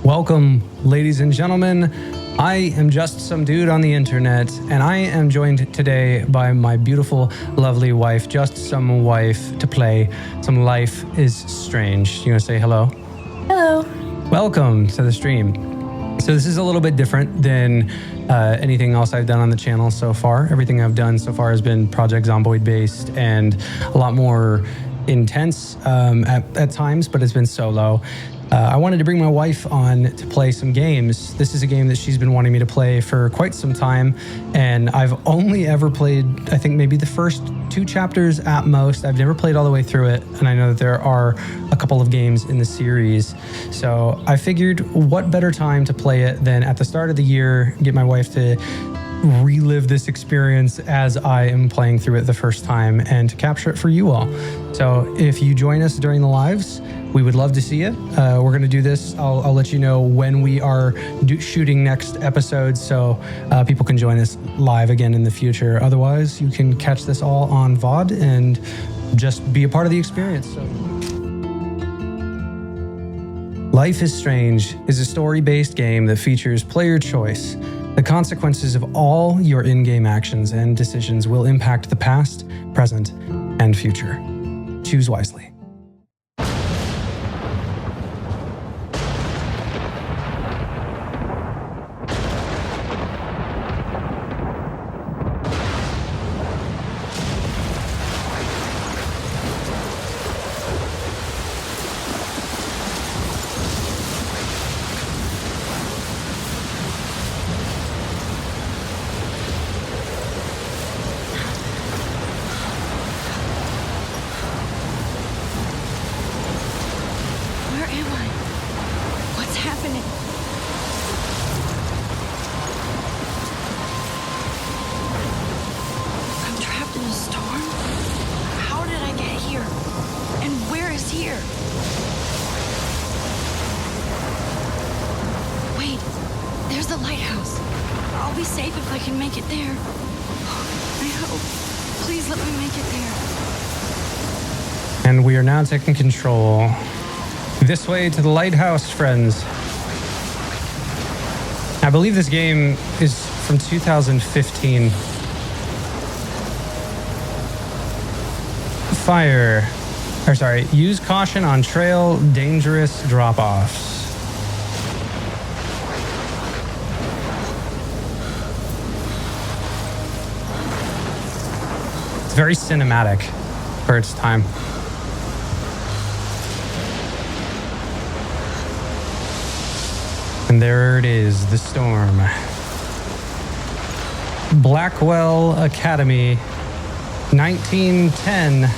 Welcome, ladies and gentlemen. I am just some dude on the internet, and I am joined today by my beautiful, lovely wife, just some wife to play some Life is Strange. You want to say hello? Hello. Welcome to the stream. So this is a little bit different than anything else I've done on the channel so far. Everything I've done so far has been Project Zomboid based and a lot more intense at times, but it's been solo. I wanted to bring my wife on to play some games. This is a game that she's been wanting me to play for quite some time, and I've only ever played, I think, maybe the first 2 chapters at most. I've never played all the way through it, and I know that there are a couple of games in the series. So I figured what better time to play it than at the start of the year, get my wife to relive this experience as I am playing through it the first time and to capture it for you all. So if you join us during the lives, we would love to see it. We're going to do this. I'll let you know when we are shooting next episodes so people can join us live again in the future. Otherwise, you can catch this all on VOD and just be a part of the experience. So. Life is Strange is a story-based game that features player choice. The consequences of all your in-game actions and decisions will impact the past, present, and future. Choose wisely. Wait, there's the lighthouse. I'll be safe if I can make it there. I hope. Please let me make it there. And we are now taking control. This way to the lighthouse, friends. I believe this game is from 2015. Use caution on trail, dangerous drop-offs. It's very cinematic for its time. And there it is, the storm. Blackwell Academy, 1910.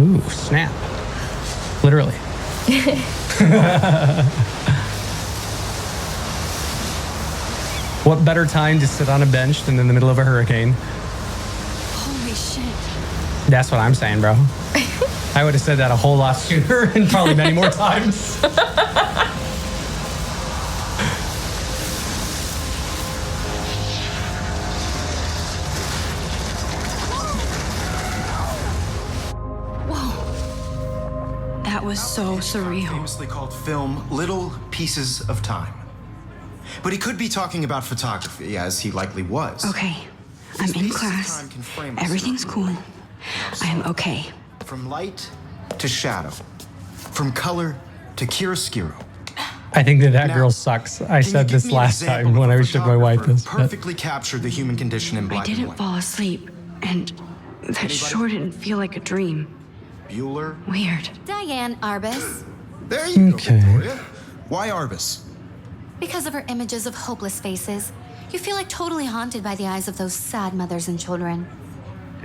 Ooh, snap. Literally. What better time to sit on a bench than in the middle of a hurricane? Holy shit. That's what I'm saying, bro. I would have said that a whole lot sooner and probably many more times. That was so surreal. Famously called film Little Pieces of Time. But he could be talking about photography, as he likely was. Okay, I'm in class. Everything's cool. I am okay. From light to shadow. From color to chiaroscuro. I think that girl sucks. I said this last time when I showed my wife this. Perfectly captured the human condition in black and white. I didn't fall asleep, and that sure didn't feel like a dream. Bueller. Weird. Diane Arbus. There you go, Victoria. Why Arbus? Because of her images of hopeless faces, you feel like totally haunted by the eyes of those sad mothers and children.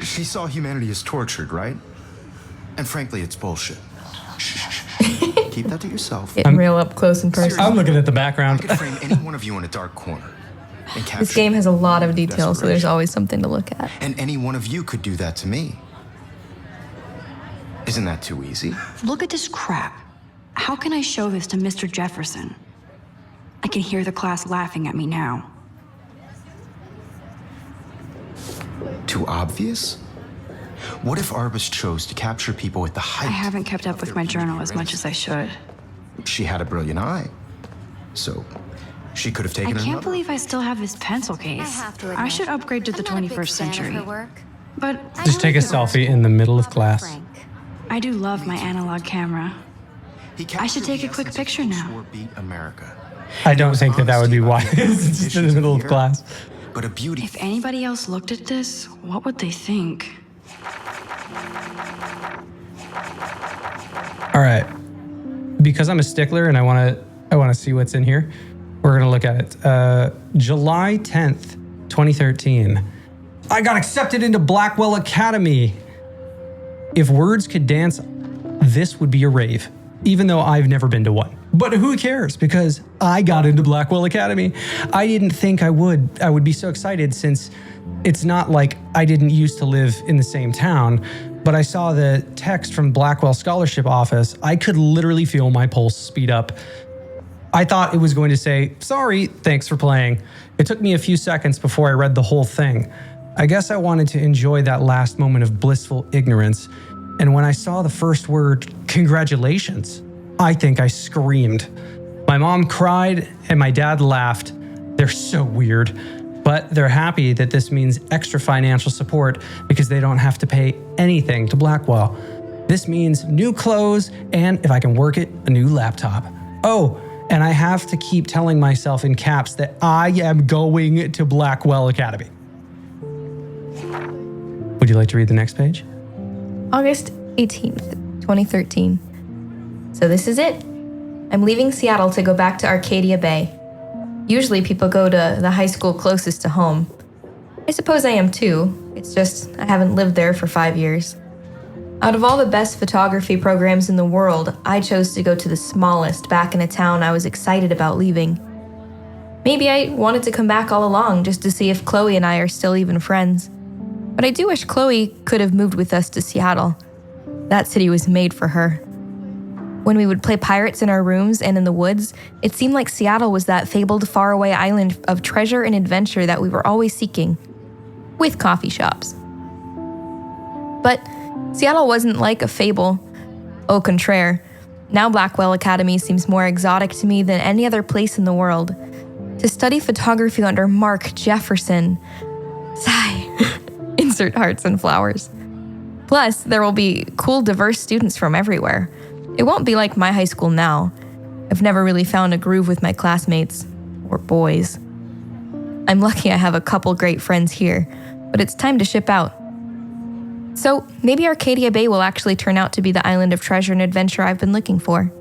She saw humanity as tortured, right? And frankly, it's bullshit. Keep that to yourself. Getting real up close and personal. I'm looking at the background. I could frame any one of you in a dark corner. And capture This game has a lot of details, so there's always something to look at. And any one of you could do that to me. Isn't that too easy? Look at this crap. How can I show this to Mr. Jefferson? I can hear the class laughing at me now. Too obvious? What if Arbus chose to capture people with the height? I haven't kept up with my journal as much as I should. She had a brilliant eye. So, she could have I taken can't another. believe I still have this pencil case. I have to admit, I should upgrade to the I'm not a big 21st fan of century. her work. But Just take a selfie in the middle of class. Frank. I do love my analog camera. He I should captured take the a quick essence of picture now. post-war beat America. I don't think that would be why. Honesty about It's just in the middle of here, class. But a beauty. If anybody else looked at this, what would they think? All right. Because I'm a stickler and I want to see what's in here, we're going to look at it. July 10th, 2013. I got accepted into Blackwell Academy. If words could dance, this would be a rave, even though I've never been to one. But who cares? Because I got into Blackwell Academy. I didn't think I would. I would be so excited since it's not like I didn't used to live in the same town, but I saw the text from Blackwell Scholarship Office. I could literally feel my pulse speed up. I thought it was going to say, sorry, thanks for playing. It took me a few seconds before I read the whole thing. I guess I wanted to enjoy that last moment of blissful ignorance. And when I saw the first word, congratulations, I think I screamed. My mom cried and my dad laughed. They're so weird, but they're happy that this means extra financial support because they don't have to pay anything to Blackwell. This means new clothes and, if I can work it, a new laptop. Oh, and I have to keep telling myself in caps that I am going to Blackwell Academy. Would you like to read the next page? August 18th, 2013. So this is it. I'm leaving Seattle to go back to Arcadia Bay. Usually people go to the high school closest to home. I suppose I am too. It's just I haven't lived there for 5 years. Out of all the best photography programs in the world, I chose to go to the smallest back in a town I was excited about leaving. Maybe I wanted to come back all along just to see if Chloe and I are still even friends. But I do wish Chloe could have moved with us to Seattle. That city was made for her. When we would play pirates in our rooms and in the woods, it seemed like Seattle was that fabled faraway island of treasure and adventure that we were always seeking, with coffee shops. But Seattle wasn't like a fable. Au contraire, now Blackwell Academy seems more exotic to me than any other place in the world. To study photography under Mark Jefferson. Sigh. Insert hearts and flowers. Plus, there will be cool, diverse students from everywhere. It won't be like my high school now. I've never really found a groove with my classmates, or boys. I'm lucky I have a couple great friends here, but it's time to ship out. So maybe Arcadia Bay will actually turn out to be the island of treasure and adventure I've been looking for.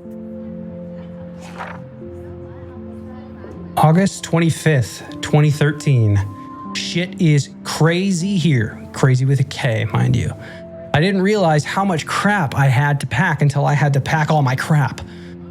August 25th, 2013. Shit is crazy here. Crazy with a K, mind you. I didn't realize how much crap I had to pack until I had to pack all my crap.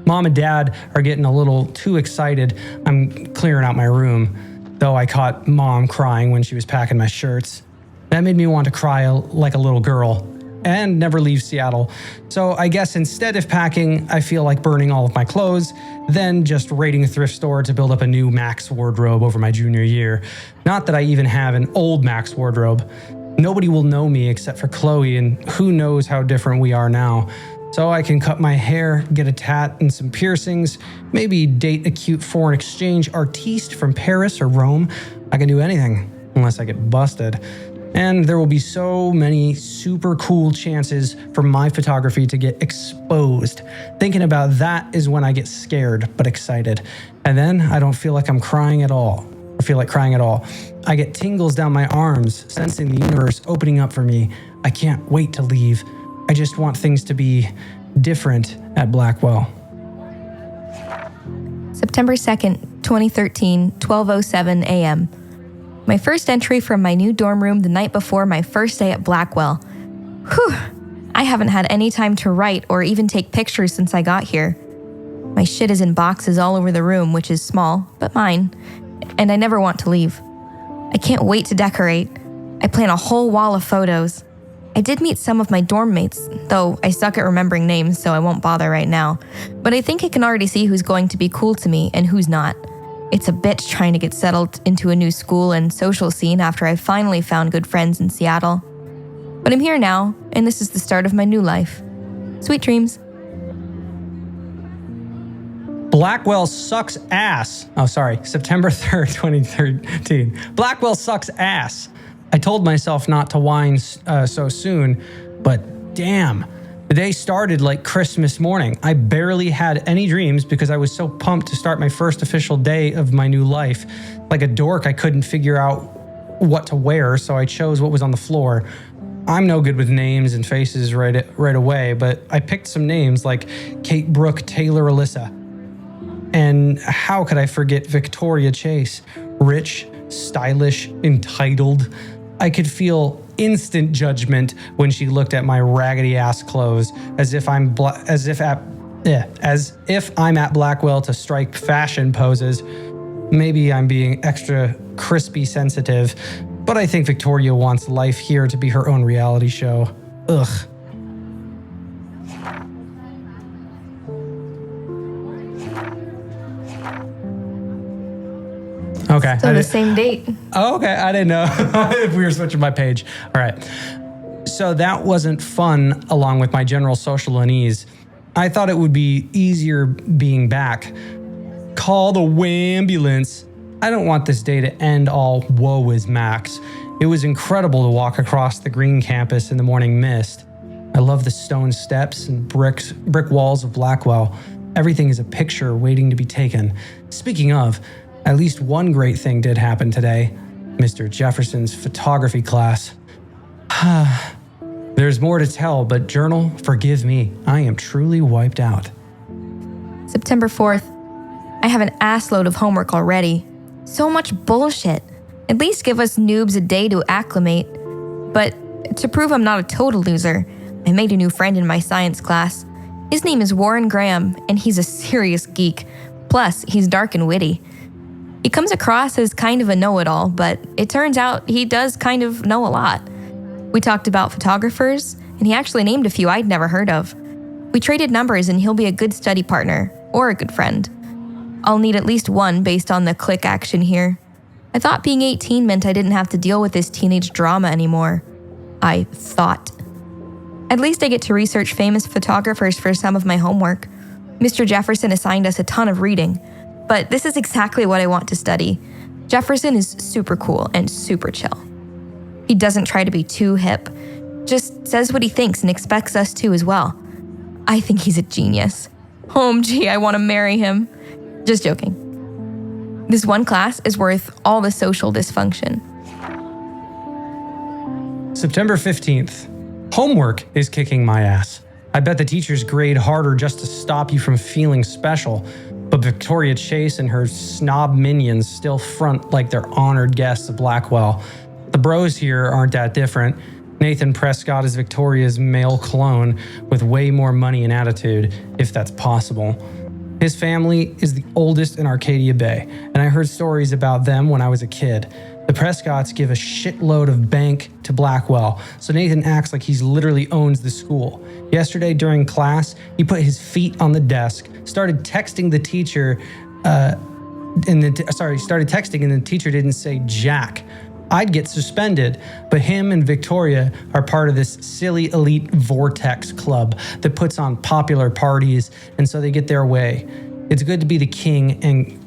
Mom and Dad are getting a little too excited. I'm clearing out my room, though I caught Mom crying when she was packing my shirts. That made me want to cry like a little girl and never leave Seattle. So I guess instead of packing, I feel like burning all of my clothes, then just raiding a thrift store to build up a new Max wardrobe over my junior year. Not that I even have an old Max wardrobe. Nobody will know me except for Chloe, and who knows how different we are now. So I can cut my hair, get a tat and some piercings, maybe date a cute foreign exchange artiste from Paris or Rome. I can do anything, unless I get busted. And there will be so many super cool chances for my photography to get exposed. Thinking about that is when I get scared, but excited. And then I don't feel like I'm crying at all. I feel like crying at all. I get tingles down my arms, sensing the universe opening up for me. I can't wait to leave. I just want things to be different at Blackwell. September 2nd, 2013, 12:07 a.m. My first entry from my new dorm room the night before my first day at Blackwell. Whew! I haven't had any time to write or even take pictures since I got here. My shit is in boxes all over the room, which is small, but mine, and I never want to leave. I can't wait to decorate. I plan a whole wall of photos. I did meet some of my dorm mates, though I suck at remembering names, so I won't bother right now. But I think I can already see who's going to be cool to me and who's not. It's a bitch trying to get settled into a new school and social scene after I finally found good friends in Seattle. But I'm here now, and this is the start of my new life. Sweet dreams. Blackwell sucks ass. Oh, sorry. September 3rd, 2013. Blackwell sucks ass. I told myself not to whine so soon, but damn. The day started like Christmas morning. I barely had any dreams because I was so pumped to start my first official day of my new life. Like a dork, I couldn't figure out what to wear, so I chose what was on the floor. I'm no good with names and faces right away, but I picked some names like Kate Brooke Taylor Alyssa. And how could I forget Victoria Chase? Rich, stylish, entitled. I could feel instant judgment when she looked at my raggedy ass clothes, as if I'm at Blackwell to strike fashion poses. Maybe I'm being extra crispy sensitive, but I think Victoria wants life here to be her own reality show. Ugh. Okay. So the same date. Oh, okay. I didn't know if we were switching my page. All right. So that wasn't fun along with my general social unease. I thought it would be easier being back. Call the wambulance. I don't want this day to end all woe is Max. It was incredible to walk across the green campus in the morning mist. I love the stone steps and brick walls of Blackwell. Everything is a picture waiting to be taken. Speaking of, at least one great thing did happen today. Mr. Jefferson's photography class. There's more to tell, but journal, forgive me. I am truly wiped out. September 4th. I have an assload of homework already. So much bullshit. At least give us noobs a day to acclimate. But to prove I'm not a total loser, I made a new friend in my science class. His name is Warren Graham, and he's a serious geek. Plus, he's dark and witty. He comes across as kind of a know-it-all, but it turns out he does kind of know a lot. We talked about photographers, and he actually named a few I'd never heard of. We traded numbers, and he'll be a good study partner, or a good friend. I'll need at least one based on the click action here. I thought being 18 meant I didn't have to deal with this teenage drama anymore. I thought. At least I get to research famous photographers for some of my homework. Mr. Jefferson assigned us a ton of reading, but this is exactly what I want to study. Jefferson is super cool and super chill. He doesn't try to be too hip, just says what he thinks and expects us to as well. I think he's a genius. OMG, I want to marry him. Just joking. This one class is worth all the social dysfunction. September 15th. Homework is kicking my ass. I bet the teachers grade harder just to stop you from feeling special. But Victoria Chase and her snob minions still front like they're honored guests of Blackwell. The bros here aren't that different. Nathan Prescott is Victoria's male clone with way more money and attitude, if that's possible. His family is the oldest in Arcadia Bay, and I heard stories about them when I was a kid. The Prescotts give a shitload of bank to Blackwell, so Nathan acts like he literally owns the school. Yesterday during class, he put his feet on the desk, started texting the teacher, and the teacher didn't say jack. I'd get suspended, but him and Victoria are part of this silly elite vortex club that puts on popular parties, and so they get their way. It's good to be the king and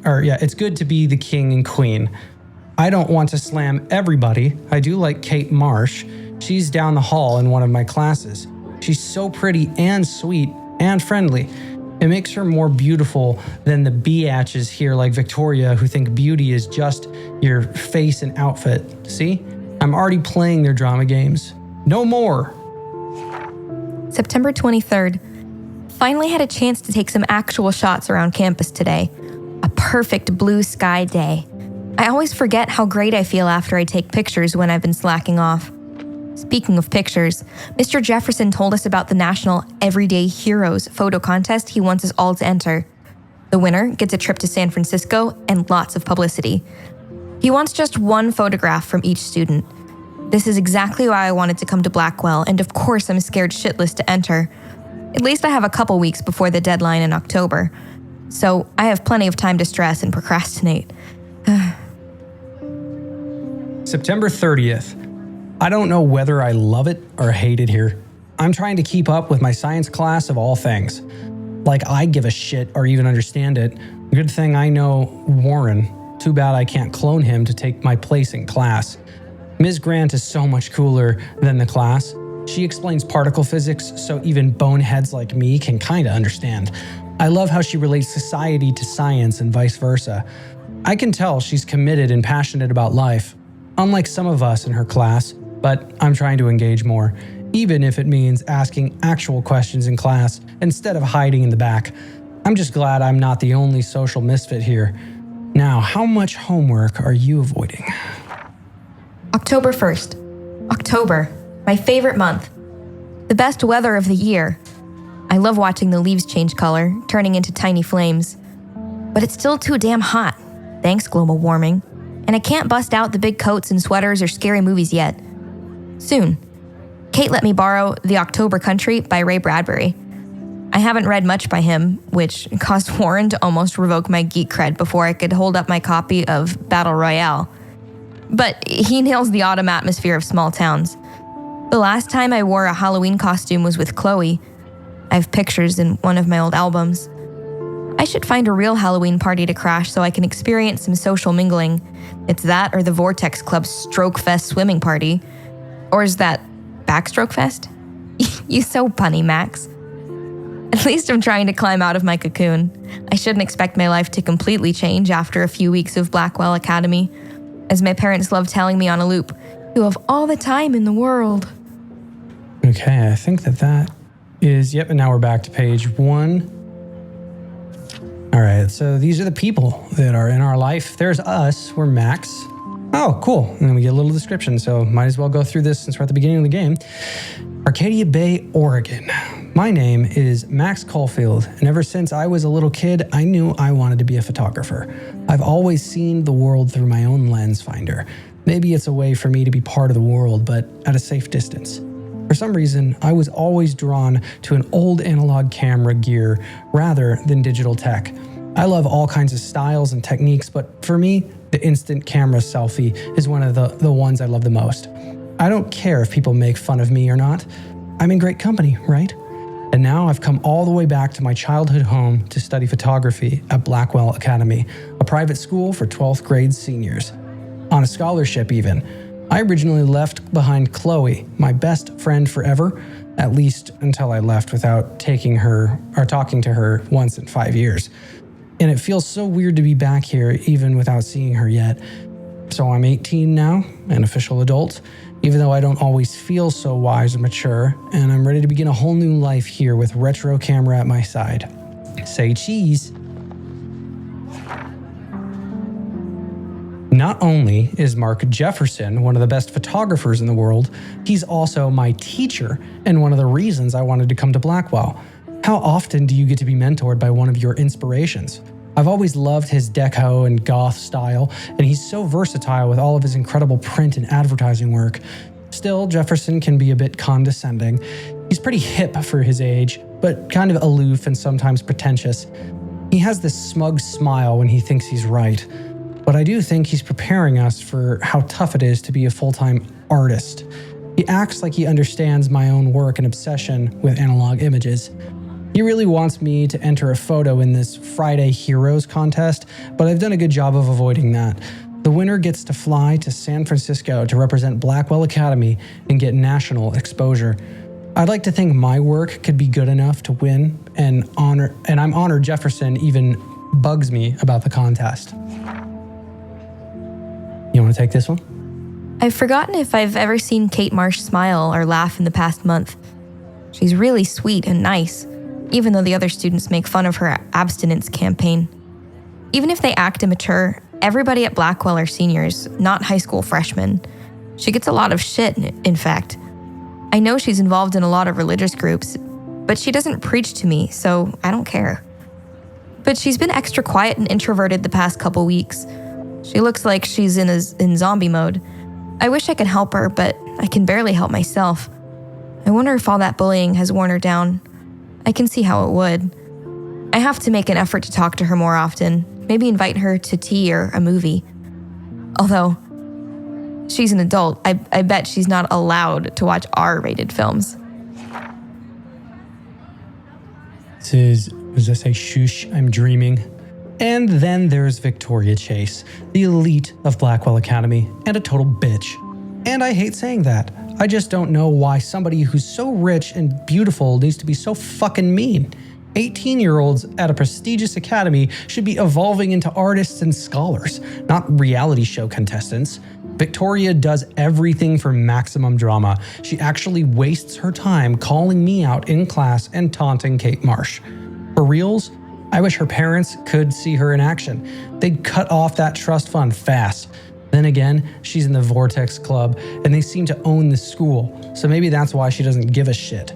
queen. I don't want to slam everybody. I do like Kate Marsh. She's down the hall in one of my classes. She's so pretty and sweet and friendly. It makes her more beautiful than the biatches here like Victoria who think beauty is just your face and outfit. See? I'm already playing their drama games. No more. September 23rd. Finally had a chance to take some actual shots around campus today. A perfect blue sky day. I always forget how great I feel after I take pictures when I've been slacking off. Speaking of pictures, Mr. Jefferson told us about the National Everyday Heroes photo contest he wants us all to enter. The winner gets a trip to San Francisco and lots of publicity. He wants just one photograph from each student. This is exactly why I wanted to come to Blackwell, and of course I'm scared shitless to enter. At least I have a couple weeks before the deadline in October, so I have plenty of time to stress and procrastinate. September 30th. I don't know whether I love it or hate it here. I'm trying to keep up with my science class of all things. Like I give a shit or even understand it. Good thing I know Warren. Too bad I can't clone him to take my place in class. Ms. Grant is so much cooler than the class. She explains particle physics so even boneheads like me can kinda understand. I love how she relates society to science and vice versa. I can tell she's committed and passionate about life, unlike some of us in her class, but I'm trying to engage more, even if it means asking actual questions in class instead of hiding in the back. I'm just glad I'm not the only social misfit here. Now, how much homework are you avoiding? October 1st. October, my favorite month. The best weather of the year. I love watching the leaves change color, turning into tiny flames. But it's still too damn hot. Thanks, global warming. And I can't bust out the big coats and sweaters or scary movies yet. Soon. Kate let me borrow The October Country by Ray Bradbury. I haven't read much by him, which caused Warren to almost revoke my geek cred before I could hold up my copy of Battle Royale. But he nails the autumn atmosphere of small towns. The last time I wore a Halloween costume was with Chloe. I have pictures in one of my old albums. I should find a real Halloween party to crash so I can experience some social mingling. It's that or the Vortex Club's Stroke Fest swimming party. Or is that Backstroke Fest? You so punny, Max. At least I'm trying to climb out of my cocoon. I shouldn't expect my life to completely change after a few weeks of Blackwell Academy. As my parents love telling me on a loop, you have all the time in the world. Okay, I think that is, yep, and now we're back to page 1. All right, so these are the people that are in our life. There's us, we're Max. Oh, cool, and then we get a little description, so might as well go through this since we're at the beginning of the game. Arcadia Bay, Oregon. My name is Max Caulfield, and ever since I was a little kid, I knew I wanted to be a photographer. I've always seen the world through my own lens finder. Maybe it's a way for me to be part of the world, but at a safe distance. For some reason, I was always drawn to an old analog camera gear rather than digital tech. I love all kinds of styles and techniques, but for me, the instant camera selfie is one of the ones I love the most. I don't care if people make fun of me or not. I'm in great company, right? And now I've come all the way back to my childhood home to study photography at Blackwell Academy, a private school for 12th grade seniors. On a scholarship even. I originally left behind Chloe, my best friend forever, at least until I left without talking to her once in 5 years. And it feels so weird to be back here even without seeing her yet. So I'm 18 now, an official adult, even though I don't always feel so wise and mature, and I'm ready to begin a whole new life here with retro camera at my side. Say cheese. Not only is Mark Jefferson one of the best photographers in the world, he's also my teacher and one of the reasons I wanted to come to Blackwell. How often do you get to be mentored by one of your inspirations? I've always loved his deco and goth style, and he's so versatile with all of his incredible print and advertising work. Still, Jefferson can be a bit condescending. He's pretty hip for his age, but kind of aloof and sometimes pretentious. He has this smug smile when he thinks he's right. But I do think he's preparing us for how tough it is to be a full-time artist. He acts like he understands my own work and obsession with analog images. He really wants me to enter a photo in this Friday Heroes contest, but I've done a good job of avoiding that. The winner gets to fly to San Francisco to represent Blackwell Academy and get national exposure. I'd like to think my work could be good enough to win, and I'm honored Jefferson even bugs me about the contest. You want to take this one? I've forgotten if I've ever seen Kate Marsh smile or laugh in the past month. She's really sweet and nice, even though the other students make fun of her abstinence campaign. Even if they act immature, everybody at Blackwell are seniors, not high school freshmen. She gets a lot of shit, in fact. I know she's involved in a lot of religious groups, but she doesn't preach to me, so I don't care. But she's been extra quiet and introverted the past couple weeks. She looks like she's in zombie mode. I wish I could help her, but I can barely help myself. I wonder if all that bullying has worn her down. I can see how it would. I have to make an effort to talk to her more often, maybe invite her to tea or a movie. Although, she's an adult. I bet she's not allowed to watch R-rated films. Does that say shush, I'm dreaming? And then there's Victoria Chase, the elite of Blackwell Academy, and a total bitch. And I hate saying that. I just don't know why somebody who's so rich and beautiful needs to be so fucking mean. 18-year-olds at a prestigious academy should be evolving into artists and scholars, not reality show contestants. Victoria does everything for maximum drama. She actually wastes her time calling me out in class and taunting Kate Marsh. For reals, I wish her parents could see her in action. They'd cut off that trust fund fast. Then again, she's in the Vortex Club, and they seem to own the school, so maybe that's why she doesn't give a shit.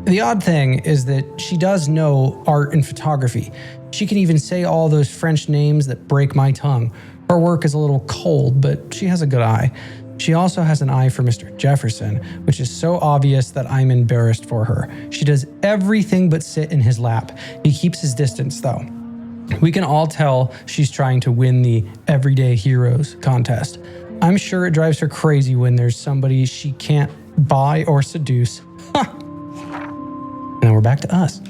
The odd thing is that she does know art and photography. She can even say all those French names that break my tongue. Her work is a little cold, but she has a good eye. She also has an eye for Mr. Jefferson, which is so obvious that I'm embarrassed for her. She does everything but sit in his lap. He keeps his distance, though. We can all tell she's trying to win the Everyday Heroes contest. I'm sure it drives her crazy when there's somebody she can't buy or seduce. Now we're back to us.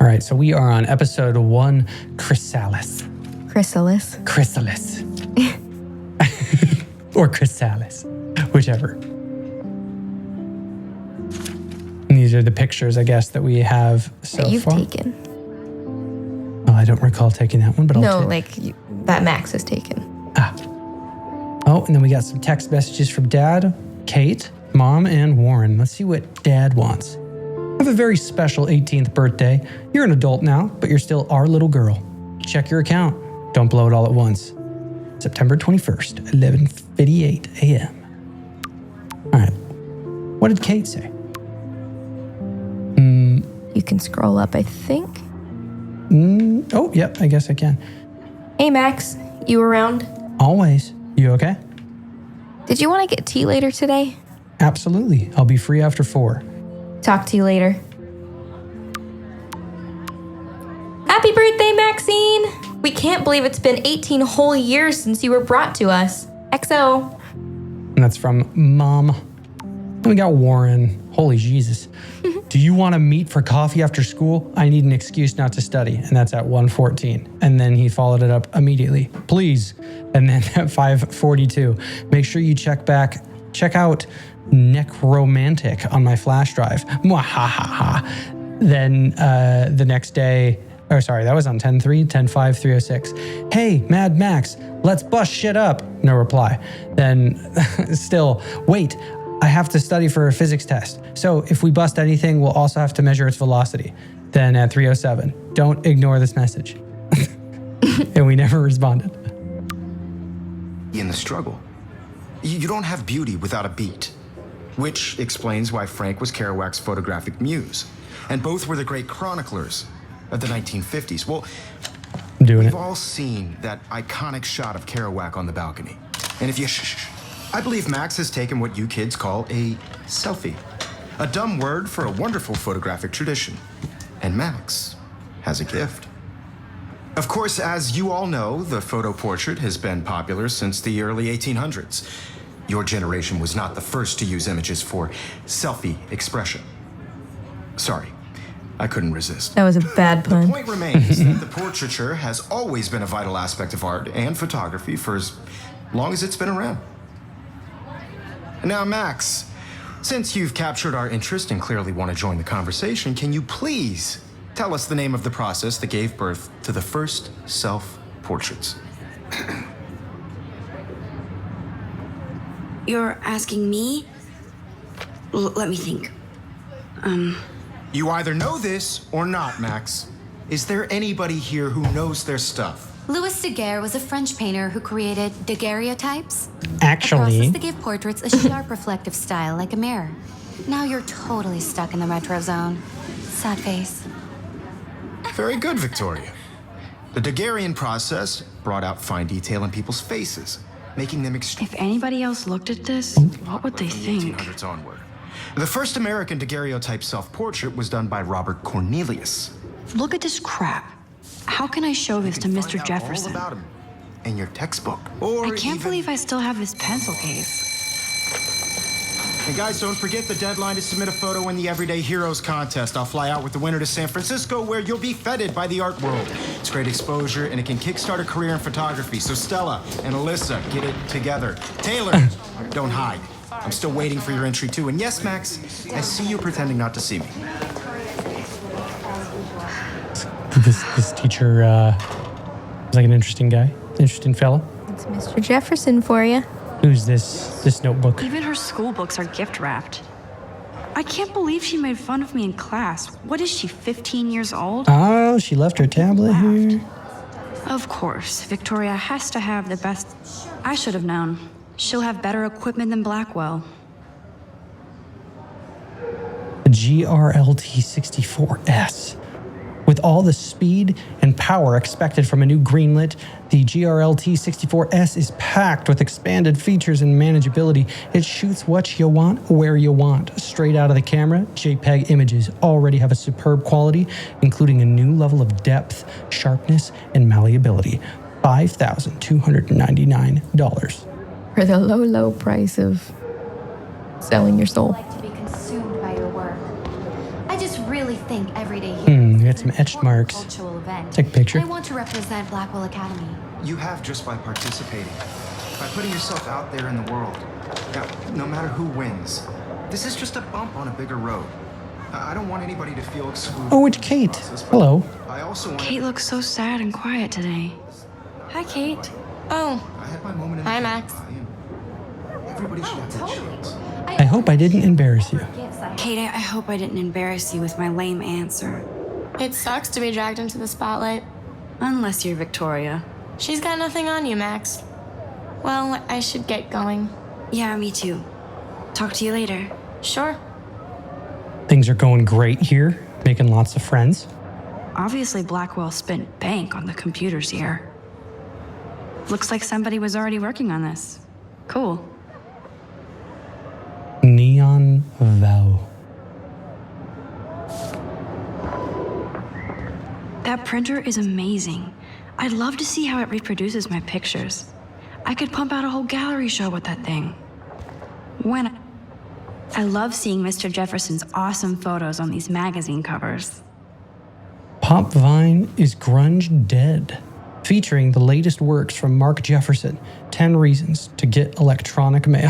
All right, so we are on episode 1, Chrysalis. Chrysalis. Chrysalis. Or Chrysalis, whichever. And these are the pictures, I guess, that we have so that you've far. taken. Oh, I don't recall taking that one, but I'll take. That Max has taken. Oh, and then we got some text messages from Dad, Kate, Mom, and Warren. Let's see what Dad wants. Have a very special 18th birthday. You're an adult now, but you're still our little girl. Check your account. Don't blow it all at once. September 21st, 11:58 a.m. All right. What did Kate say? You can scroll up, I think. Oh, yep, I guess I can. Hey, Max. You around? Always. You okay? Did you want to get tea later today? Absolutely. I'll be free after 4. Talk to you later. Happy birthday, Maxine! We can't believe it's been 18 whole years since you were brought to us. XO. And that's from Mom. And we got Warren. Holy Jesus. Do you want to meet for coffee after school? I need an excuse not to study. And that's at 1:14. And then he followed it up immediately. Please. And then at 5:42. Make sure you check out Necromantic on my flash drive. Mwahaha. Then the next day, that was on 10/3, 10/5, 306. Hey, Mad Max, let's bust shit up. No reply. Then still, wait, I have to study for a physics test. So if we bust anything, we'll also have to measure its velocity. Then at 307, don't ignore this message. And we never responded. In the struggle, you don't have beauty without a beat, which explains why Frank was Kerouac's photographic muse, and both were the great chroniclers of the 1950s. Well, we've all seen that iconic shot of Kerouac on the balcony. And if you I believe Max has taken what you kids call a selfie, a dumb word for a wonderful photographic tradition. And Max has a gift. Of course, as you all know, the photo portrait has been popular since the early 1800s. Your generation was not the first to use images for selfie expression. Sorry, I couldn't resist. That was a bad pun. The point remains that the portraiture has always been a vital aspect of art and photography for as long as it's been around. Now, Max, since you've captured our interest and clearly want to join the conversation, can you please tell us the name of the process that gave birth to the first self-portraits? You're asking me? Let me think. You either know this or not, Max. Is there anybody here who knows their stuff? Louis Daguerre was a French painter who created daguerreotypes. A Actually, process that gave portraits a sharp reflective style like a mirror. Now you're totally stuck in the retro zone. Sad face. Very good, Victoria. The Daguerrean process brought out fine detail in people's faces, making them extreme. If anybody else looked at this, what would they From the think? 1800s onward. The first American daguerreotype self-portrait was done by Robert Cornelius. Look at this crap. How can I show this to You can Mr. find out all Jefferson? about him in your textbook. Or I can't even... believe I still have this pencil case. And guys, don't forget the deadline to submit a photo in the Everyday Heroes contest. I'll fly out with the winner to San Francisco, where you'll be feted by the art world. It's great exposure, and it can kickstart a career in photography. So Stella and Alyssa, get it together. Taylor, don't hide. I'm still waiting for your entry, too. And yes, Max, I see you pretending not to see me. This teacher was like an interesting guy, interesting fellow. It's Mr. Jefferson for you. Who's this notebook? Even her school books are gift wrapped. I can't believe she made fun of me in class. What is she, 15 years old? Oh, she left her tablet here. Of course, Victoria has to have the best. I should have known. She'll have better equipment than Blackwell. The GRLT 64S. With all the speed and power expected from a new greenlit, the GRLT 64S is packed with expanded features and manageability. It shoots what you want, where you want. Straight out of the camera, JPEG images already have a superb quality, including a new level of depth, sharpness, and malleability. $5,299. For the low, low price of selling your soul. Like to be consumed by your work. I just really think Everyday Heroes we got is some an etched important marks. cultural event. Take a picture. I want to represent Blackwell Academy. You have just by participating, by putting yourself out there in the world. Now, no matter who wins, this is just a bump on a bigger road. I don't want anybody to feel excluded. Oh, it's Kate. Hello. I also want. Kate looks so sad and quiet today. Hi, Kate. Oh, I had my moment in Hi, the Max. Everybody should have their chance. I hope I didn't embarrass you. Kate, I hope I didn't embarrass you with my lame answer. It sucks to be dragged into the spotlight. Unless you're Victoria. She's got nothing on you, Max. Well, I should get going. Yeah, me too. Talk to you later. Sure. Things are going great here, making lots of friends. Obviously, Blackwell spent bank on the computers here. Looks like somebody was already working on this. Cool. Neon Vow. That printer is amazing. I'd love to see how it reproduces my pictures. I could pump out a whole gallery show with that thing. I love seeing Mr. Jefferson's awesome photos on these magazine covers. Pop Vine is Grunge Dead, featuring the latest works from Mark Jefferson, 10 Reasons to Get Electronic Mail.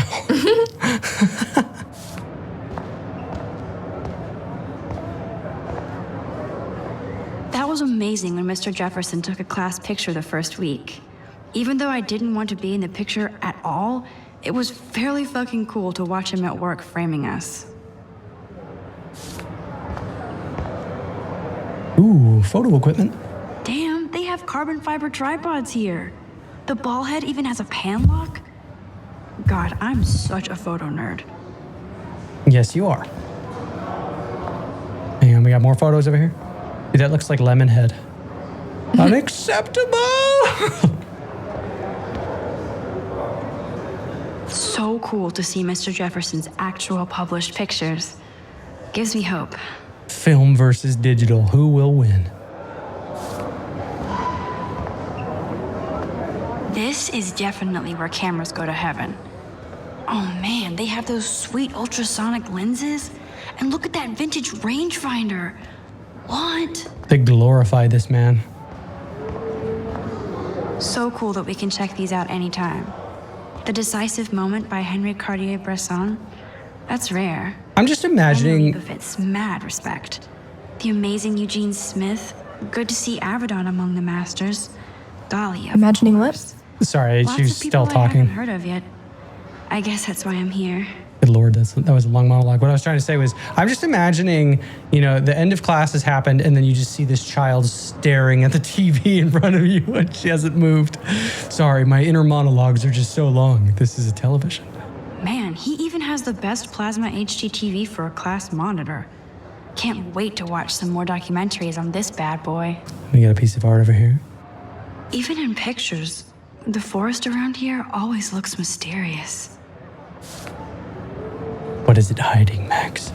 That was amazing when Mr. Jefferson took a class picture the first week. Even though I didn't want to be in the picture at all, it was fairly fucking cool to watch him at work framing us. Ooh, photo equipment. Damn, they have carbon fiber tripods here. The ball head even has a pan lock. God, I'm such a photo nerd. Yes, you are. And we got more photos over here. Dude, that looks like Lemonhead. Unacceptable! So cool to see Mr. Jefferson's actual published pictures. Gives me hope. Film versus digital. Who will win? This is definitely where cameras go to heaven. Oh man, they have those sweet ultrasonic lenses. And look at that vintage rangefinder. What? They glorify this man. So cool that we can check these out anytime. The Decisive Moment by Henry Cartier-Bresson. That's rare. I'm just imagining. Befits mad respect. The amazing Eugene Smith. Good to see Avedon among the masters. Golly, of Imagining course. what? Sorry, Lots she's of people still I talking. haven't heard of yet. I guess that's why I'm here. Good Lord, that was a long monologue. What I was trying to say was, I'm just imagining, the end of class has happened, and then you just see this child staring at the TV in front of you, and she hasn't moved. Sorry, my inner monologues are just so long. This is a television. Man, he even has the best plasma HDTV for a class monitor. Can't wait to watch some more documentaries on this bad boy. We got a piece of art over here. Even in pictures, the forest around here always looks mysterious. What is it hiding, Max?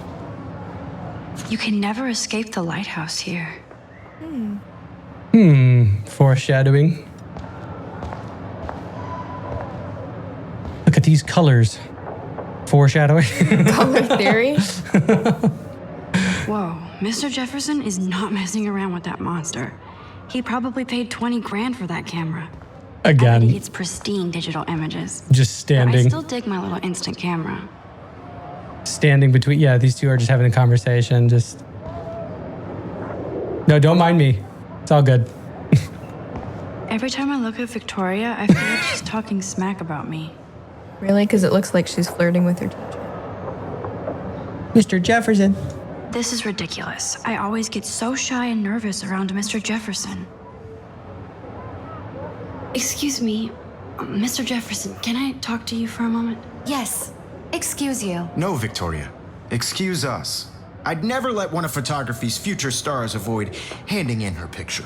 You can never escape the lighthouse here. Foreshadowing. these colors. Foreshadowing. Color theory? Whoa, Mr. Jefferson is not messing around with that monster. He probably paid 20 grand for that camera. I bet Again, he gets pristine digital images. just But I standing. still dig my little instant camera. Standing between, yeah, these two are just having a conversation. Just, no, don't mind me. It's all good. Every time I look at Victoria, I feel like she's talking smack about me. Really? Because it looks like she's flirting with her teacher. Mr. Jefferson. This is ridiculous. I always get so shy and nervous around Mr. Jefferson. Excuse me, Mr. Jefferson, can I talk to you for a moment? Yes. Excuse you. No, Victoria. Excuse us. I'd never let one of photography's future stars avoid handing in her picture.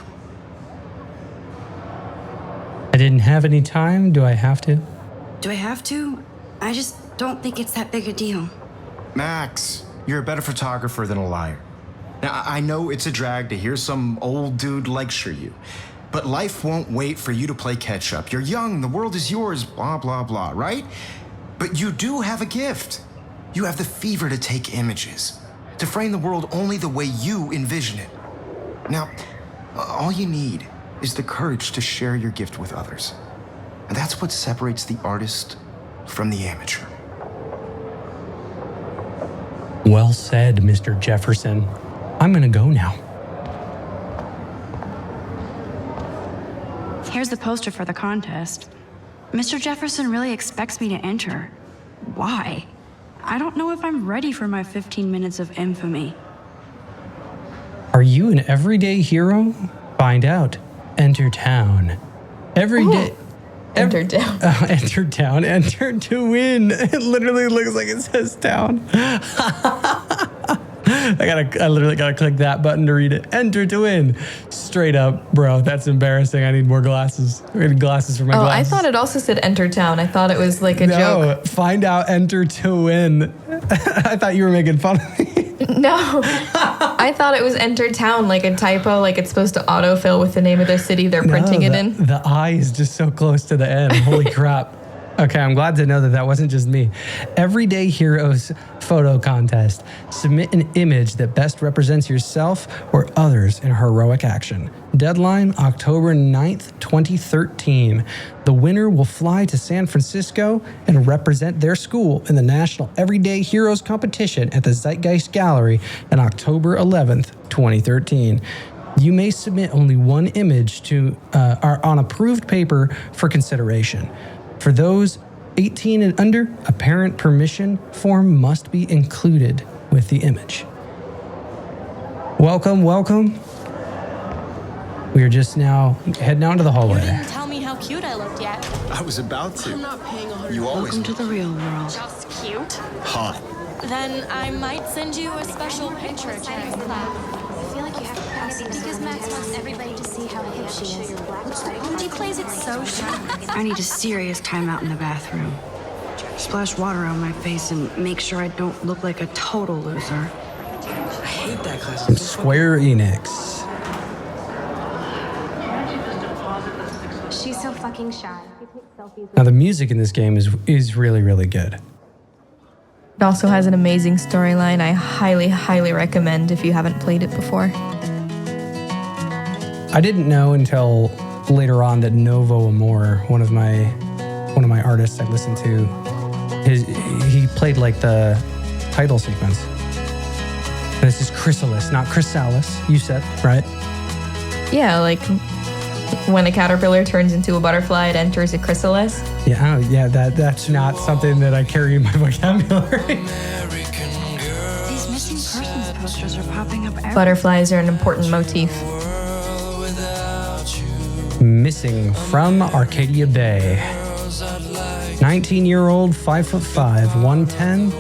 I didn't have any time. Do I have to? Do I have to? I just don't think it's that big a deal. Max, you're a better photographer than a liar. Now, I know it's a drag to hear some old dude lecture you, but life won't wait for you to play catch up. You're young, the world is yours, blah, blah, blah, right? But you do have a gift. You have the fever to take images, to frame the world only the way you envision it. Now, all you need is the courage to share your gift with others. And that's what separates the artist from the amateur. Well said, Mr. Jefferson. I'm gonna go now. Here's the poster for the contest. Mr. Jefferson really expects me to enter. Why? I don't know if I'm ready for my 15 minutes of infamy. Are you an everyday hero? Find out. Enter town. Every day. Enter down. Enter town. Enter to win. It literally looks like it says town. I literally gotta click that button to read it. Enter to win. Straight up, bro. That's embarrassing. I need more glasses. I need glasses for my glasses. I thought it also said enter town. I thought it was like a joke. Find out. Enter to win. I thought you were making fun of me. No. I thought it was enter town, like a typo, like it's supposed to autofill with the name of the city they're printing it in. The I is just so close to the N. Holy crap. Okay, I'm glad to know that that wasn't just me. Everyday Heroes photo contest. Submit an image that best represents yourself or others in heroic action. Deadline, October 9th, 2013. The winner will fly to San Francisco and represent their school in the National Everyday Heroes competition at the Zeitgeist Gallery on October 11th, 2013. You may submit only one image to on approved paper for consideration. For those 18 and under, a parent permission form must be included with the image. Welcome, welcome. We are just now heading out into the You hallway. didn't tell me how cute I looked yet. I was about to. I'm not paying 100. You always Welcome to the real world. Just cute. hot. Then I might send you a special picture during class. I feel like you have to pass it because Max wants everybody to see how hip she is. When she plays it so shy. I need a serious timeout in the bathroom. Splash water on my face and make sure I don't look like a total loser. I hate that class. From Square Enix. She's so fucking shy. She takes selfies. Now the music in this game is really, really good. It also has an amazing storyline. I highly, highly recommend if you haven't played it before. I didn't know until later on that Novo Amor, one of my artists I listened to, he played like the title sequence. And this is Chrysalis, not Chrysalis. You said, right? Yeah, like when a caterpillar turns into a butterfly, it enters a chrysalis. Yeah, that's not something that I carry in my vocabulary. These missing persons posters are popping up everywhere. Butterflies are an important motif. Missing from Arcadia Bay. 19-year-old, 5'5", 110,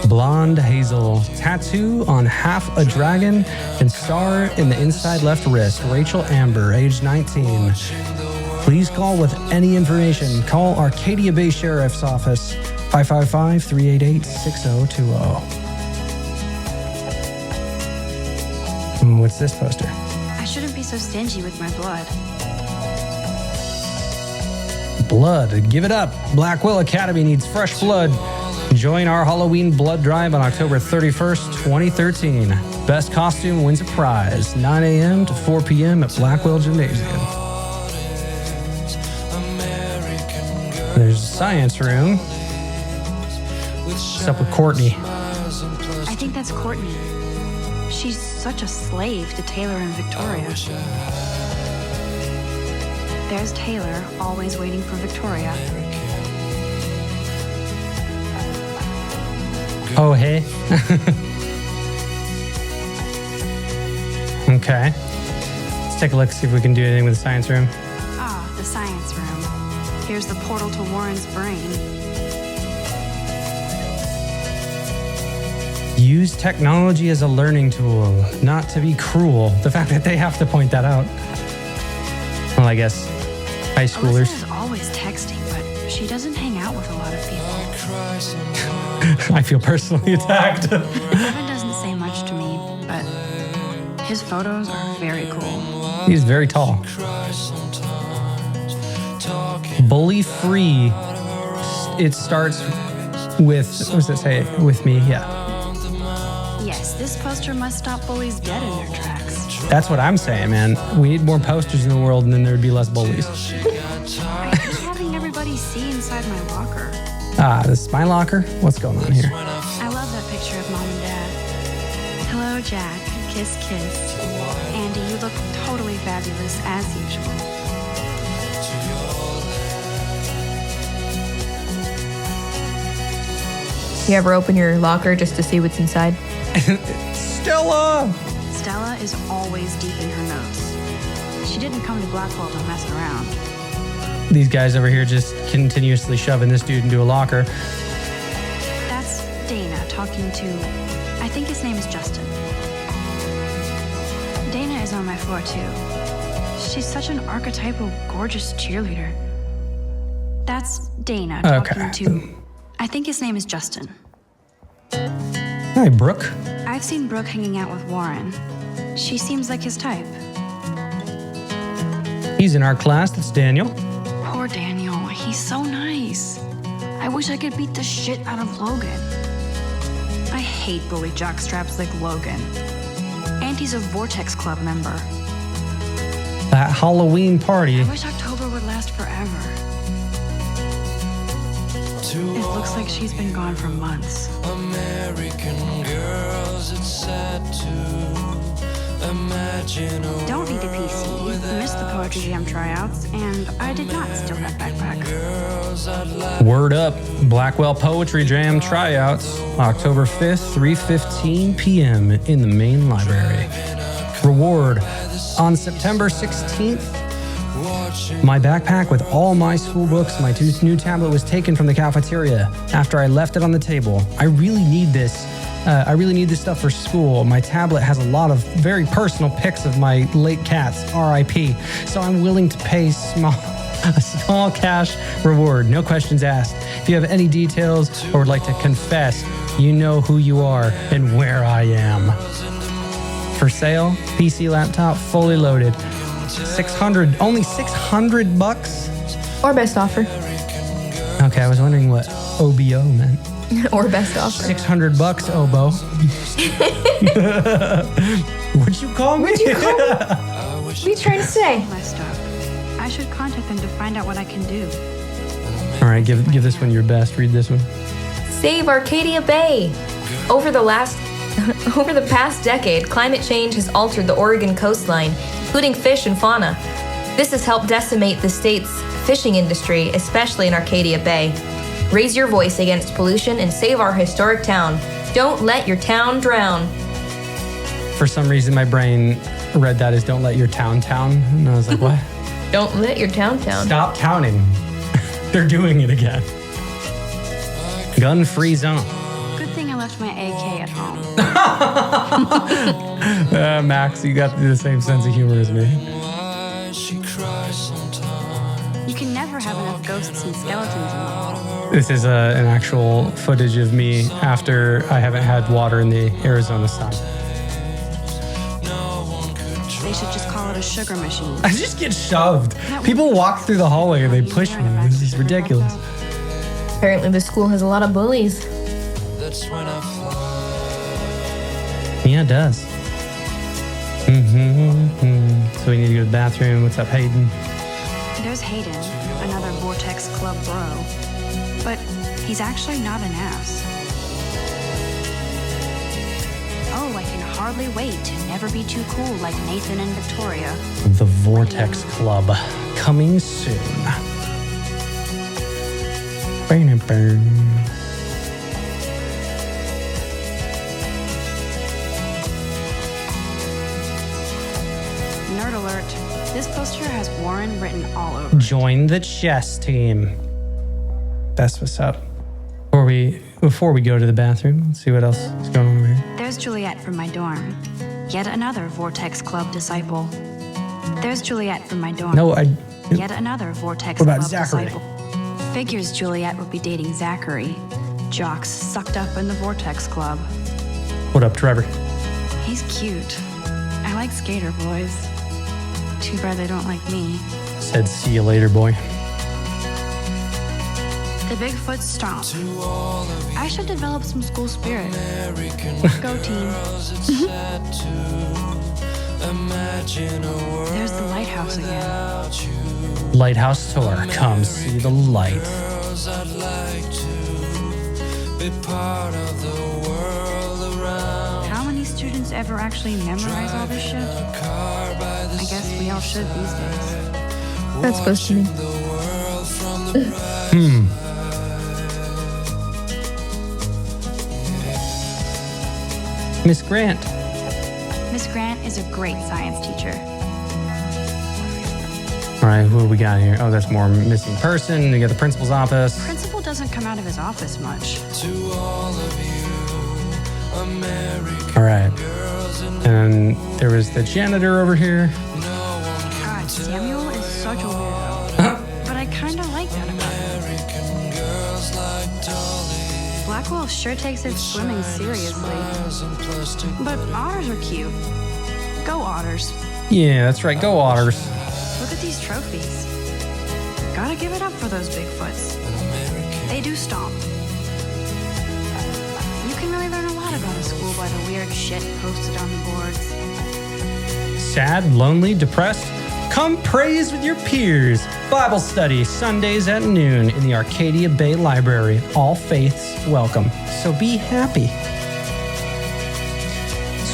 blonde hazel, tattoo on half a dragon, and star in the inside left wrist. Rachel Amber, age 19. Please call with any information. Call Arcadia Bay Sheriff's Office, 555-388-6020. What's this poster? I shouldn't be so stingy with my blood. Blood. Give it up. Blackwell Academy needs fresh blood. Join our Halloween blood drive on October 31st, 2013. Best costume wins a prize. 9 a.m. to 4 p.m. at Blackwell Gymnasium. There's a science room. What's up with Courtney? I think that's Courtney. She's such a slave to Taylor and Victoria. There's Taylor, always waiting for Victoria. Oh, hey. Okay. Let's take a look, see if we can do anything with the science room. Ah, the science room. Here's the portal to Warren's brain. Use technology as a learning tool, not to be cruel. The fact that they have to point that out. Well, I guess high schoolers. Alyssa is always texting, but she doesn't hang out with a lot of people. I feel personally attacked. Evan doesn't say much to me, but his photos are very cool. He's very tall. Bully free. It starts with, what does it say? With me, yeah. Yes, this poster must stop bullies dead in their tracks. That's what I'm saying, man. We need more posters in the world and then there would be less bullies. I hate having everybody see inside my locker. Ah, this is my locker? What's going on here? I love that picture of Mom and Dad. Hello, Jack. Kiss, kiss. Andy, you look totally fabulous, as usual. You ever open your locker just to see what's inside? Stella! Stella is always deep in her notes. She didn't come to Blackwell to mess around. These guys over here just continuously shoving this dude into a locker. That's Dana talking to, I think his name is Justin. Dana is on my floor too. She's such an archetypal, gorgeous cheerleader. That's Dana talking to, I think his name is Justin. Hi, Brooke. I've seen Brooke hanging out with Warren. She seems like his type. He's in our class. That's Daniel. Poor Daniel. He's so nice. I wish I could beat the shit out of Logan. I hate bully jockstraps like Logan. And he's a Vortex Club member. That Halloween party. I wish October would last forever. It looks like she's been gone for months. American girls, it's sad to imagine. Don't need a PC. Missed the Poetry Jam tryouts, and I did not steal that backpack. Word up. Blackwell Poetry Jam tryouts, October 5th, 3:15 p.m. in the main library. Reward. On September 16th, my backpack with all my school books, my new tablet was taken from the cafeteria after I left it on the table. I really need this. I really need this stuff for school. My tablet has a lot of very personal pics of my late cats, RIP. So I'm willing to pay a small cash reward, no questions asked. If you have any details or would like to confess, you know who you are and where I am. For sale, PC laptop, fully loaded. Only $600? Or best offer. Okay, I was wondering what OBO meant. Or best offer. $600, Obo. What'd you call me? What are you trying to say? My stuff. I should contact them to find out what I can do. All right, give this one your best. Read this one. Save Arcadia Bay. Over the past decade, climate change has altered the Oregon coastline, including fish and fauna. This has helped decimate the state's fishing industry, especially in Arcadia Bay. Raise your voice against pollution and save our historic town. Don't let your town drown. For some reason, my brain read that as "don't let your town." And I was like, what? Don't let your town. Stop counting. They're doing it again. Gun-free zone. Good thing I left my AK at home. Max, you got the same sense of humor as me. You can never have enough ghosts and skeletons in the hall. This is an actual footage of me after I haven't had water in the Arizona sun. they should just call it a sugar machine. I just get shoved. People walk through the hallway and they push me. This is ridiculous. Apparently the school has a lot of bullies. That's when I fly. Yeah, it does. So we need to go to the bathroom. What's up, Hayden? There's Hayden, another Vortex Club bro. But he's actually not an ass. Oh, I can hardly wait to never be too cool like Nathan and Victoria. The Vortex Club, coming soon. Nerd alert. This poster has Warren written all over it. Join the chess team. That's what's up. Before we go to the bathroom, let's see what else is going on over here. There's Juliet from my dorm. Yet another Vortex Club disciple. There's Juliet from my dorm. No, Yet another Vortex What about Club Zachary? disciple. Figures Juliet would be dating Zachary. Jocks sucked up in the Vortex Club. What up, Trevor? He's cute. I like skater boys. Too bad they don't like me. Said, see you later, boy. The Bigfoot stomp. I should develop some school spirit. Go team. There's the Lighthouse again. Lighthouse tour. Come see the light. I'd like to be part of the world around. How many students ever actually memorize all this shit? I guess we all should these days. That's supposed to be. Miss Grant. Miss Grant is a great science teacher. All right, who we got here? Oh, that's more missing person. We got the principal's office. Principal doesn't come out of his office much. To all of you, American All right. girls and And there was the janitor over here. God, Samuel is such a weirdo. But I kind of like that about him. American girls like Dolly. Blackwell sure takes its swimming seriously. And plastic But otters are cute. Go otters. Yeah, that's right. Go Otters. Look at these trophies. Gotta give it up for those Bigfoots. They do stomp. You can really learn a lot about a school by the weird shit posted on the boards. Sad, lonely, depressed? Come praise with your peers. Bible study Sundays at noon in the Arcadia Bay Library. All faiths welcome. So be happy.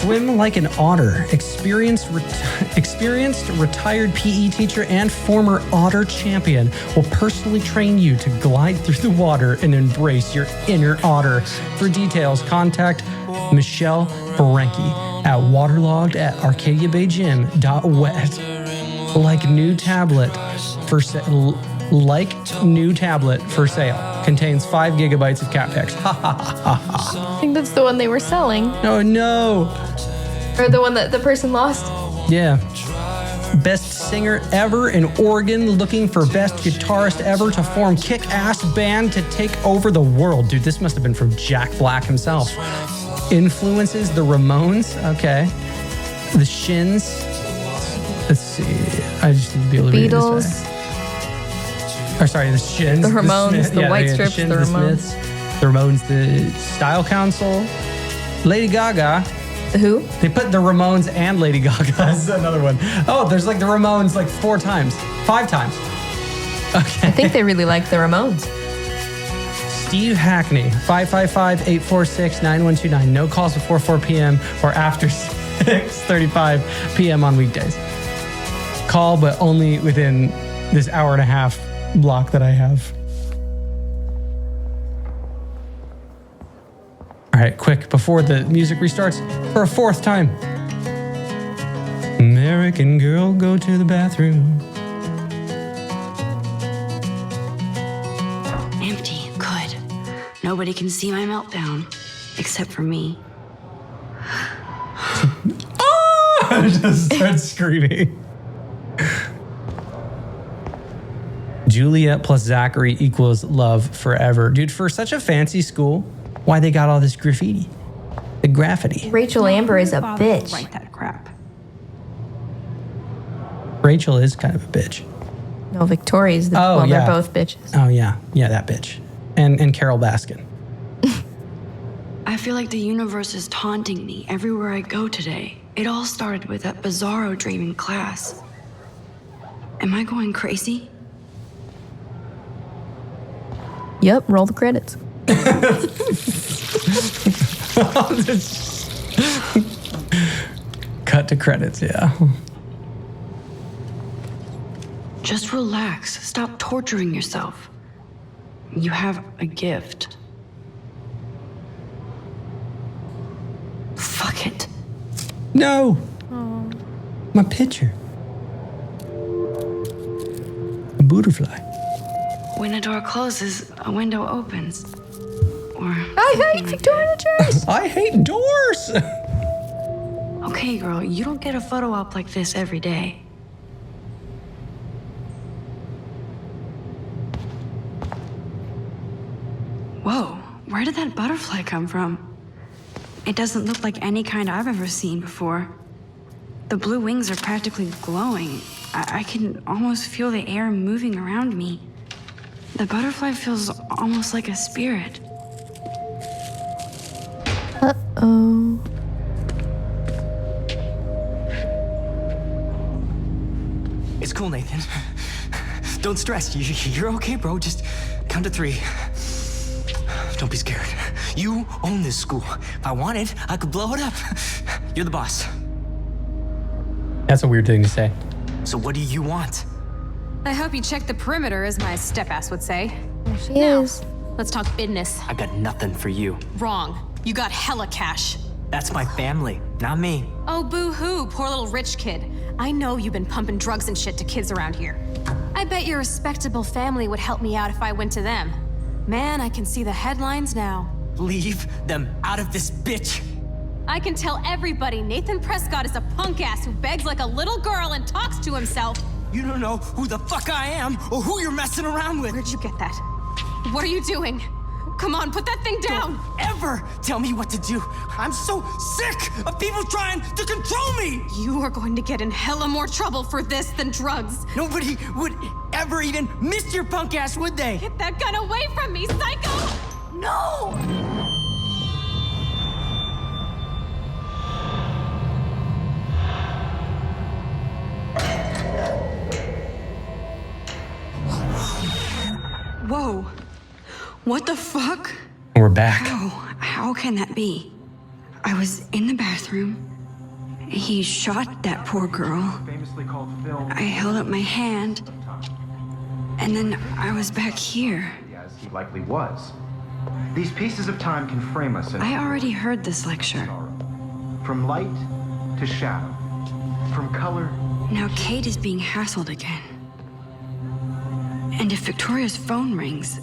Swim like an otter. Experienced retired PE teacher and former otter champion will personally train you to glide through the water and embrace your inner otter. For details, contact Michelle Berenke at waterlogged@arcadiabaygym.wet. Like new tablet for sale. Contains 5 gigabytes of cat pics. Ha ha ha ha ha. I think that's the one they were selling. Oh no. Or the one that the person lost. Yeah. Best singer ever in Oregon, looking for best guitarist ever to form kick-ass band to take over the world. Dude, this must have been from Jack Black himself. Influences the Ramones. Okay. The Shins. Let's see. I just need to be able to read Beatles. this way. Or sorry, the Shins. The Ramones, Smiths, the White Stripes, Shins, the Ramones. Smiths, the Ramones, the Style Council, Lady Gaga. Who? They put the Ramones and Lady Gaga. That's another one. Oh, there's like the Ramones like 4 times. 5 times. Okay. I think they really like the Ramones. Steve Hackney, 555-846-9129. No calls before 4 p.m. or after 6:35 p.m. on weekdays. Call, but only within this hour and a half block that I have. All right, quick, before the music restarts, for a 4th time. American girl, go to the bathroom. Empty. Good. Nobody can see my meltdown. Except for me. I just start screaming. Juliet plus Zachary equals love forever. Dude, for such a fancy school, why they got all this graffiti? The graffiti. Rachel Amber is a Bother to bitch. Write that crap. Rachel is kind of a bitch. No, Victoria's the Oh, yeah. they're both bitches. Oh, yeah. Yeah, that bitch. And Carol Baskin. I feel like the universe is taunting me everywhere I go today. It all started with that bizarro dream in class. Am I going crazy? Yep, roll the credits. Cut to credits, yeah. Just relax. Stop torturing yourself. You have a gift. Fuck it. No. My picture. A butterfly. When a door closes, a window opens. Or I hate Victoria Chase. I hate doors. okay, girl, you don't get a photo op like this every day. Whoa, where did that butterfly come from? It doesn't look like any kind I've ever seen before. The blue wings are practically glowing. I can almost feel the air moving around me. The butterfly feels almost like a spirit. Uh-oh. It's cool, Nathan. Don't stress. You're okay, bro. Just count to 3. Don't be scared. You own this school. If I wanted, I could blow it up. You're the boss. That's a weird thing to say. So what do you want? I hope you check the perimeter, as my step-ass would say. There she Now, is. let's talk business. I got nothing for you. Wrong. You got hella cash. That's my family, not me. Oh, boo-hoo, poor little rich kid. I know you've been pumping drugs and shit to kids around here. I bet your respectable family would help me out if I went to them. Man, I can see the headlines now. Leave them out of this bitch. I can tell everybody Nathan Prescott is a punk ass who begs like a little girl and talks to himself. You don't know who the fuck I am or who you're messing around with. Where'd you get that? What are you doing? Come on, put that thing down! Don't ever tell me what to do. I'm so sick of people trying to control me. You are going to get in hella more trouble for this than drugs. Nobody would ever even miss your punk ass, would they? Get that gun away from me, psycho! No! Whoa. What the fuck? We're back. How can that be? I was in the bathroom. He shot that poor girl. I held up my hand. And then I was back here. As he likely was. These pieces of time can frame us in I already heard this lecture. from light to shadow, from color. Now Kate is being hassled again. And if Victoria's phone rings,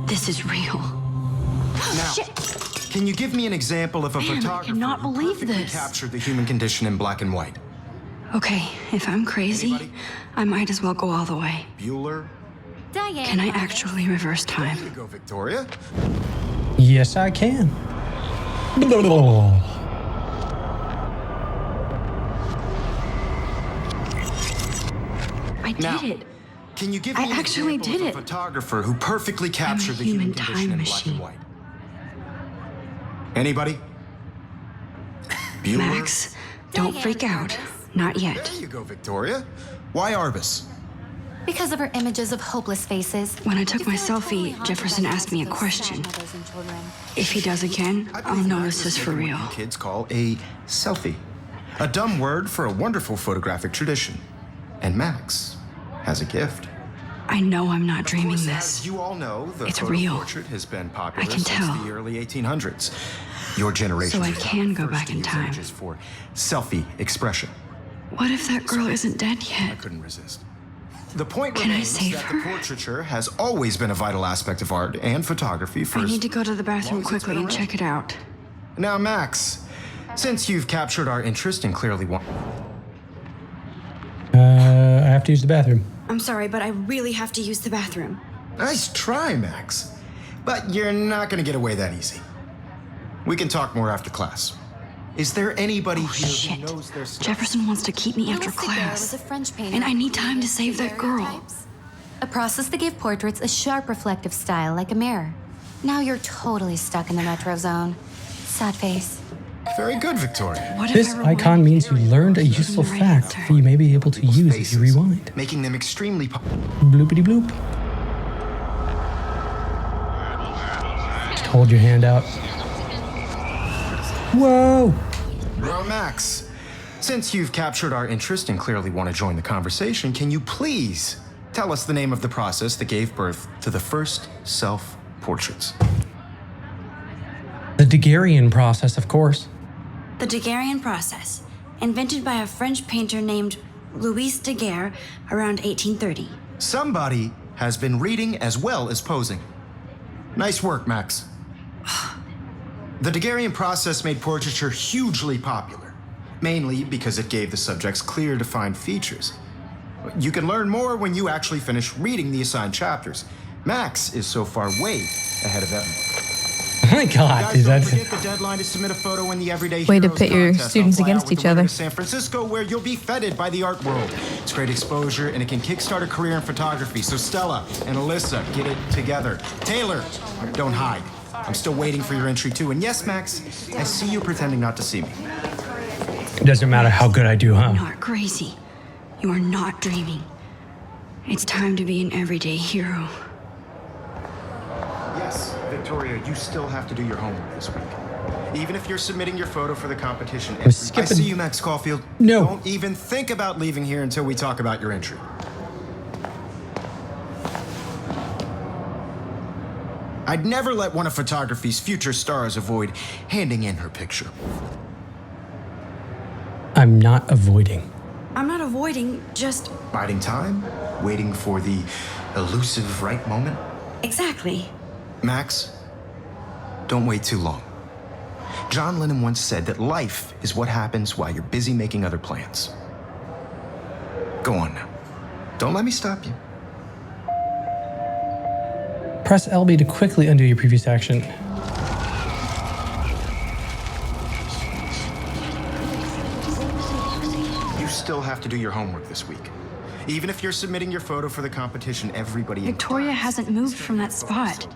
this is real. Now, Shit. can you give me an example of a Man, I photographer cannot who believe perfectly this. captured the human condition in black and white? Okay, if I'm crazy, Anybody? I might as well go all the way. Bueller? Diane. Can I actually reverse There time? you go, Victoria. Yes, I can. I did Now, it. Can you give I me an actually example did of a it. photographer who perfectly captured the human human condition time in black and machine. white? Anybody? Bueller? Max, don't Diane freak out. Arbus. Not yet. There you go, Victoria. Why Arbus? Because of her images of hopeless faces. When I took You my feel like totally selfie, haunted Jefferson by the asked me a eyes of those question. sad mothers and children. If he does again, I I'll believe know Max this was is for making real. what you kids call a selfie. A dumb word for a wonderful photographic tradition. And Max has a gift. I know I'm not Of dreaming course, this. as you all know, the It's photo real. portrait has been popular I can since tell. the early 1800s. Your generation So I was can the go first back to in use time. images for selfie expression. What if that girl isn't dead I yet? couldn't resist. The point Can I remains save that her? the portraiture has always been a vital aspect of art and photography for I as need to go to the bathroom long as it's quickly been and around. check it out. Now, Max, since you've captured our interest and clearly want... I have to use the bathroom. I'm sorry, but I really have to use the bathroom. Nice try, Max. But you're not going to get away that easy. We can talk more after class. Is there anybody here Shit. who knows their stuff? Jefferson wants to keep me after Louis Daguerre class. was a French painter. And I need time to save that girl. Types. A process that gave portraits a sharp reflective style like a mirror. Now you're totally stuck in the metro zone. Sad face. Very good, Victoria. What if This I rewind icon means you period learned a and useful the right fact answer? that you may be able to use as Faces, you rewind. making them extremely Bloopity bloop. Just hold your hand out. Whoa! Well, Max, since you've captured our interest and clearly want to join the conversation, can you please tell us the name of the process that gave birth to the first self-portraits? The Daguerrean process, of course. The Daguerrean process, invented by a French painter named Louis Daguerre around 1830. Somebody has been reading as well as posing. Nice work, Max. The Daguerrean process made portraiture hugely popular, mainly because it gave the subjects clear, defined features. You can learn more when you actually finish reading the assigned chapters. Max is so far way ahead of everyone. Oh my god, Guys, dude, don't that's... forget the deadline to submit a photo in the Everyday Way to Heroes pit your contest. students I'll fly against out with each the winner other. to San Francisco, where you'll be feted by the art world. It's great exposure, and it can kickstart a career in photography. So Stella and Alyssa, get it together. Taylor, don't hide. I'm still waiting for your entry too. And yes, Max, I see you pretending not to see me. It doesn't matter how good I do, huh? You are crazy. You are not dreaming. It's time to be an everyday hero. Yes, Victoria, you still have to do your homework this week. Even if you're submitting your photo for the competition. I skipping- see you, Max Caulfield. No. Don't even think about leaving here until we talk about your entry. I'd never let one of photography's future stars avoid handing in her picture. I'm not avoiding. I'm not avoiding, just Biding time, waiting for the elusive right moment. exactly. Max, don't wait too long. John Lennon once said that life is what happens while you're busy making other plans. Go on now. Don't let me stop you. Press LB to quickly undo your previous action. You still have to do your homework this week. Even if you're submitting your photo for the competition, everybody... Victoria hasn't moved from that spot.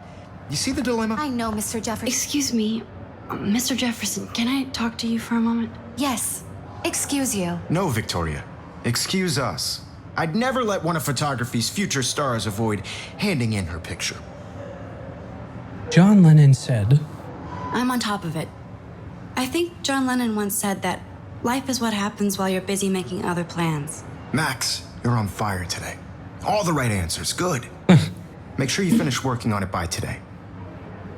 You see the dilemma? I know, Mr. Jefferson. Excuse me, Mr. Jefferson, can I talk to you for a moment? Yes. Excuse you. No, Victoria. Excuse us. I'd never let one of photography's future stars avoid handing in her picture. John Lennon said, I'm on top of it. I think John Lennon once said that life is what happens while you're busy making other plans. Max, you're on fire today. All the right answers. Good. Make sure you finish working on it by today.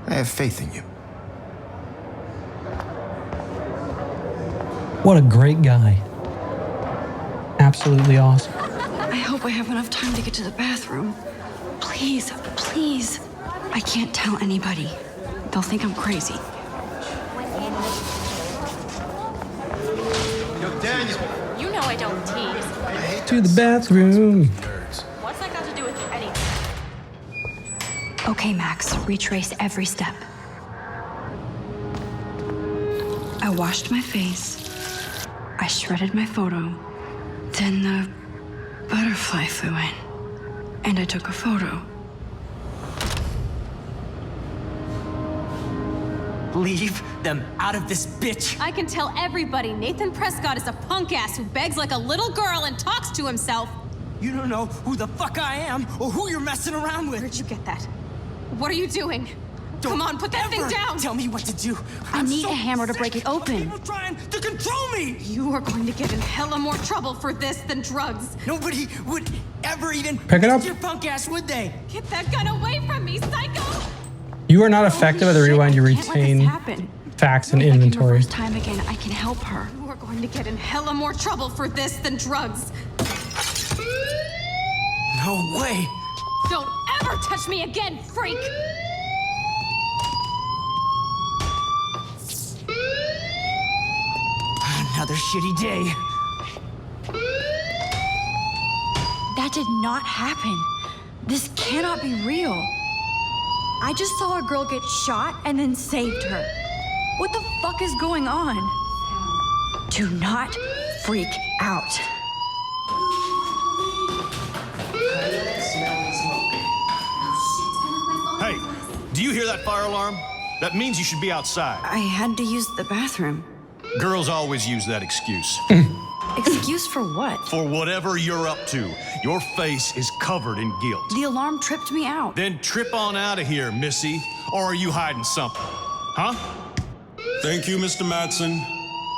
I have faith in you. what a great guy. Absolutely awesome. I hope I have enough time to get to the bathroom. Please, please. I can't tell anybody. They'll think I'm crazy. Yo, Daniel. You know I don't tease. To the bathroom. What's that got to do with anything? Okay, Max, retrace every step. I washed my face. I shredded my photo. Then the butterfly flew in. And I took a photo. Leave them out of this bitch. I can tell everybody Nathan Prescott is a punk ass who begs like a little girl and talks to himself. You don't know who the fuck I am or who you're messing around with. Where'd you get that? What are you doing? Come on, put that thing Ever down! Tell me what to do. I I'm need so a hammer to break sick it open. of people trying to control me. You are going to get in hella more trouble for this than drugs. Nobody would ever even Pick it up. your punk ass, would they? Get that gun away from me, psycho! You are not effective at the Holy shit, rewind. You I can't let this retain happen. facts and If I can inventory. reverse time again, I can help her. You are going to get in hella more trouble for this than drugs. No way. Don't ever touch me again, freak! Another shitty day. That did not happen. This cannot be real. I just saw a girl get shot and then saved her. What the fuck is going on? Do not freak out. Hey, do you hear that fire alarm? That means you should be outside. I had to use the bathroom. Girls always use that excuse. Excuse for what? For whatever you're up to. Your face is covered in guilt. The alarm tripped me out. Then trip on out of here, Missy. Or are you hiding something? Huh? Thank you, Mr. Madsen.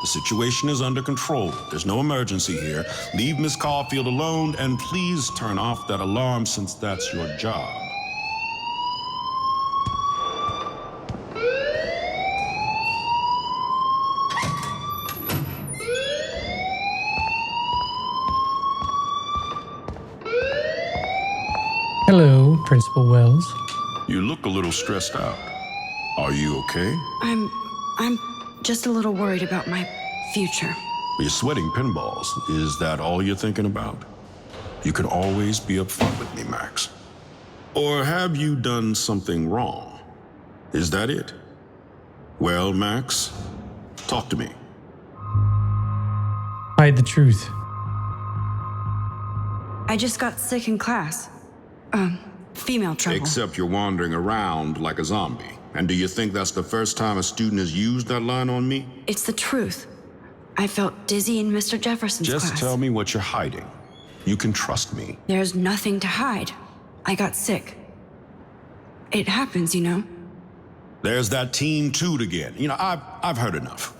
The situation is under control. There's no emergency here. Leave Miss Caulfield alone, and please turn off that alarm since that's your job. Hello, Principal Wells. You look a little stressed out. Are you okay? I'm just a little worried about my future. You're sweating pinballs. Is that all you're thinking about? You can always be upfront with me, Max. Or have you done something wrong? Is that it? Well, Max, talk to me. Hide the truth. I just got sick in class. Female trouble. Except you're wandering around like a zombie. And do you think that's the first time a student has used that line on me? It's the truth. I felt dizzy in Mr. Jefferson's class. Just tell me what you're hiding. You can trust me. There's nothing to hide. I got sick. It happens, you know. There's that teen toot again. You know, I've heard enough.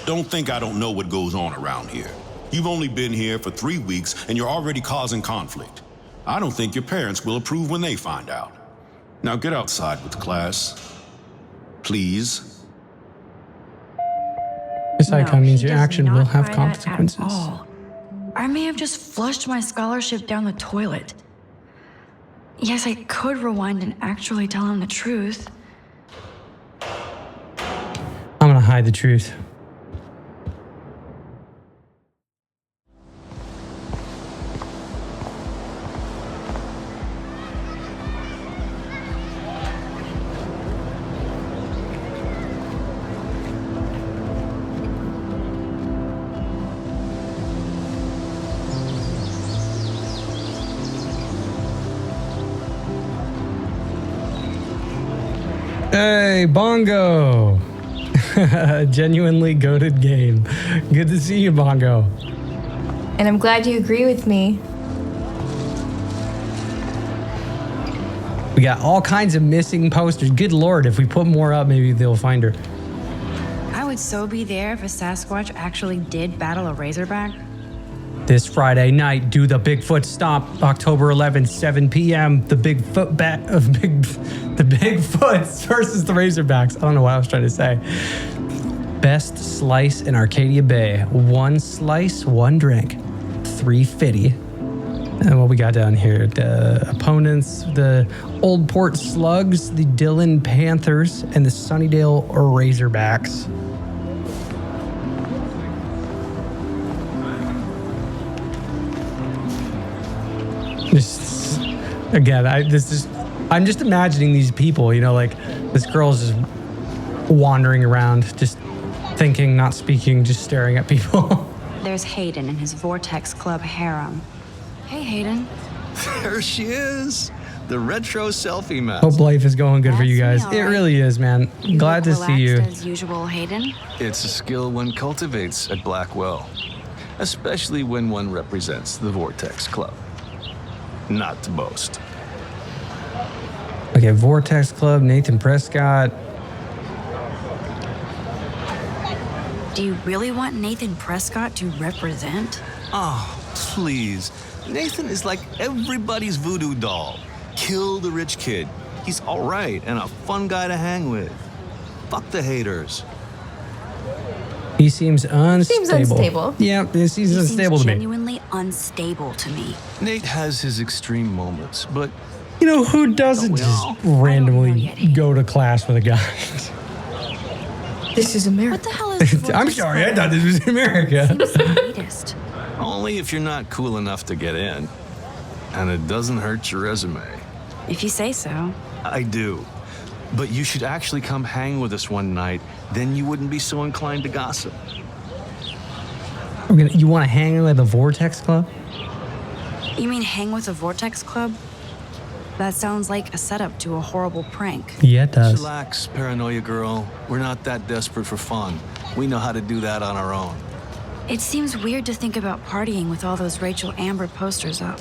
Don't think I don't know what goes on around here. You've only been here for 3 weeks and you're already causing conflict. I don't think your parents will approve when they find out. Now get outside with class. Please. This icon means he your does action not will have buy that consequences. at all. I may have just flushed my scholarship down the toilet. Yes, I could rewind and actually tell him the truth. I'm gonna hide the truth. Hey, Bongo! Genuinely goated game. Good to see you, Bongo. And I'm glad you agree with me. We got all kinds of missing posters. Good Lord, if we put more up, maybe they'll find her. I would so be there if a Sasquatch actually did battle a Razorback. This Friday night, do the Bigfoot Stomp, October 11th, 7 p.m. The Bigfoots versus the Razorbacks. I don't know what I was trying to say. Best slice in Arcadia Bay. 1 slice, 1 drink, $3.50. And what we got down here, the opponents, the Old Port Slugs, the Dillon Panthers, and the Sunnydale Razorbacks. Just, again, I'm just imagining these people, you know, like this girl's just wandering around, just thinking, not speaking, just staring at people. There's Hayden and his Vortex Club harem. Hey, Hayden. There she is. The retro selfie mask. Hope life is going good for you guys. That's me, It all right. really is, man. Glad to see you. Relaxed as usual, Hayden. It's a skill one cultivates at Blackwell, especially when one represents the Vortex Club. Not to boast. Okay, Vortex Club, Nathan Prescott. Do you really want Nathan Prescott to represent? Oh, please. Nathan is like everybody's voodoo doll. Kill the rich kid. He's all right and a fun guy to hang with. Fuck the haters. He seems unstable. Seems unstable. Yeah, he seems unstable Seems to me. genuinely unstable to me. Nate has his extreme moments, but You know, who doesn't Don't we just all? randomly go to class with a gun? This is America. What the hell is I'm Vortex sorry, I Club? thought this was America. Seems elitist. only if you're not cool enough to get in. And it doesn't hurt your resume. If you say so. I do. But you should actually come hang with us one night, then you wouldn't be so inclined to gossip. You want to hang with the Vortex Club? You mean hang with the Vortex Club? That sounds like a setup to a horrible prank. Yeah, it does. Relax, paranoia girl. We're not that desperate for fun. We know how to do that on our own. It seems weird to think about partying with all those Rachel Amber posters up.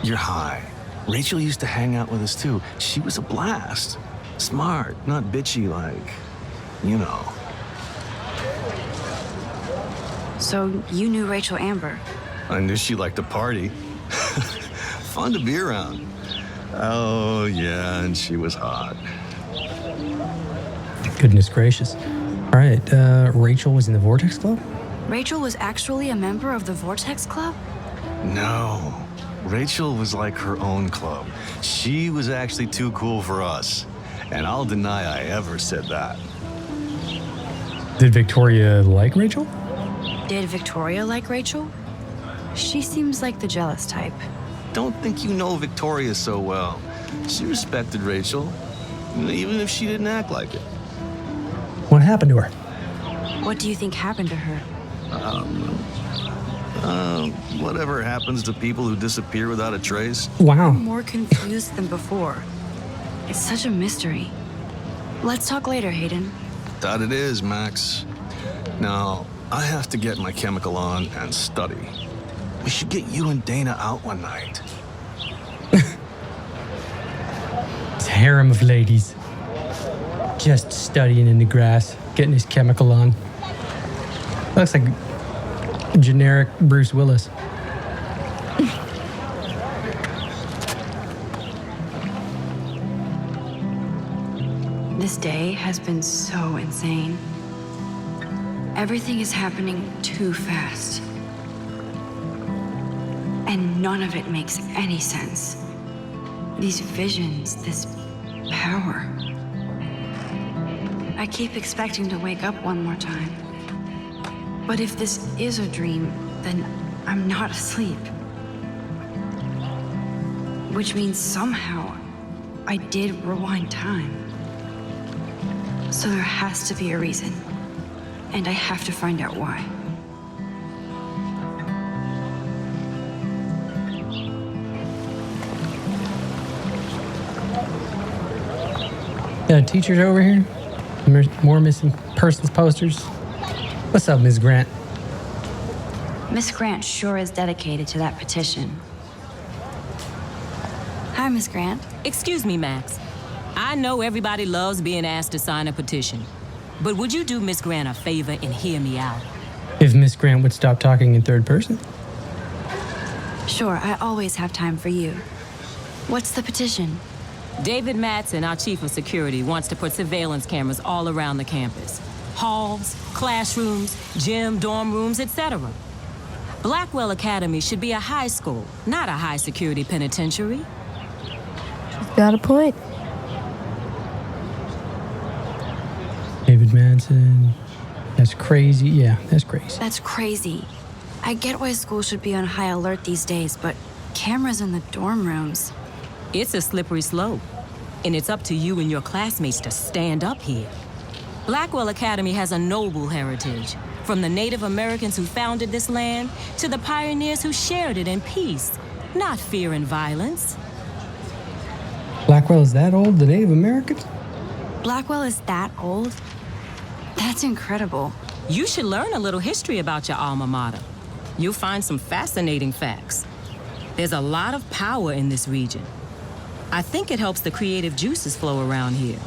You're high. Rachel used to hang out with us too. She was a blast. Smart, not bitchy like, you know. So you knew Rachel Amber? I knew she liked to party. Fun to be around. Oh, yeah, and she was hot. Goodness gracious. All right, Rachel was in the Vortex Club? Rachel was actually a member of the Vortex Club? No. Rachel was like her own club. She was actually too cool for us. And I'll deny I ever said that. Did Victoria like Rachel? Did Victoria like Rachel? She seems like the jealous type. Don't think you know Victoria so well. She respected Rachel, even if she didn't act like it. What happened to her? What do you think happened to her? Whatever happens to people who disappear without a trace. Wow. I'm more confused than before. It's such a mystery. Let's talk later, Hayden. That it is, Max. Now, I have to get my chemical on and study. We should get you and Dana out one night. It's a harem of ladies. Just studying in the grass, getting his chemical on. Looks like generic Bruce Willis. This day has been so insane. Everything is happening too fast. And none of it makes any sense. These visions, this power. I keep expecting to wake up one more time. But if this is a dream, then I'm not asleep. Which means somehow I did rewind time. So there has to be a reason. And I have to find out why. Teachers over here? More missing persons posters? What's up, Ms. Grant? Miss Grant sure is dedicated to that petition. Hi, Miss Grant. Excuse me, Max. I know everybody loves being asked to sign a petition, but would you do Miss Grant a favor and hear me out? If Miss Grant would stop talking in third person? Sure, I always have time for you. What's the petition? David Mattson, our chief of security, wants to put surveillance cameras all around the campus. Halls, classrooms, gym, dorm rooms, etc. Blackwell Academy should be a high school, not a high-security penitentiary. She's got a point. David Madsen. That's crazy. Yeah, that's crazy. That's crazy. I get why school should be on high alert these days, but cameras in the dorm rooms. It's a slippery slope, and it's up to you and your classmates to stand up here. Blackwell Academy has a noble heritage, from the Native Americans who founded this land to the pioneers who shared it in peace, not fear and violence. Blackwell is that old? The Native Americans? Blackwell is that old? That's incredible. You should learn a little history about your alma mater. You'll find some fascinating facts. There's a lot of power in this region. I think it helps the creative juices flow around here.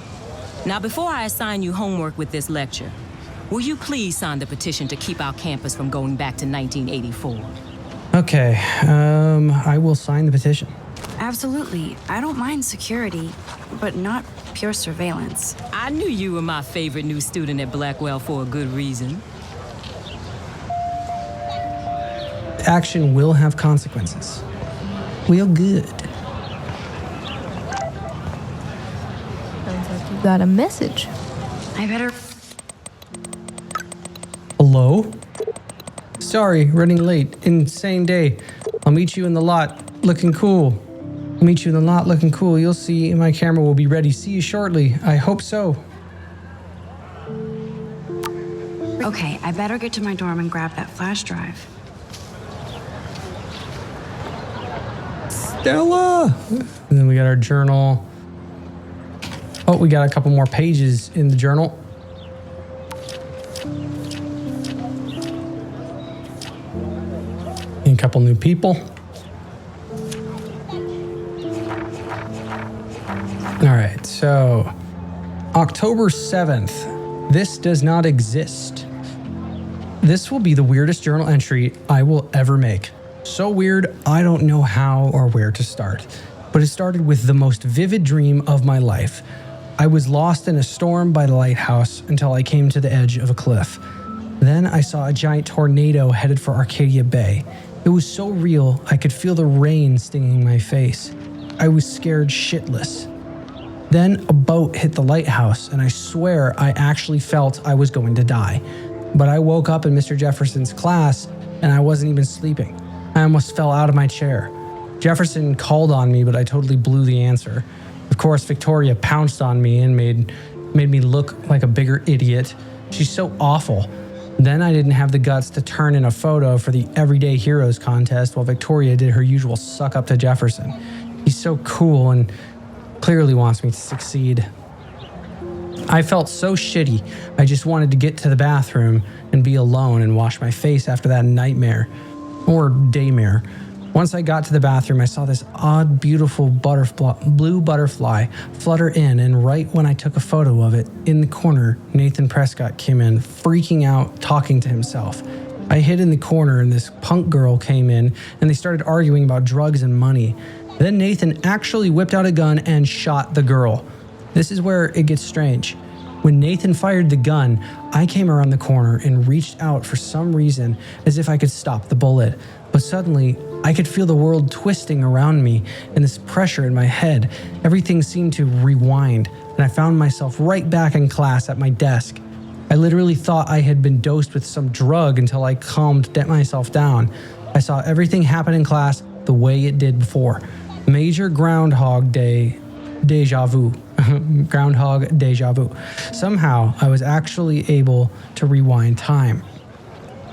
Now, before I assign you homework with this lecture, will you please sign the petition to keep our campus from going back to 1984? Okay, I will sign the petition. Absolutely. I don't mind security, but not pure surveillance. I knew you were my favorite new student at Blackwell for a good reason. Action will have consequences. Real good. Sounds like you got a message. I better... Hello? Sorry, running late. Insane day. I'll meet you in the lot, looking cool. I'll meet you in the lot, looking cool. You'll see my camera will be ready. See you shortly. I hope so. Okay, I better get to my dorm and grab that flash drive. Stella. And then we got our journal. Oh, we got a couple more pages in the journal. And a couple new people. All right, so October 7th. This does not exist. This will be the weirdest journal entry I will ever make. So weird, I don't know how or where to start. But it started with the most vivid dream of my life. I was lost in a storm by the lighthouse until I came to the edge of a cliff. Then I saw a giant tornado headed for Arcadia Bay. It was so real, I could feel the rain stinging my face. I was scared shitless. Then a boat hit the lighthouse, and I swear I actually felt I was going to die. But I woke up in Mr. Jefferson's class, and I wasn't even sleeping. I almost fell out of my chair. Jefferson called on me, but I totally blew the answer. Of course, Victoria pounced on me and made me look like a bigger idiot. She's so awful. Then I didn't have the guts to turn in a photo for the Everyday Heroes contest while Victoria did her usual suck up to Jefferson. He's so cool and clearly wants me to succeed. I felt so shitty. I just wanted to get to the bathroom and be alone and wash my face after that nightmare. Or daymare. Once I got to the bathroom, I saw this odd, beautiful blue butterfly flutter in, and right when I took a photo of it, in the corner, Nathan Prescott came in, freaking out, talking to himself. I hid in the corner, and this punk girl came in, and they started arguing about drugs and money. Then Nathan actually whipped out a gun and shot the girl. This is where it gets strange. When Nathan fired the gun, I came around the corner and reached out for some reason as if I could stop the bullet. But suddenly, I could feel the world twisting around me and this pressure in my head. Everything seemed to rewind, and I found myself right back in class at my desk. I literally thought I had been dosed with some drug until I calmed myself down. I saw everything happen in class the way it did before. Major Groundhog Day deja vu. Groundhog deja vu. Somehow, I was actually able to rewind time.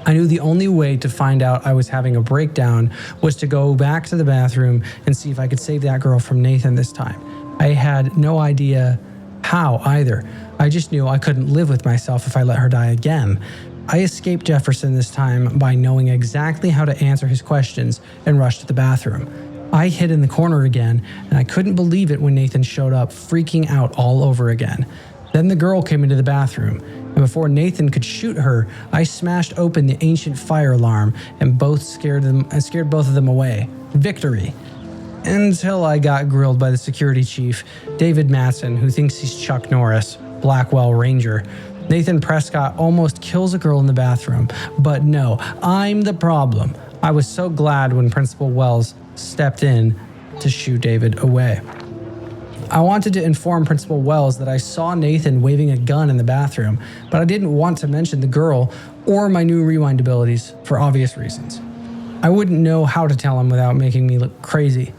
I knew the only way to find out I was having a breakdown was to go back to the bathroom and see if I could save that girl from Nathan this time. I had no idea how either. I just knew I couldn't live with myself if I let her die again. I escaped Jefferson this time by knowing exactly how to answer his questions and rushed to the bathroom. I hid in the corner again, and I couldn't believe it when Nathan showed up, freaking out all over again. Then the girl came into the bathroom, and before Nathan could shoot her, I smashed open the ancient fire alarm and scared both of them away. Victory. Until I got grilled by the security chief, David Matson, who thinks he's Chuck Norris, Blackwell Ranger. Nathan Prescott almost kills a girl in the bathroom, but no, I'm the problem. I was so glad when Principal Wells stepped in to shoo David away. I wanted to inform Principal Wells that I saw Nathan waving a gun in the bathroom, but I didn't want to mention the girl or my new rewind abilities for obvious reasons. I wouldn't know how to tell him without making me look crazy.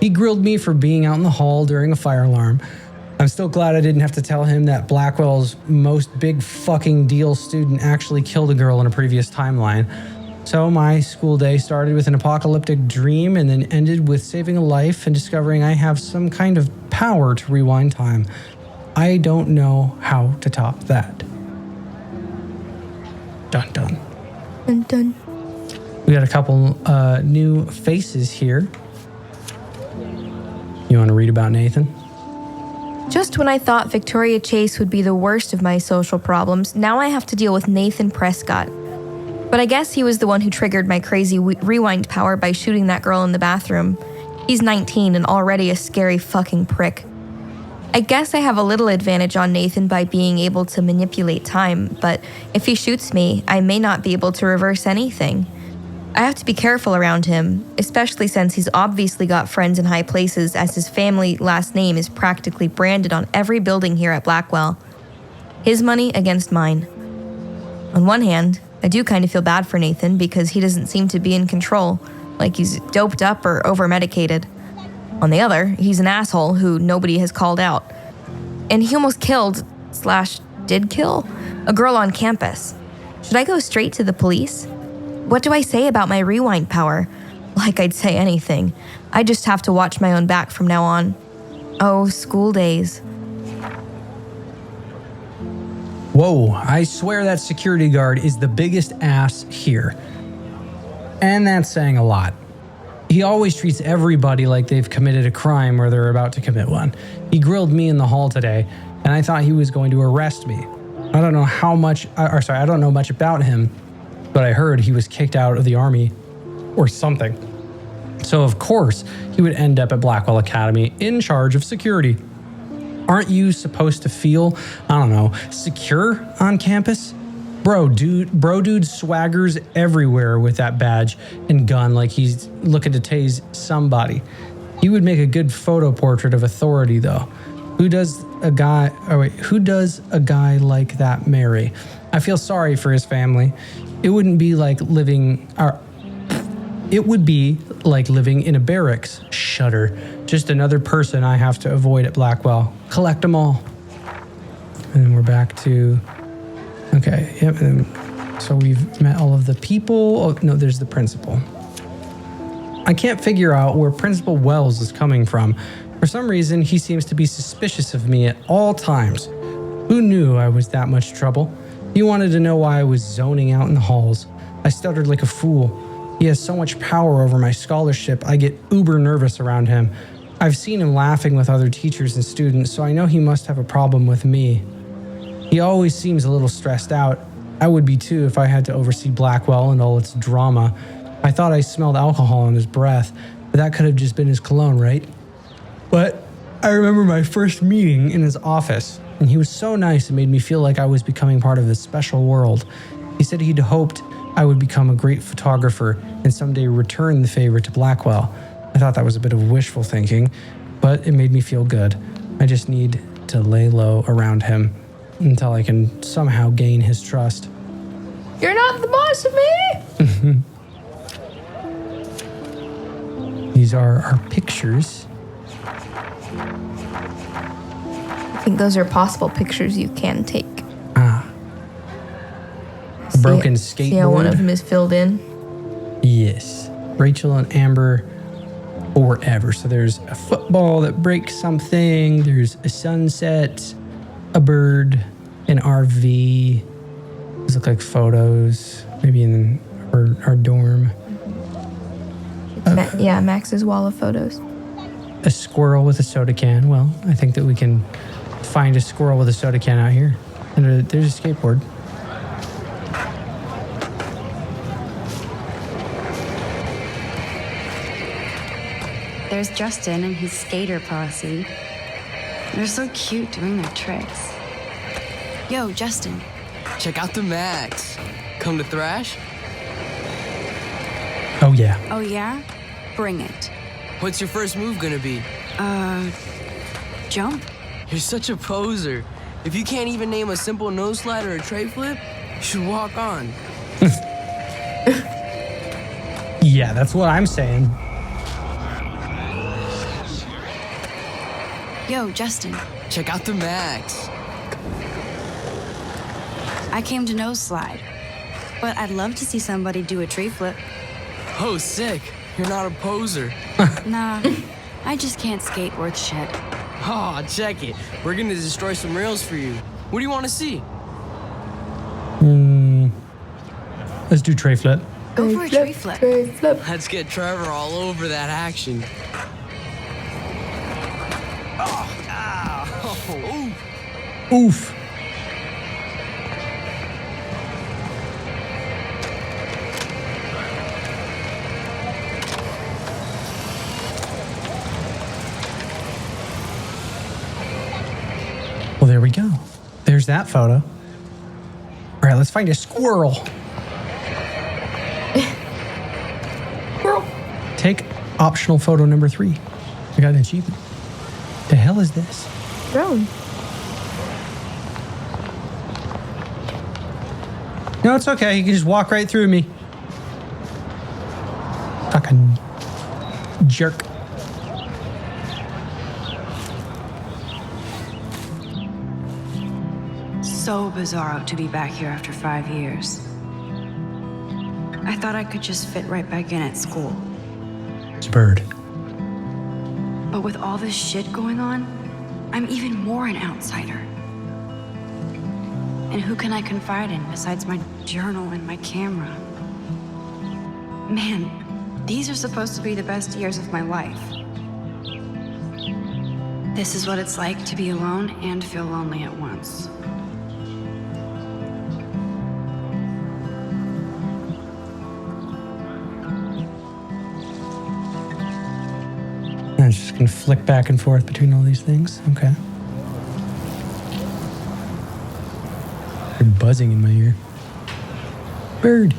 He grilled me for being out in the hall during a fire alarm. I'm still glad I didn't have to tell him that Blackwell's most big fucking deal student actually killed a girl in a previous timeline. So my school day started with an apocalyptic dream and then ended with saving a life and discovering I have some kind of power to rewind time. I don't know how to top that. Dun dun. Dun dun. We got a couple new faces here. You want to read about Nathan? Just when I thought Victoria Chase would be the worst of my social problems, now I have to deal with Nathan Prescott. But I guess he was the one who triggered my crazy rewind power by shooting that girl in the bathroom. He's 19 and already a scary fucking prick. I guess I have a little advantage on Nathan by being able to manipulate time, but if he shoots me, I may not be able to reverse anything. I have to be careful around him, especially since he's obviously got friends in high places as his family last name is practically branded on every building here at Blackwell. His money against mine. On one hand, I do kind of feel bad for Nathan because he doesn't seem to be in control, like he's doped up or over-medicated. On the other, he's an asshole who nobody has called out. And he almost did kill a girl on campus. Should I go straight to the police? What do I say about my rewind power? Like I'd say anything. I just have to watch my own back from now on. Oh, school days. Whoa, I swear that security guard is the biggest ass here. And that's saying a lot. He always treats everybody like they've committed a crime or they're about to commit one. He grilled me in the hall today, and I thought he was going to arrest me. I don't know much about him, but I heard he was kicked out of the army or something. So of course, he would end up at Blackwell Academy in charge of security. Aren't you supposed to feel, I don't know, secure on campus? Bro dude swaggers everywhere with that badge and gun like he's looking to tase somebody. He would make a good photo portrait of authority though. Who does a guy like that marry? I feel sorry for his family. It would be like living in a barracks. Shudder. Just another person I have to avoid at Blackwell. Collect them all. And then we're back to... Okay, yep. So we've met all of the people. Oh, no, there's the principal. I can't figure out where Principal Wells is coming from. For some reason, he seems to be suspicious of me at all times. Who knew I was that much trouble? He wanted to know why I was zoning out in the halls. I stuttered like a fool. He has so much power over my scholarship, I get uber nervous around him. I've seen him laughing with other teachers and students, so I know he must have a problem with me. He always seems a little stressed out. I would be too if I had to oversee Blackwell and all its drama. I thought I smelled alcohol in his breath, but that could have just been his cologne, right? But I remember my first meeting in his office, and he was so nice it made me feel like I was becoming part of his special world. He said he'd hoped I would become a great photographer and someday return the favor to Blackwell. I thought that was a bit of wishful thinking, but it made me feel good. I just need to lay low around him until I can somehow gain his trust. You're not the boss of me! These are our pictures. I think those are possible pictures you can take. A broken skateboard. See how one of them is filled in? Yes. Rachel and Amber forever. So there's a football that breaks something. There's a sunset, a bird, an RV. Those look like photos. Maybe in our dorm. Yeah, Max's wall of photos. A squirrel with a soda can. Well, I think that we can find a squirrel with a soda can out here. And there's a skateboard. There's Justin and his skater posse. They're so cute doing their tricks. Yo, Justin. Check out the Max. Come to thrash? Oh, yeah. Oh, yeah? Bring it. What's your first move gonna be? Jump? You're such a poser. If you can't even name a simple nose slide or a tray flip, you should walk on. Yeah, that's what I'm saying. Yo, Justin. Check out the Max. I came to nose slide, but I'd love to see somebody do a tree flip. Oh, sick. You're not a poser. Nah, I just can't skate worth shit. Oh, check it. We're gonna destroy some rails for you. What do you want to see? Let's do tray flip. Go for a tree flip. Let's get Trevor all over that action. Oof. Well, there we go. There's that photo. All right, let's find a squirrel. Squirrel. Take optional photo number 3. I got an achievement. The hell is this? Drone. No, it's okay. You can just walk right through me. Fucking jerk. So bizarro to be back here after 5 years. I thought I could just fit right back in at school. It's a bird. But with all this shit going on, I'm even more an outsider. And who can I confide in besides my journal and my camera? Man, these are supposed to be the best years of my life. This is what it's like to be alone and feel lonely at once. I'm just gonna flick back and forth between all these things. Okay. You're buzzing in my ear. Bird.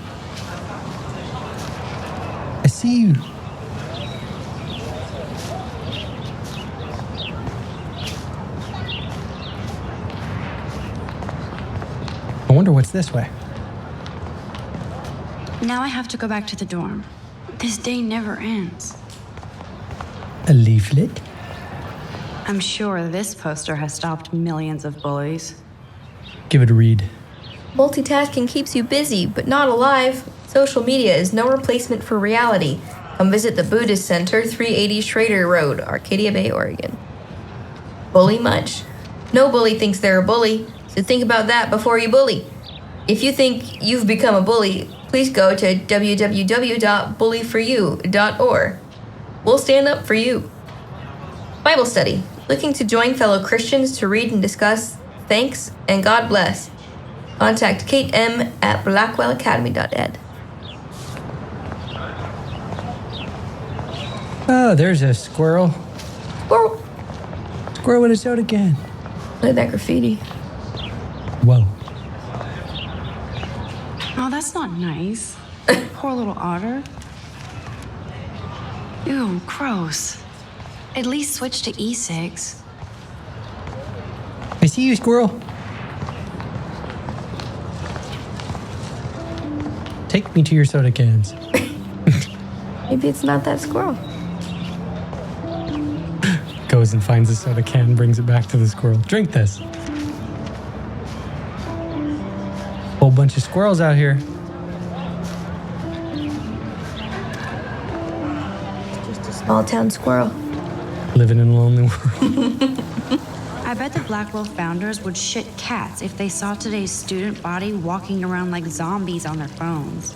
I see you. I wonder what's this way. Now I have to go back to the dorm. This day never ends. A leaflet? I'm sure this poster has stopped millions of bullies. Give it a read. Multitasking keeps you busy, but not alive. Social media is no replacement for reality. Come visit the Buddhist Center, 380 Schrader Road, Arcadia Bay, Oregon. Bully much? No bully thinks they're a bully, so think about that before you bully. If you think you've become a bully, please go to www.bullyforyou.org. We'll stand up for you. Bible study. Looking to join fellow Christians to read and discuss? Thanks and God bless. Contact Kate M. at blackwellacademy.ed. Oh, there's a squirrel. Squirrel. Squirrel with a soda can. Look at that graffiti. Whoa. Oh, that's not nice. Poor little otter. Ew, gross. At least switch to e-cigs. I see you, squirrel. Take me to your soda cans. Maybe it's not that squirrel. Goes and finds a soda can, brings it back to the squirrel. Drink this. Whole bunch of squirrels out here. Just a small town squirrel. Living in a lonely world. I bet the Blackwell founders would shit cats if they saw today's student body walking around like zombies on their phones.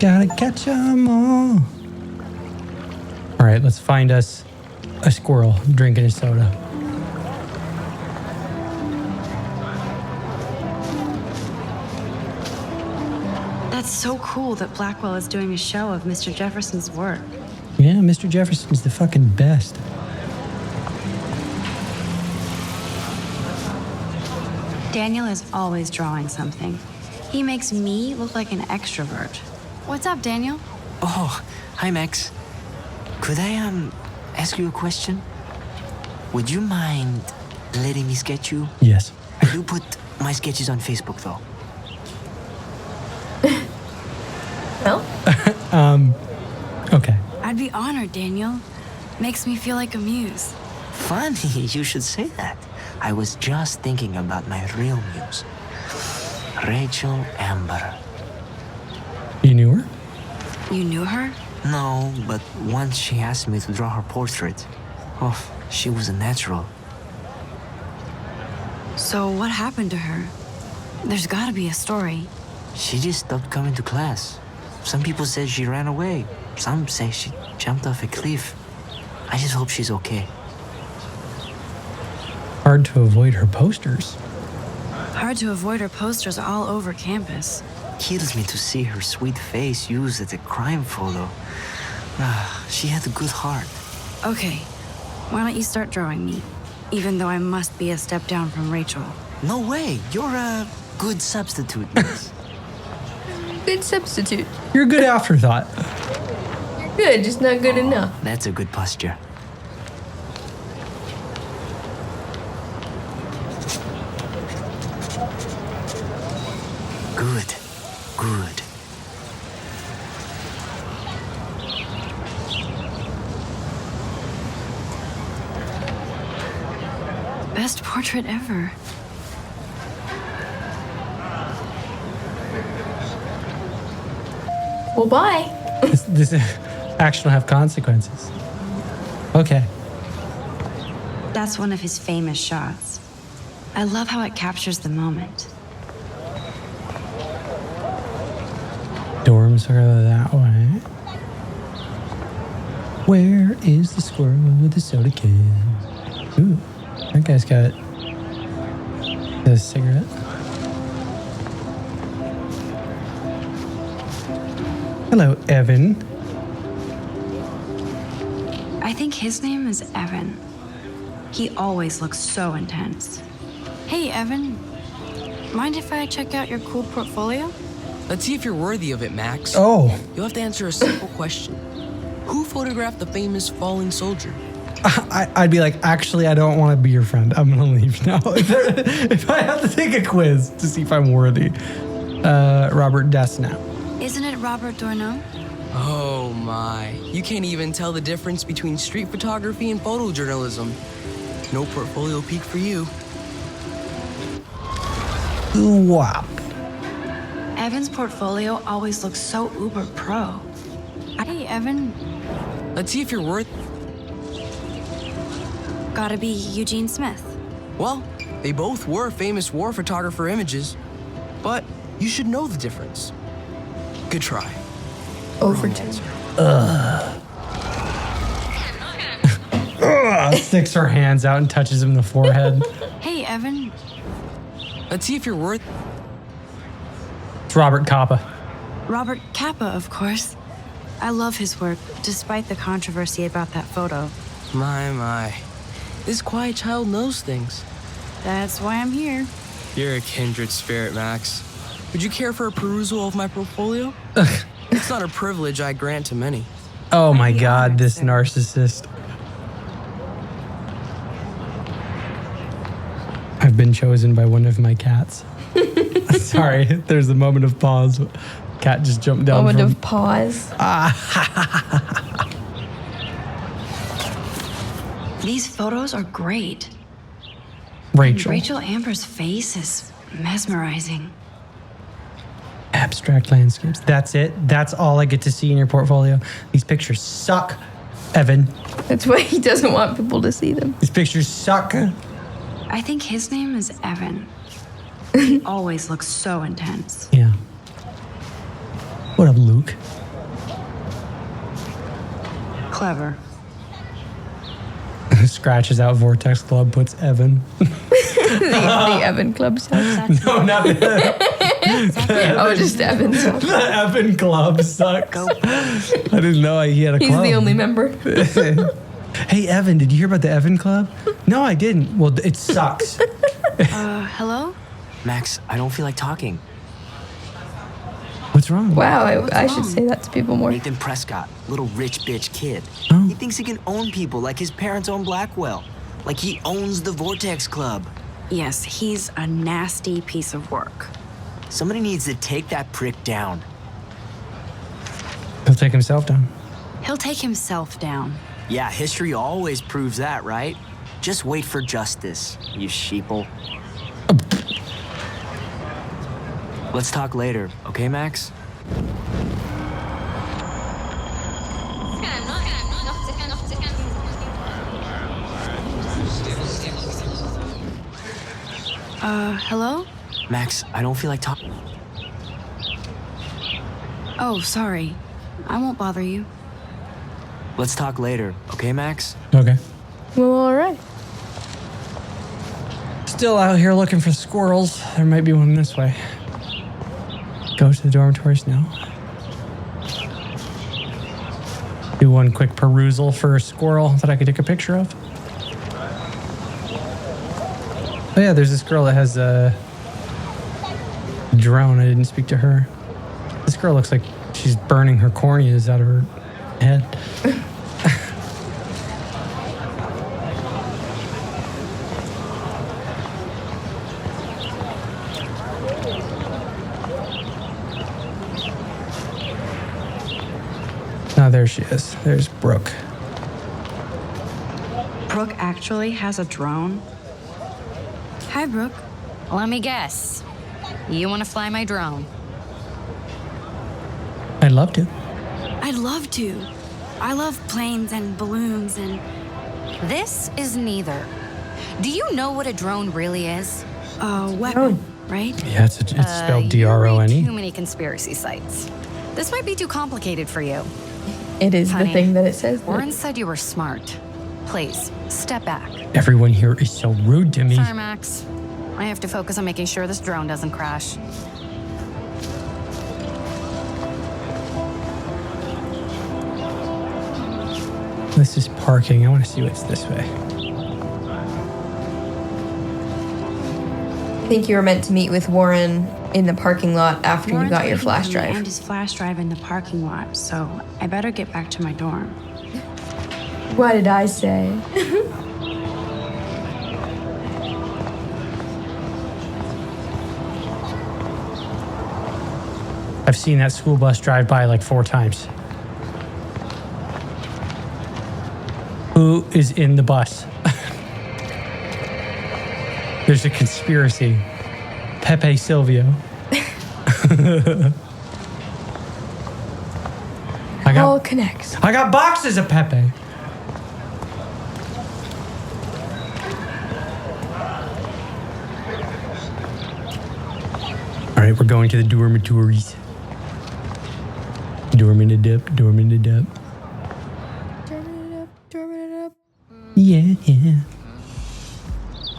Gotta catch 'em all. All right, let's find us a squirrel drinking a soda. That's so cool that Blackwell is doing a show of Mr. Jefferson's work. Yeah, Mr. Jefferson's the fucking best. Daniel is always drawing something. He makes me look like an extrovert. What's up, Daniel? Oh, hi, Max. Could I, ask you a question? Would you mind letting me sketch you? Yes. I do put my sketches on Facebook, though. Well? Okay. I'd be honored, Daniel. Makes me feel like a muse. Funny, you should say that. I was just thinking about my real muse. Rachel Amber. You knew her? You knew her? No, but once she asked me to draw her portrait. Oh, she was a natural. So what happened to her? There's gotta be a story. She just stopped coming to class. Some people said she ran away. Some say she jumped off a cliff. I just hope she's okay. Hard to avoid her posters. Hard to avoid her posters all over campus. Kills me to see her sweet face used as a crime photo. She had a good heart. Okay, why don't you start drawing me? Even though I must be a step down from Rachel. No way, you're a good substitute, miss. Good substitute. You're a good afterthought. You're good, just not good enough. That's a good posture. Good. Good. Best portrait ever. Well, bye. This action will have consequences. Okay. That's one of his famous shots. I love how it captures the moment. Dorms are that way. Where is the squirrel with the soda can? Ooh, that guy's got a cigarette. Hello, Evan. I think his name is Evan. He always looks so intense. Hey, Evan. Mind if I check out your cool portfolio? Let's see if you're worthy of it, Max. Oh. You'll have to answer a simple question. Who photographed the famous falling soldier? I'd be like, actually, I don't want to be your friend. I'm going to leave now. If I have to take a quiz to see if I'm worthy. Robert Desnap. Isn't it Robert Dorneau? Oh my. You can't even tell the difference between street photography and photojournalism. No portfolio peak for you. Wow. Evan's portfolio always looks so uber pro. Hey, Evan. Let's see if you're worth. Gotta be Eugene Smith. Well, they both were famous war photographer images, but you should know the difference. Good try. Overton. Sticks her hands out and touches him in the forehead. Hey, Evan. Let's see if you're worth. It's Robert Capa. Robert Capa, of course. I love his work, despite the controversy about that photo. My. This quiet child knows things. That's why I'm here. You're a kindred spirit, Max. Would you care for a perusal of my portfolio? It's not a privilege I grant to many. Oh my God, this narcissist. I've been chosen by one of my cats. Sorry, there's a moment of pause. Cat just jumped down. Moment of pause. These photos are great. Rachel. And Rachel Amber's face is mesmerizing. Abstract landscapes. That's it. That's all I get to see in your portfolio. These pictures suck, Evan. That's why he doesn't want people to see them. These pictures suck. I think his name is Evan. He always looks so intense. Yeah. What up, Luke? Clever. Scratches out Vortex Club, puts Evan. the Evan Club sucks. No, not the Oh, just Evan sucks. The Evan Club sucks. I didn't know he had a club. He's the only member. Hey, Evan, did you hear about the Evan Club? No, I didn't. Well, it sucks. Hello? Max, I don't feel like talking. What's wrong? Wow, I should say that to people more. Nathan Prescott, little rich bitch kid. Oh. He thinks he can own people like his parents own Blackwell. Like he owns the Vortex Club. Yes, he's a nasty piece of work. Somebody needs to take that prick down. He'll take himself down. He'll take himself down. Yeah, history always proves that, right? Just wait for justice, you sheeple. Let's talk later, okay, Max? Hello? Max, I don't feel like talking. Oh, sorry. I won't bother you. Let's talk later, okay, Max? Okay. Well, all right. Still out here looking for squirrels. There might be one this way. Go to the dormitories now. Do one quick perusal for a squirrel that I could take a picture of. Oh yeah, there's this girl that has a drone. I didn't speak to her. This girl looks like she's burning her corneas out of her head. Oh, there she is. There's Brooke. Brooke actually has a drone? Hi, Brooke. Let me guess. You want to fly my drone? I I'd love to. I'd love to. I love planes and balloons and... This is neither. Do you know what a drone really is? A weapon, right? Yeah, it's spelled You read DRONE. too many conspiracy sites. This might be too complicated for you. It is Honey, the thing that it says. Warren said you were smart. Please, step back. Everyone here is so rude to me. Sorry, Max. I have to focus on making sure this drone doesn't crash. This is parking. I want to see what's this way. I think you were meant to meet with Warren in the parking lot after you got your flash drive. And his flash drive in the parking lot, so I better get back to my dorm. What did I say? I've seen that school bus drive by like 4 times. Who is in the bus? There's a conspiracy. Pepe Silvio. All connects. I got boxes of Pepe. All right, we're going to the dormitories. Dorm in a dip. Yeah.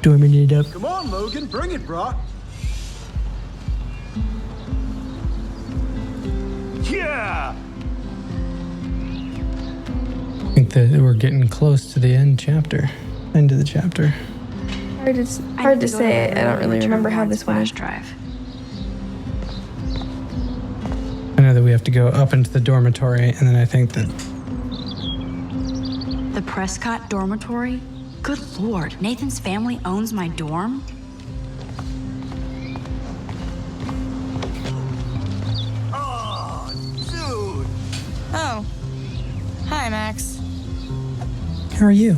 Dorming it up. Come on, Logan, bring it, brah. Yeah. I think that we're getting close to the end of the chapter. Hard to say. I don't really remember how this flash went. drive. I know that we have to go up into the dormitory, and then I think that The Prescott dormitory? Good lord, Nathan's family owns my dorm? Oh, dude. Oh. Hi, Max. how are you?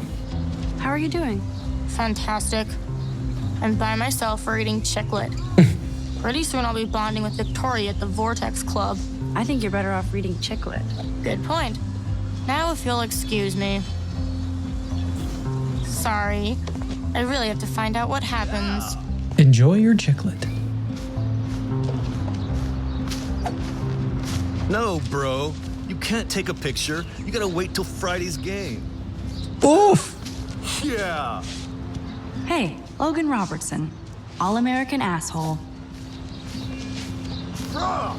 How are you doing? Fantastic. I'm by myself reading Chicklet. Pretty soon I'll be bonding with Victoria at the Vortex Club. I think you're better off reading Chicklet. Good point. Now if you'll excuse me. Sorry. I really have to find out what happens. Enjoy your chiclet. No, bro. You can't take a picture. You gotta wait till Friday's game. Oof! Yeah. Hey, Logan Robertson. All-American asshole. Bruh.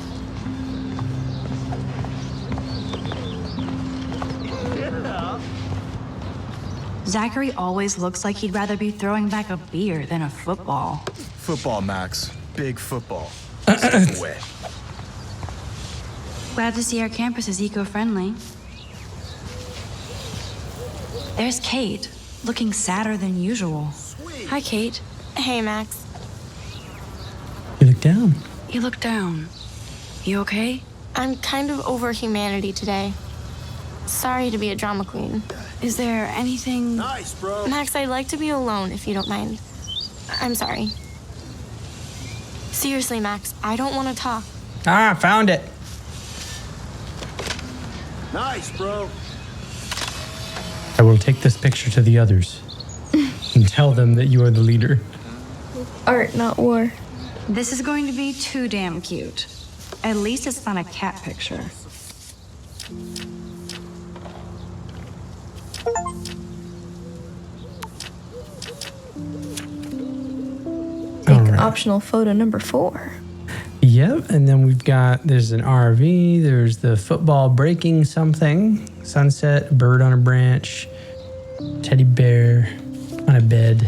Yeah. Zachary always looks like he'd rather be throwing back a beer than a football. Football, Max. Big football. Way. Glad to see our campus is eco-friendly. There's Kate, looking sadder than usual. Hi, Kate. Hey, Max. You look down. You look down. You okay? I'm kind of over humanity today. Sorry to be a drama queen. Is there anything... Nice, bro. Max, I'd like to be alone if you don't mind. I'm sorry. Seriously, Max, I don't want to talk. Ah, found it. Nice, bro. I will take this picture to the others and tell them that you are the leader. Art, not war. This is going to be too damn cute. At least it's not a cat picture. Take optional photo number 4. Yep, and then there's an RV, there's the football breaking something, sunset, bird on a branch, teddy bear on a bed.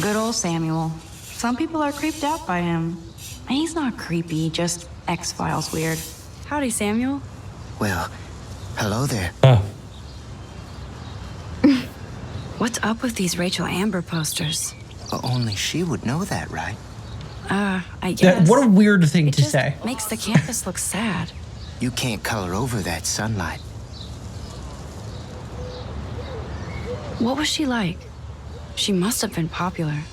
Good old Samuel. Some people are creeped out by him. And he's not creepy, just X-Files weird. Howdy, Samuel. Well, hello there. Oh. What's up with these Rachel Amber posters? Only she would know that, right? I guess. What a weird thing to just say. Makes the campus look sad. You can't color over that sunlight. What was she like? She must have been popular.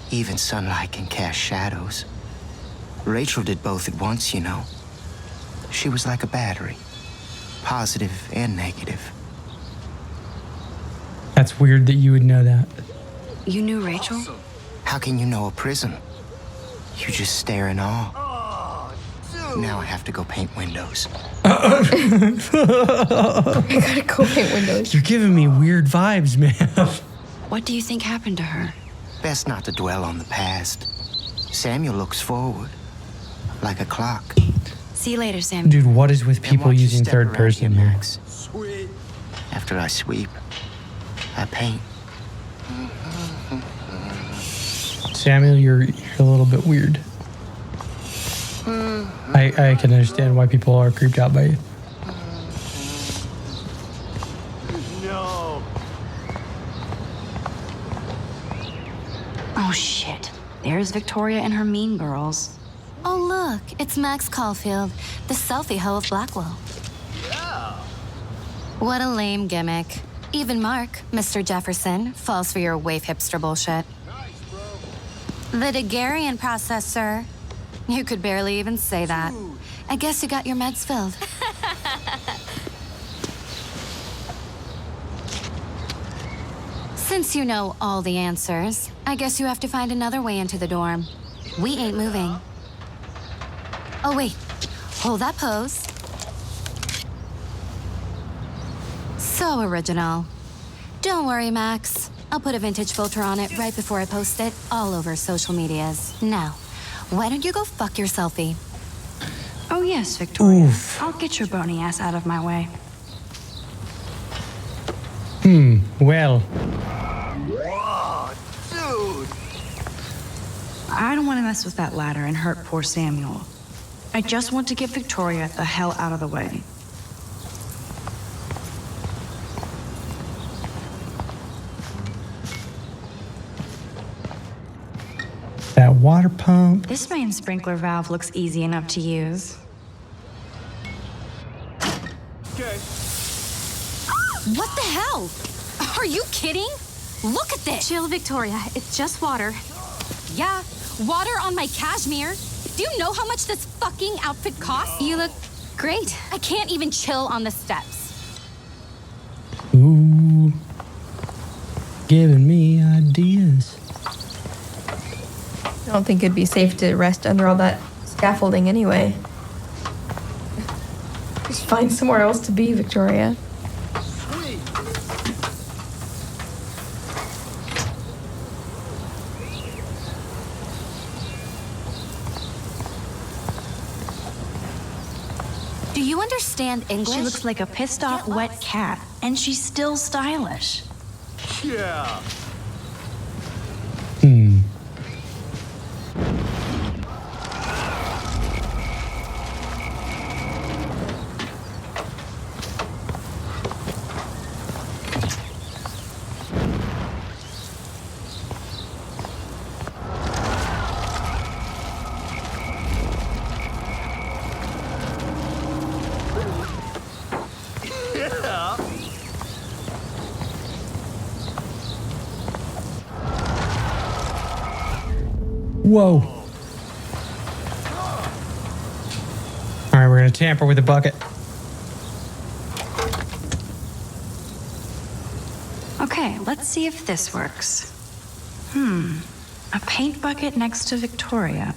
Even sunlight can cast shadows. Rachel did both at once, you know. She was like a battery, positive and negative. That's weird that you would know that. You knew Rachel? How can you know a prison? You just stare in awe. Now I have to go paint windows. I gotta go paint windows. You're giving me weird vibes, man. What do you think happened to her? Best not to dwell on the past. Samuel looks forward, like a clock. See you later, Sam. Dude, what is with And people watch you using step third around person here, here? Max. Sweet. After I sweep, I paint. Samuel, you're a little bit weird. I can understand why people are creeped out by you. No. Oh, shit. There's Victoria and her mean girls. Oh, look, it's Max Caulfield, the selfie hoe of Blackwell. Yeah. What a lame gimmick. Even Mark, Mr. Jefferson, falls for your wave hipster bullshit. The Daguerrean process, sir. You could barely even say that. I guess you got your meds filled. Since you know all the answers, I guess you have to find another way into the dorm. We ain't moving. Oh, wait. Hold that pose. So original. Don't worry, Max. I'll put a vintage filter on it right before I post it all over social medias. Now, why don't you go fuck your selfie? Oh, yes, Victoria. Oof. I'll get your bony ass out of my way. Well. Whoa, dude. I don't want to mess with that ladder and hurt poor Samuel. I just want to get Victoria the hell out of the way. That water pump. This main sprinkler valve looks easy enough to use. Okay. What the hell? Are you kidding? Look at this. Chill, Victoria. It's just water. Yeah, water on my cashmere. Do you know how much this fucking outfit costs? You look great. I can't even chill on the steps. Ooh. Giving me ideas. I don't think it'd be safe to rest under all that scaffolding anyway. Just find somewhere else to be, Victoria. Sweet. Do you understand English? She looks like a pissed off wet cat, and she's still stylish. Yeah. Yeah. Whoa. All right, we're going to tamper with the bucket. Okay, let's see if this works. A paint bucket next to Victoria.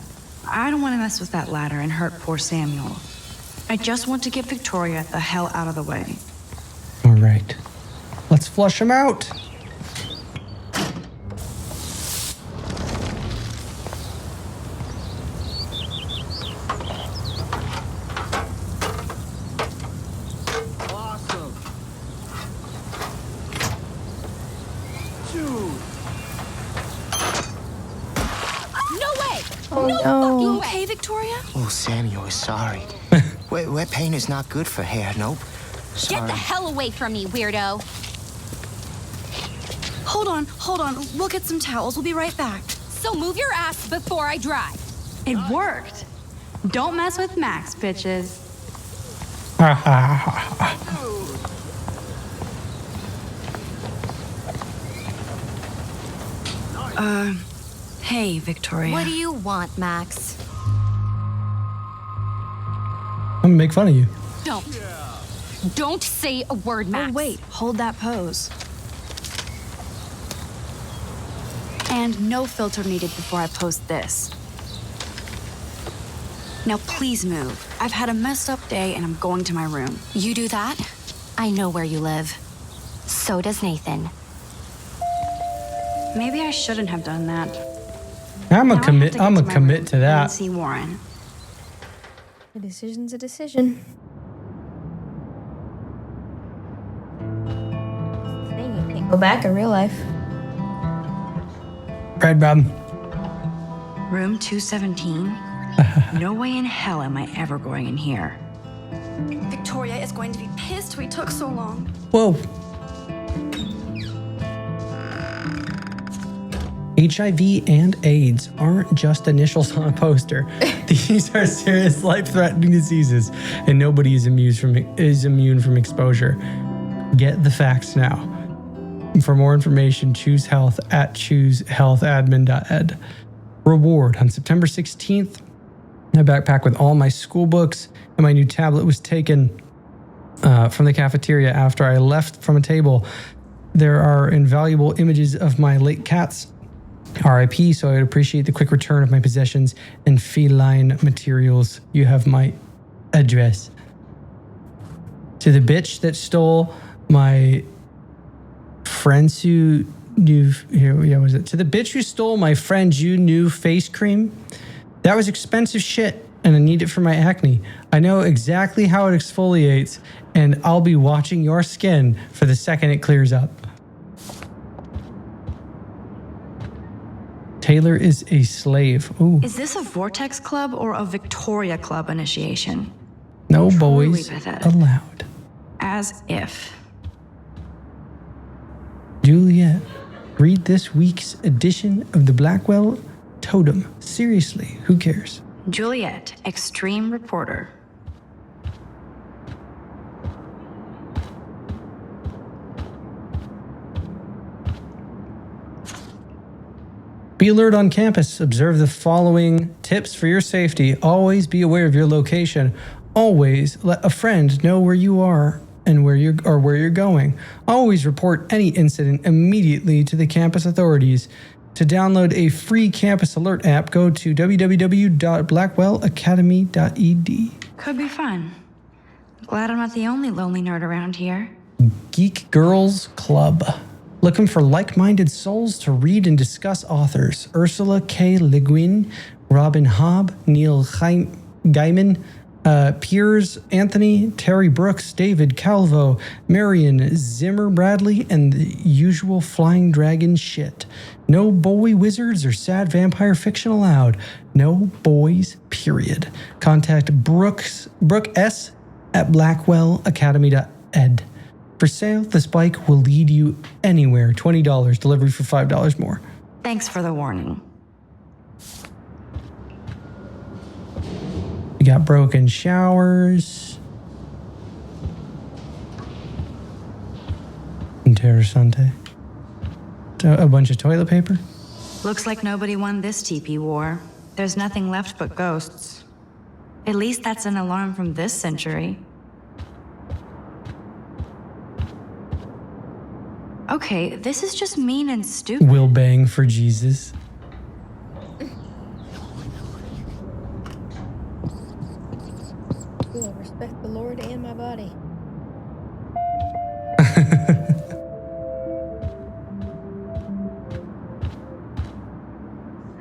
I don't want to mess with that ladder and hurt poor Samuel. I just want to get Victoria the hell out of the way. All right. Let's flush him out. Awesome. Dude. No way! Oh, no no. fucking way! Okay, Victoria? Oh, Samuel is sorry. Wet paint is not good for hair, nope. Sorry. Get the hell away from me, weirdo! Hold on. We'll get some towels. We'll be right back. So move your ass before I drive. It worked. Don't mess with Max, bitches. Hey, Victoria. What do you want, Max? gonna make fun of you. Don't say a word, Max. Oh, wait. Hold that pose. And no filter needed before I post this. Now please move. I've had a messed up day and I'm going to my room. You do that? I know where you live. So does Nathan. Maybe I shouldn't have done that. I'm Now a I commit. have to get I'm to a my commit room to and that. see Warren. A decision's a decision. Thing you can't go back in real life. Right, Bob. Room 217? No way in hell am I ever going in here. Victoria is going to be pissed we took so long. Whoa. HIV and AIDS aren't just initials on a poster. These are serious life-threatening diseases, and nobody is immune from exposure. Get the facts now. For more information, choose health at choosehealthadmin.ed. Reward. On September 16th, my backpack with all my school books and my new tablet was taken from the cafeteria after I left from a table. There are invaluable images of my late cats, RIP, so I would appreciate the quick return of my possessions and feline materials. You have my address. To the bitch that stole my friends who knew, was it? To the bitch who stole my friends you knew face cream. That was expensive shit, and I need it for my acne. I know exactly how it exfoliates, and I'll be watching your skin for the second it clears up. Taylor is a slave. Ooh. Is this a Vortex Club or a Victoria Club initiation? No Truly boys pathetic. allowed. As if. Juliet, read this week's edition of the Blackwell Totem. Seriously, who cares? Juliet, extreme reporter. Be alert on campus. Observe the following tips for your safety. Always be aware of your location. Always let a friend know where you are and where you're going. Always report any incident immediately to the campus authorities. To download a free campus alert app, go to www.blackwellacademy.ed. Could be fun. Glad I'm not the only lonely nerd around here. Geek Girls Club. Looking for like-minded souls to read and discuss authors. Ursula K. Le Guin, Robin Hobb, Neil Gaiman, Piers Anthony, Terry Brooks, David Calvo, Marion Zimmer Bradley, and the usual flying dragon shit. No boy wizards or sad vampire fiction allowed. No boys, period. Contact Brooke S. at blackwellacademy.ed. For sale, this bike will lead you anywhere. $20, delivery for $5 more. Thanks for the warning. We got broken showers. Interessante. A bunch of toilet paper. Looks like nobody won this TP war. There's nothing left but ghosts. At least that's an alarm from this century. Okay, this is just mean and stupid. Will bang for Jesus. Cool. Respect the Lord and my body.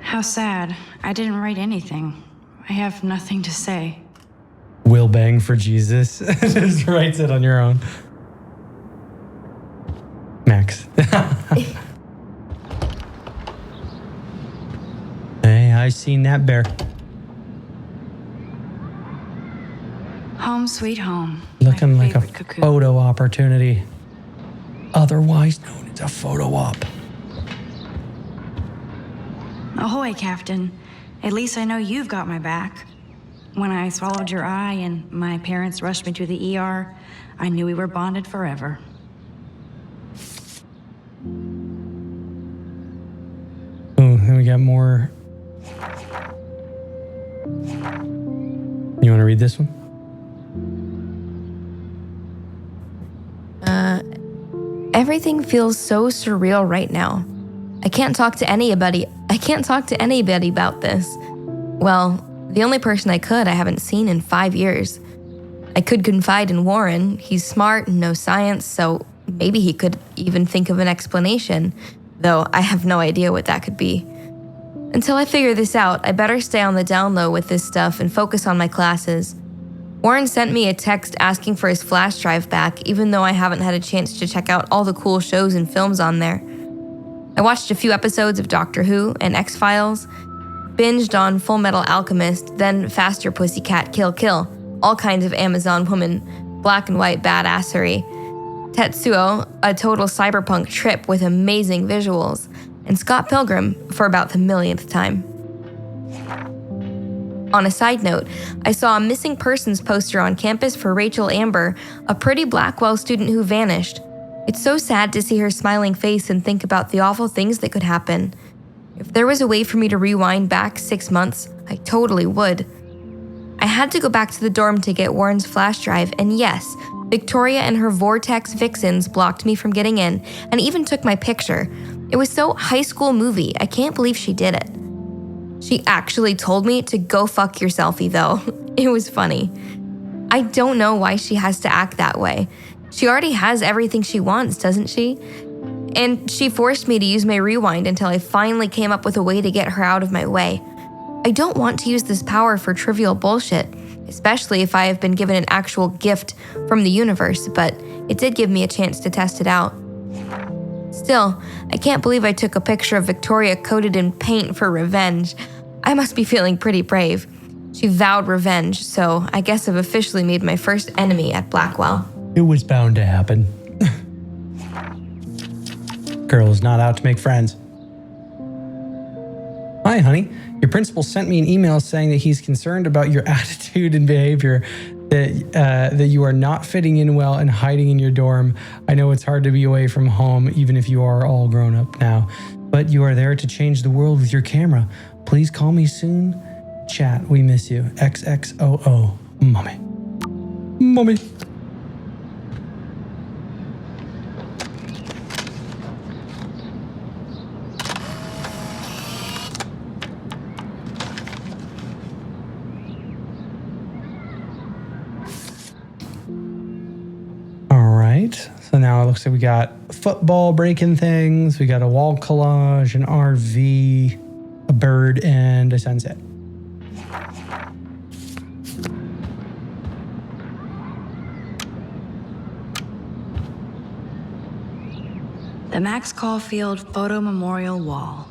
How sad. I didn't write anything. I have nothing to say. Will bang for Jesus. Just writes it on your own. Max. Hey, I seen that bear. Home sweet home. Looking like a favorite cocoon. photo opportunity. Otherwise known as a photo op. Ahoy, Captain. At least I know you've got my back. When I swallowed your eye and my parents rushed me to the ER, I knew we were bonded forever. Oh, then we got more. You want to read this one? Everything feels so surreal right now. I can't talk to anybody about this. Well, the only person I haven't seen in 5 years. I could confide in Warren. He's smart and knows science, so maybe he could even think of an explanation, though I have no idea what that could be. Until I figure this out, I better stay on the down low with this stuff and focus on my classes. Warren sent me a text asking for his flash drive back, even though I haven't had a chance to check out all the cool shows and films on there. I watched a few episodes of Doctor Who and X-Files, binged on Full Metal Alchemist, then Faster Pussycat Kill Kill, all kinds of Amazon woman, black and white badassery, Tetsuo, a total cyberpunk trip with amazing visuals, and Scott Pilgrim for about the millionth time. On a side note, I saw a missing persons poster on campus for Rachel Amber, a pretty Blackwell student who vanished. It's so sad to see her smiling face and think about the awful things that could happen. If there was a way for me to rewind back 6 months, I totally would. I had to go back to the dorm to get Warren's flash drive, and yes, Victoria and her Vortex vixens blocked me from getting in and even took my picture. It was so high school movie, I can't believe she did it. She actually told me to go fuck your selfie though. It was funny. I don't know why she has to act that way. She already has everything she wants, doesn't she? And she forced me to use my rewind until I finally came up with a way to get her out of my way. I don't want to use this power for trivial bullshit, especially if I have been given an actual gift from the universe, but it did give me a chance to test it out. Still, I can't believe I took a picture of Victoria coated in paint for revenge. I must be feeling pretty brave. She vowed revenge, so I guess I've officially made my first enemy at Blackwell. It was bound to happen. Girl is not out to make friends. Hi, honey. Your principal sent me an email saying that he's concerned about your attitude and behavior, that you are not fitting in well and hiding in your dorm. I know it's hard to be away from home, even if you are all grown up now, but you are there to change the world with your camera. Please call me soon. Chat, we miss you. XXOO. Mommy. Mommy. So now it looks like we got football breaking things, we got a wall collage, an RV, a bird, and a sunset. The Max Caulfield Photo Memorial Wall.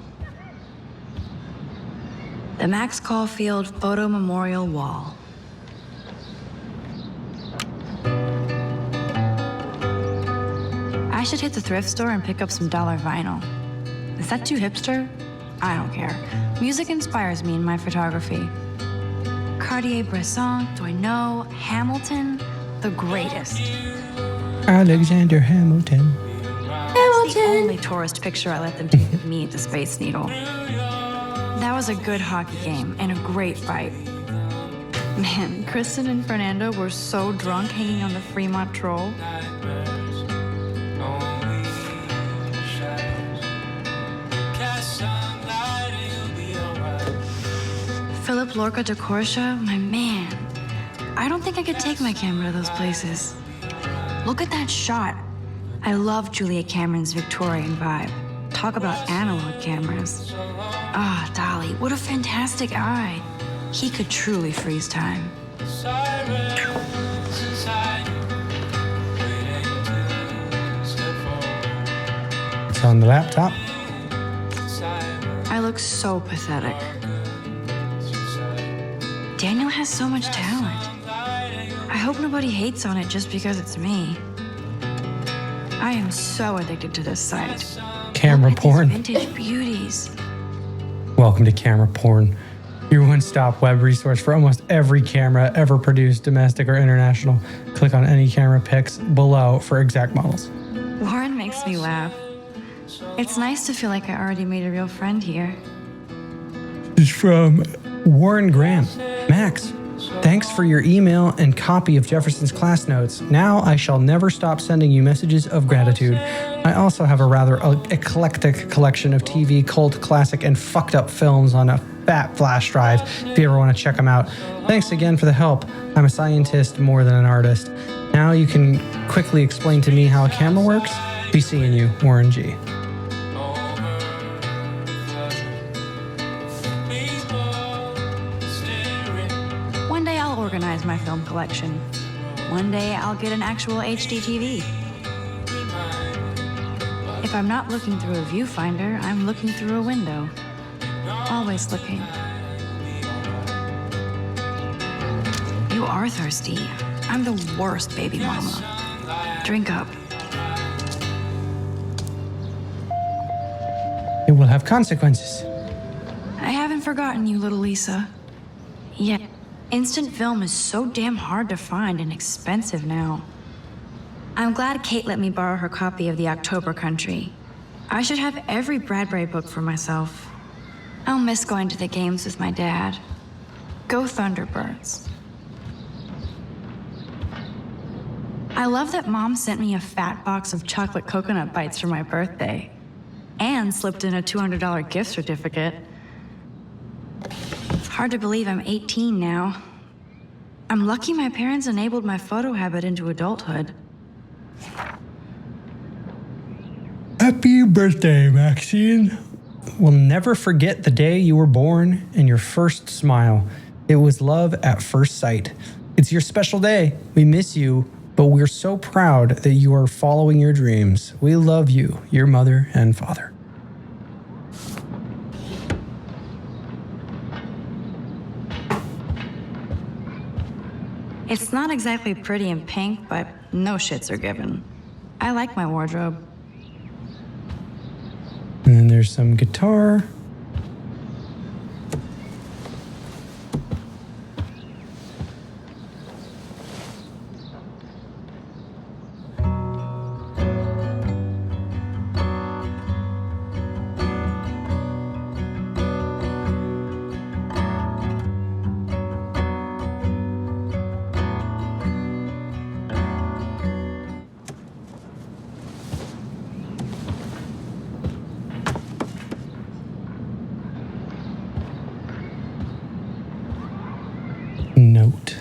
The Max Caulfield Photo Memorial Wall. I should hit the thrift store and pick up some dollar vinyl. Is that too hipster? I don't care. Music inspires me in my photography. Cartier-Bresson, Doisneau, Hamilton, the greatest. Alexander Hamilton. That's the only tourist picture I let them take of me at the Space Needle. That was a good hockey game and a great fight. Man, Kristen and Fernando were so drunk hanging on the Fremont Troll. Philip Lorca de Corsia, my man. I don't think I could take my camera to those places. Look at that shot. I love Juliet Cameron's Victorian vibe. Talk about analog cameras. Ah, Dolly, what a fantastic eye. He could truly freeze time. It's on the laptop. I look so pathetic. Daniel has so much talent. I hope nobody hates on it just because it's me. I am so addicted to this site. Camera porn. Vintage beauties. Welcome to Camera Porn, your one-stop web resource for almost every camera ever produced, domestic or international. Click on any camera pics below for exact models. Warren makes me laugh. It's nice to feel like I already made a real friend here. It's from Warren Graham. Max, Thanks for your email and copy of Jefferson's class notes. Now I shall never stop sending you messages of gratitude. I also have a rather eclectic collection of TV, cult, classic, and fucked up films on a fat flash drive if you ever want to check them out. Thanks again for the help. I'm a scientist more than an artist. Now you can quickly explain to me how a camera works? Be seeing you, Warren G. One day I'll organize my film collection. One day I'll get an actual HD TV. If I'm not looking through a viewfinder, I'm looking through a window. Always looking. You are thirsty. I'm the worst baby mama. Drink up. It will have consequences. I haven't forgotten you, little Lisa. Yeah, instant film is so damn hard to find and expensive now. I'm glad Kate let me borrow her copy of The October Country. I should have every Bradbury book for myself. I'll miss going to the games with my dad. Go Thunderbirds. I love that Mom sent me a fat box of chocolate coconut bites for my birthday and slipped in a $200 gift certificate. It's hard to believe I'm 18 now. I'm lucky my parents enabled my photo habit into adulthood. Happy birthday, Maxine. We'll never forget the day you were born and your first smile. It was love at first sight. It's your special day. We miss you, but we're so proud that you are following your dreams. We love you, your mother and father. It's not exactly pretty and pink, but no shits are given. I like my wardrobe. And then there's some guitar. Note.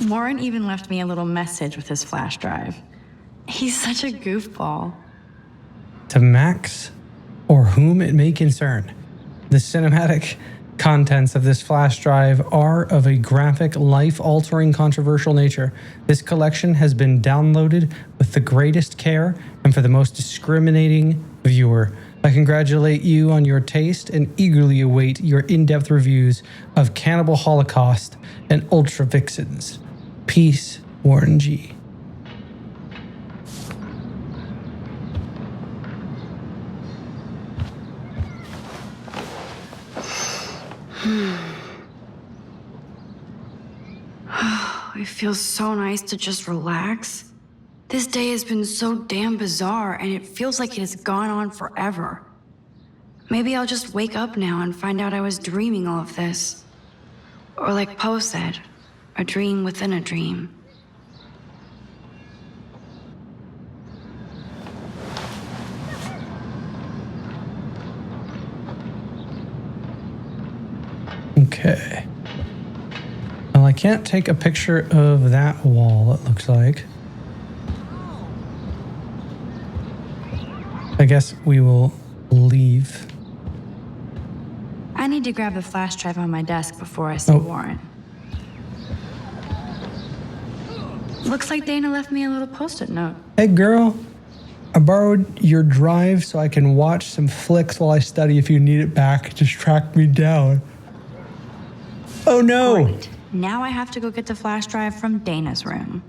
Warren even left me a little message with his flash drive. He's such a goofball. To Max, or whom it may concern, the cinematic contents of this flash drive are of a graphic, life-altering, controversial nature. This collection has been downloaded with the greatest care and for the most discriminating viewer. I congratulate you on your taste and eagerly await your in-depth reviews of Cannibal Holocaust and Ultra Vixens. Peace, Warren G. It feels so nice to just relax. This day has been so damn bizarre, and it feels like it has gone on forever. Maybe I'll just wake up now and find out I was dreaming all of this. Or like Poe said, a dream within a dream. Okay. Well, I can't take a picture of that wall, it looks like. I guess we will leave. I need to grab the flash drive on my desk before I see Warren. Looks like Dana left me a little post-it note. Hey girl, I borrowed your drive so I can watch some flicks while I study. If you need it back, just track me down. Oh no! Great. Now I have to go get the flash drive from Dana's room.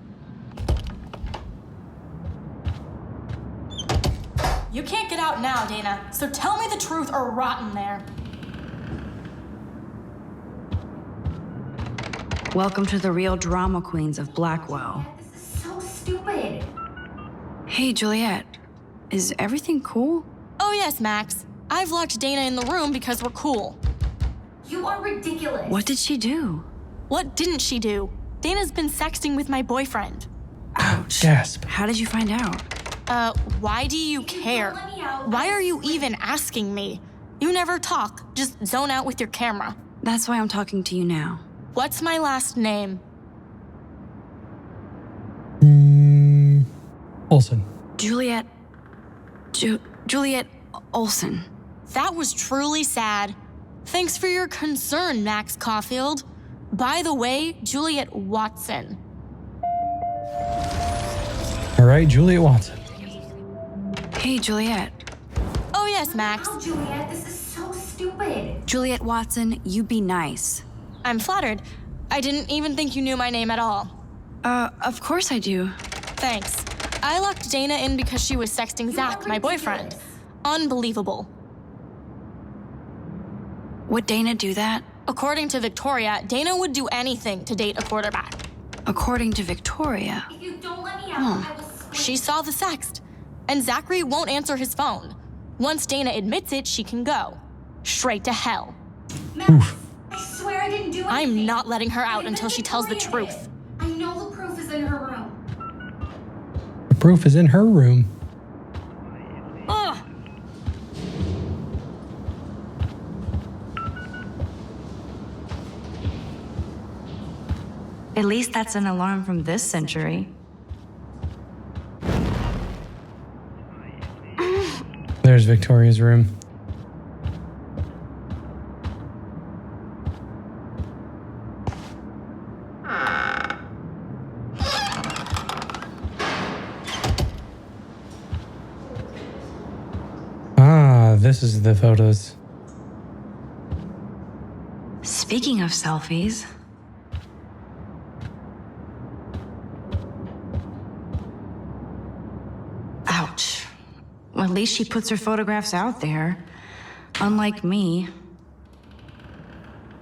You can't get out now, Dana, so tell me the truth or rot in there. Welcome to the real drama queens of Blackwell. This is so stupid. Hey, Juliet. Is everything cool? Oh yes, Max. I've locked Dana in the room because we're cool. You are ridiculous. What did she do? What didn't she do? Dana's been sexting with my boyfriend. Ouch. Gasp. How did you find out? Why do you care? Why are you even asking me? You never talk, just zone out with your camera. That's why I'm talking to you now. What's my last name? Olsen. Juliet. Juliet Olsen. That was truly sad. Thanks for your concern, Max Caulfield. By the way, Juliet Watson. All right, Juliet Watson. Hey, Juliet. Oh, yes, Max. Oh, Juliet, this is so stupid. Juliet Watson, you be nice. I'm flattered. I didn't even think you knew my name at all. Of course I do. Thanks. I locked Dana in because she was sexting Zach, my boyfriend. Unbelievable. Would Dana do that? According to Victoria, Dana would do anything to date a quarterback. According to Victoria. If you don't let me out, I will swing. She saw the sext. And Zachary won't answer his phone. Once Dana admits it, she can go. Straight to hell. Max, I swear I didn't do anything. I'm not letting her out until she tells the truth. I know the proof is in her room. The proof is in her room. Ugh. At least that's an alarm from this century. There's Victoria's room. Ah, this is the photos. Speaking of selfies. Ouch. Well, at least she puts her photographs out there. Unlike me.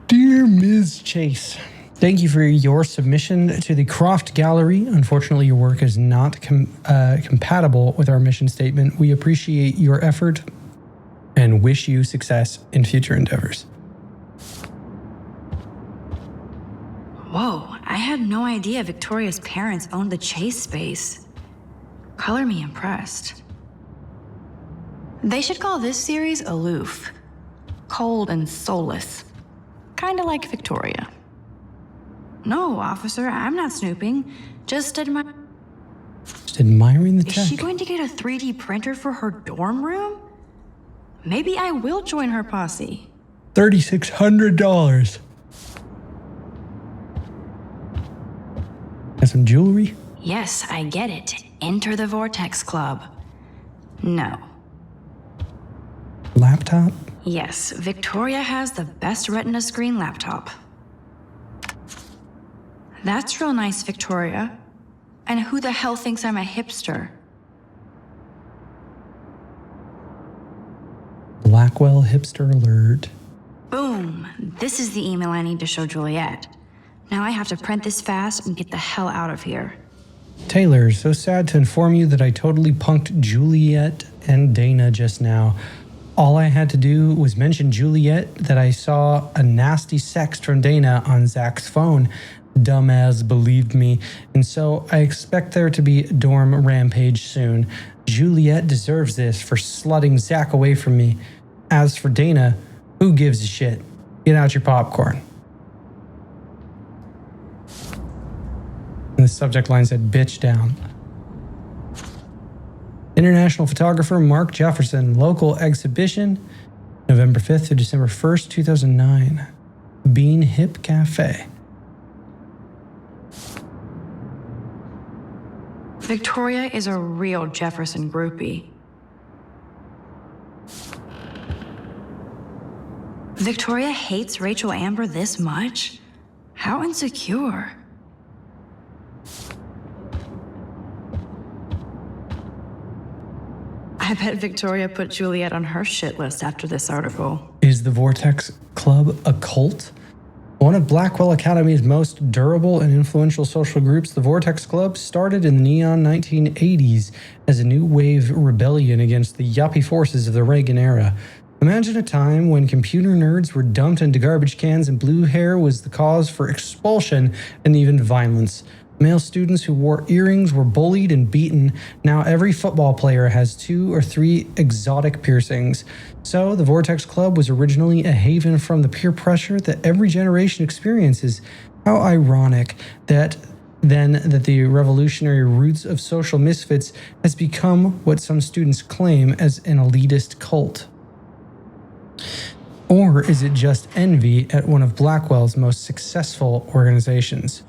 Dear Ms. Chase, thank you for your submission to the Croft Gallery. Unfortunately, your work is not compatible with our mission statement. We appreciate your effort and wish you success in future endeavors. Whoa, I had no idea Victoria's parents owned the Chase space. Color me impressed. They should call this series Aloof. Cold and soulless. Kinda like Victoria. No, officer, I'm not snooping. Just admiring the Is tech. she going to get a 3D printer for her dorm room? Maybe I will join her posse. $3,600. Got some jewelry? Yes, I get it. Enter the Vortex Club. No. Laptop? Yes, Victoria has the best Retina screen laptop. That's real nice, Victoria. And who the hell thinks I'm a hipster? Blackwell hipster alert. Boom! This is the email I need to show Juliet. Now I have to print this fast and get the hell out of here. Taylor, so sad to inform you that I totally punked Juliet and Dana just now. All I had to do was mention Juliet that I saw a nasty sext from Dana on Zach's phone. Dumbass believed me, and so I expect there to be a dorm rampage soon. Juliet deserves this for slutting Zach away from me. As for Dana, who gives a shit? Get out your popcorn. And the subject line said, bitch down. International photographer Mark Jefferson, local exhibition, November 5th to December 1st, 2009. Bean Hip Cafe. Victoria is a real Jefferson groupie. Victoria hates Rachel Amber this much? How insecure. I bet Victoria put Juliet on her shit list after this article. Is the Vortex Club a cult? One of Blackwell Academy's most durable and influential social groups, the Vortex Club started in the neon 1980s as a new wave rebellion against the yuppie forces of the Reagan era. Imagine a time when computer nerds were dumped into garbage cans and blue hair was the cause for expulsion and even violence. Male students who wore earrings were bullied and beaten. Now every football player has 2 or 3 exotic piercings. So the Vortex Club was originally a haven from the peer pressure that every generation experiences. How ironic that the revolutionary roots of social misfits has become what some students claim as an elitist cult. Or is it just envy at one of Blackwell's most successful organizations?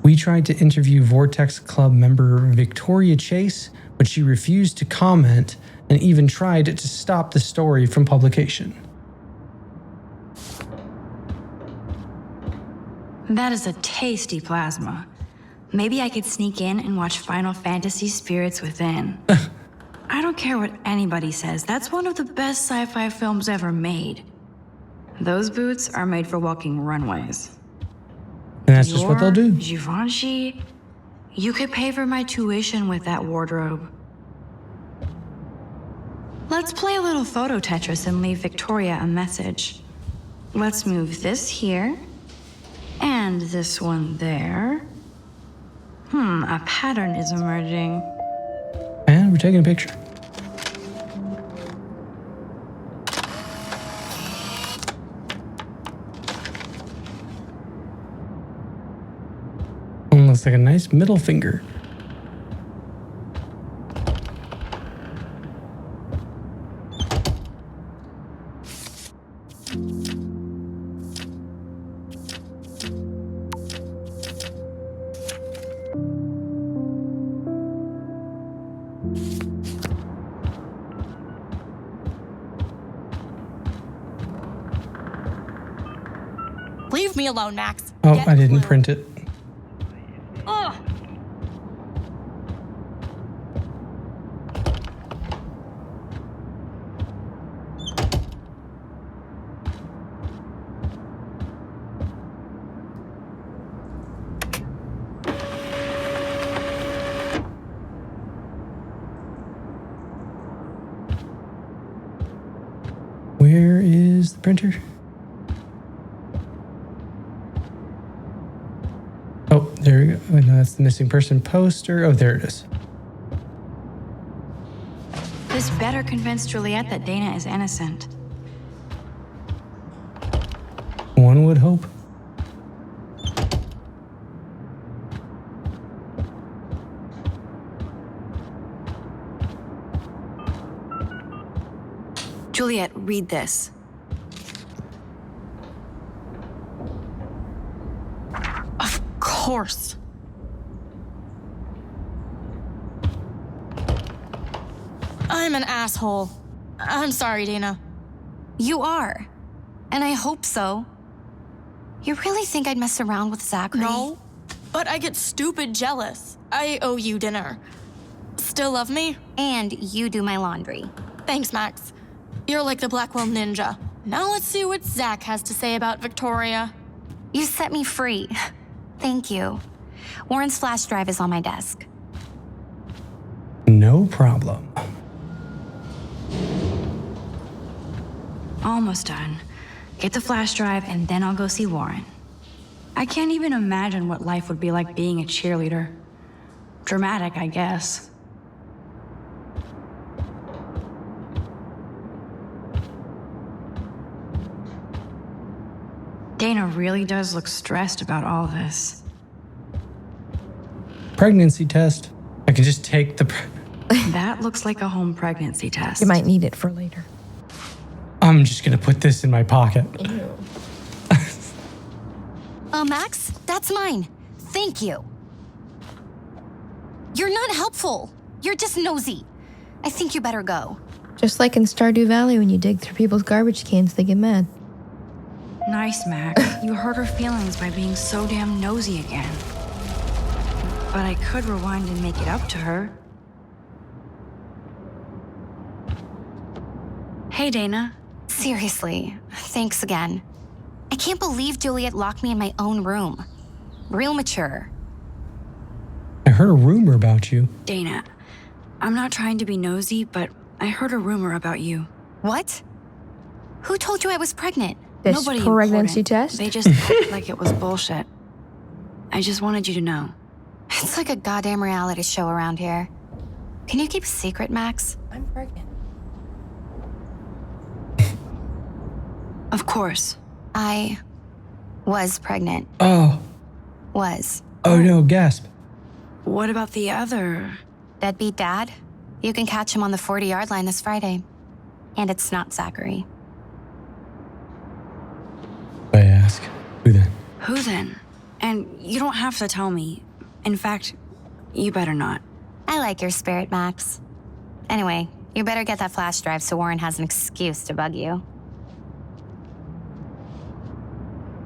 We tried to interview Vortex Club member Victoria Chase, but she refused to comment and even tried to stop the story from publication. That is a tasty plasma. Maybe I could sneak in and watch Final Fantasy Spirits Within. I don't care what anybody says, that's one of the best sci-fi films ever made. Those boots are made for walking runways. And that's just what they'll do. Givenchy, you could pay for my tuition with that wardrobe. Let's play a little photo Tetris and leave Victoria a message. Let's move this here, and this one there. A pattern is emerging. And we're taking a picture. Looks like a nice middle finger. Leave me alone, Max. Oh, Get I didn't Blue. print it. Ugh. Where is the printer? Oh, there we go. Oh, no, that's the missing person poster. Oh, there it is. This better convince Juliet that Dana is innocent. One would hope. Juliet, read this. Of course. I'm an asshole. I'm sorry, Dana. You are. And I hope so. You really think I'd mess around with Zachary? No, but I get stupid jealous. I owe you dinner. Still love me? And you do my laundry. Thanks, Max. You're like the Blackwell Ninja. Now let's see what Zach has to say about Victoria. You set me free. Thank you. Warren's flash drive is on my desk. No problem. Almost done. Get the flash drive and then I'll go see Warren. I can't even imagine what life would be like being a cheerleader. Dramatic, I guess. Dana really does look stressed about all this. Pregnancy test. I can just take the... That looks like a home pregnancy test. You might need it for later. I'm just going to put this in my pocket. Max, that's mine. Thank you. You're not helpful. You're just nosy. I think you better go. Just like in Stardew Valley when you dig through people's garbage cans, they get mad. Nice, Max. You hurt her feelings by being so damn nosy again. But I could rewind and make it up to her. Hey, Dana. Seriously, thanks again. I can't believe Juliet locked me in my own room. Real mature. I heard a rumor about you. Dana, I'm not trying to be nosy, but I heard a rumor about you. What? Who told you I was pregnant? This Nobody pregnancy important. test? They just acted like it was bullshit. I just wanted you to know. It's like a goddamn reality show around here. Can you keep a secret, Max? I'm pregnant. Of course. I was pregnant. Oh. Was. Oh no, gasp. What about the other? Deadbeat dad? You can catch him on the 40-yard line this Friday. And it's not Zachary. I ask. Who then? Who then? And you don't have to tell me. In fact, you better not. I like your spirit, Max. Anyway, you better get that flash drive so Warren has an excuse to bug you.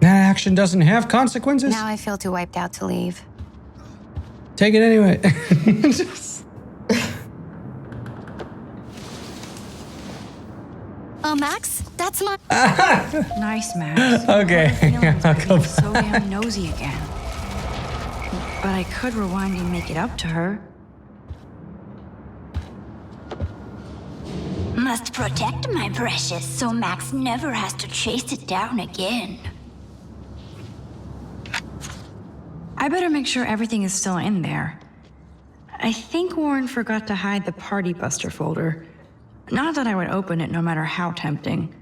That action doesn't have consequences? Now I feel too wiped out to leave. Take it anyway. Oh, Max, that's my... Nice, Max. Okay. I'll go back. So damn nosy again. But I could rewind and make it up to her. Must protect my precious so Max never has to chase it down again. I better make sure everything is still in there. I think Warren forgot to hide the Party Buster folder. Not that I would open it no matter how tempting.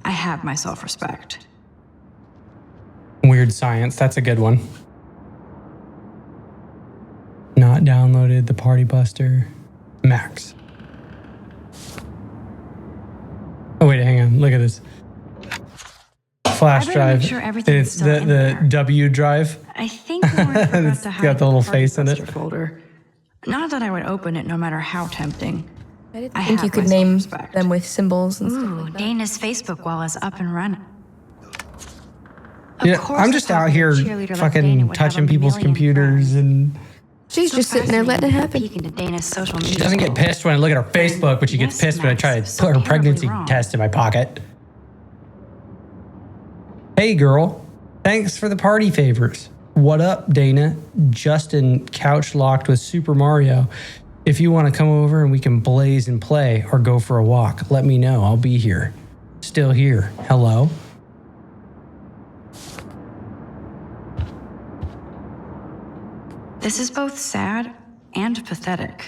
I have my self-respect. Weird science. That's a good one. Not downloaded the Party Buster. Max. Oh wait, hang on. Look at this. Flash I better drive. make sure everything is It's still in the there. W drive. I think Warren forgot It's to hide got the little Party face in it. Buster folder. Not that I would open it no matter how tempting. I didn't I think you have could my name self-respect. them with symbols and stuff Ooh, like that. Dana's Facebook wall is up and running. Yeah, course I'm a just out popular here cheerleader like Dana fucking would have touching a people's million computers and She's just sitting there letting it happen. Peek into Dana's social media. she doesn't get pissed when I look at her Facebook, but she gets Yes, pissed when I try Max, to so put her terribly pregnancy wrong. test in my pocket. Hey girl, thanks for the party favors. What up, Dana? Justin couch locked with Super Mario. If you want to come over and we can blaze and play or go for a walk, let me know. I'll be here. Still here. Hello? This is both sad and pathetic.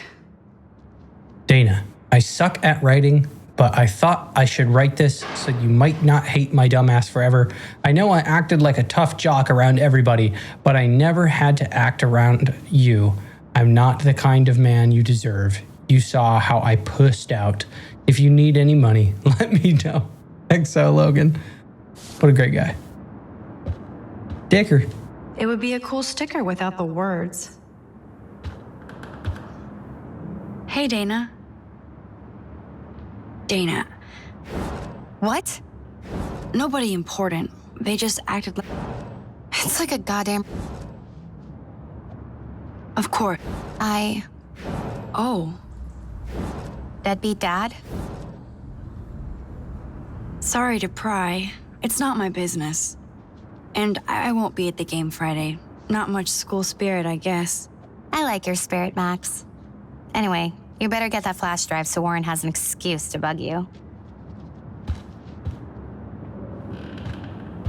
Dana, I suck at writing, but I thought I should write this so you might not hate my dumbass forever. I know I acted like a tough jock around everybody, but I never had to act around you. I'm not the kind of man you deserve. You saw how I pussed out. If you need any money, let me know. XO Logan. What a great guy. Dicker. It would be a cool sticker without the words. Hey, Dana. Dana. What? Nobody important. They just acted like... It's like a goddamn... Of course. Oh. Deadbeat dad? Sorry to pry. It's not my business. And I won't be at the game Friday. Not much school spirit, I guess. I like your spirit, Max. Anyway, you better get that flash drive so Warren has an excuse to bug you.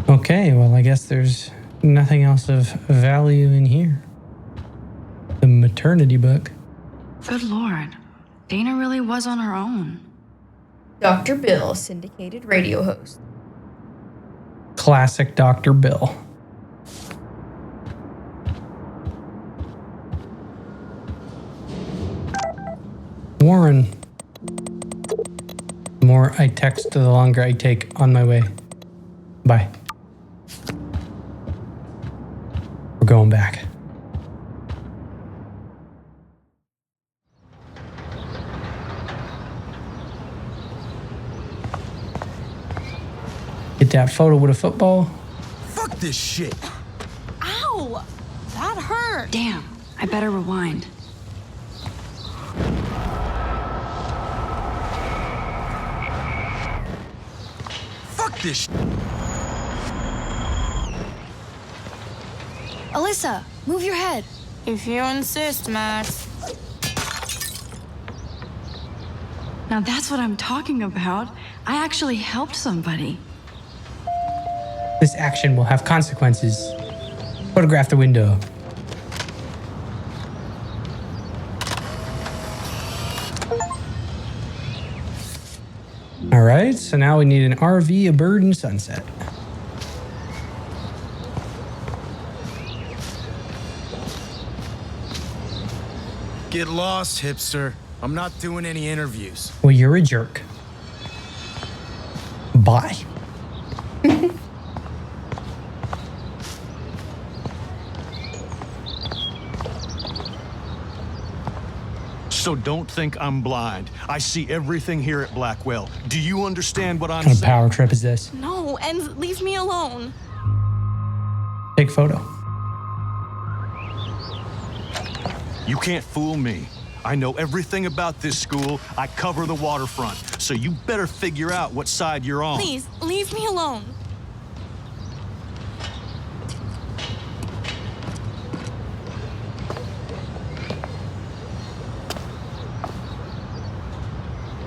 Okay, well, I guess there's nothing else of value in here. The maternity book. Good Lord. Dana really was on her own. Dr. Bill, syndicated radio host. Classic Dr. Bill. Warren. The more I text, the longer I take on my way. Bye. We're going back. Get that photo with a football. Fuck this shit. Ow! That hurt. Damn, I better rewind. Fuck this shit. Alyssa, move your head. If you insist, Max. Now that's what I'm talking about. I actually helped somebody. This action will have consequences. Photograph the window. All right, so now we need an RV, a bird, and sunset. Get lost, hipster. I'm not doing any interviews. Well, you're a jerk. Bye. So don't think I'm blind. I see everything here at Blackwell. Do you understand what I'm What kind of saying? power trip is this? No, and leave me alone. Take photo. You can't fool me. I know everything about this school. I cover the waterfront. So you better figure out what side you're on. Please, leave me alone.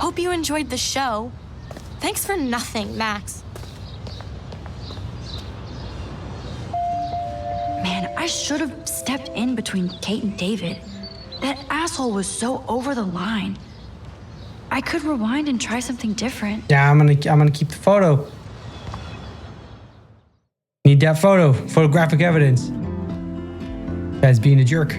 Hope you enjoyed the show. Thanks for nothing, Max. Man, I should have stepped in between Kate and David. That asshole was so over the line. I could rewind and try something different. Yeah, I'm gonna keep the photo. Need that photo. Photographic evidence. Guy's being a jerk.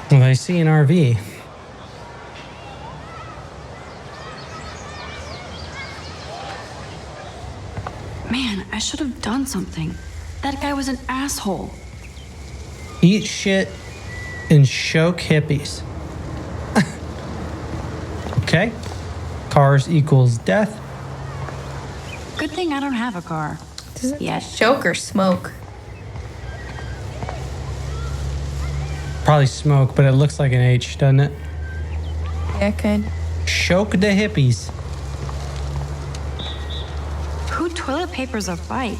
Well, I see an RV. Man, I should have done something. That guy was an asshole. Eat shit and choke hippies. Okay. Cars equals death. Good thing I don't have a car. Does it yet. choke or smoke? Probably smoke, but it looks like an H, doesn't it? Yeah, it could. Choke the hippies. Who toilet papers a bike?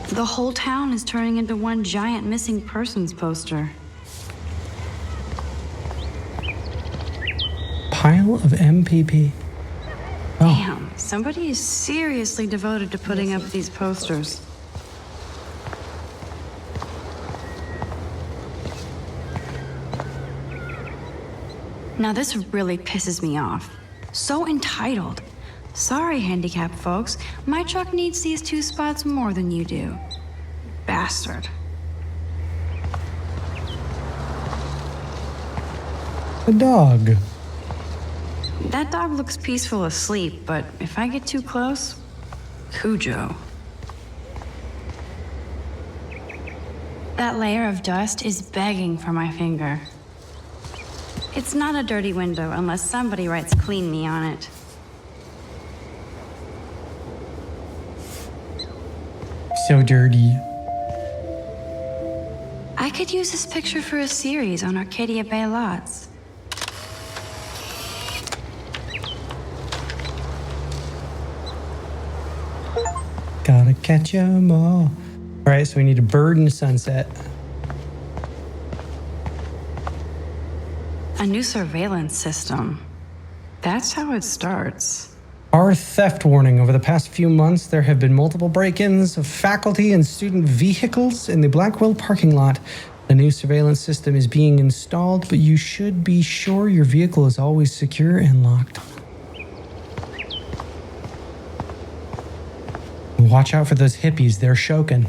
The whole town is turning into one giant missing persons poster. Pile of MPP. Oh. Damn, somebody is seriously devoted to putting up these posters. Now this really pisses me off. So entitled. Sorry, handicapped folks. My truck needs these 2 spots more than you do. Bastard. A dog. That dog looks peaceful asleep, but if I get too close, Cujo. That layer of dust is begging for my finger. It's not a dirty window unless somebody writes "clean me" on it. So dirty. I could use this picture for a series on Arcadia Bay lots. Gotta catch 'em all. All right, so we need a bird and a sunset. A new surveillance system. That's how it starts. Our theft warning. Over the past few months, there have been multiple break-ins of faculty and student vehicles in the Blackwell parking lot. A new surveillance system is being installed, but you should be sure your vehicle is always secure and locked. Watch out for those hippies. They're choking.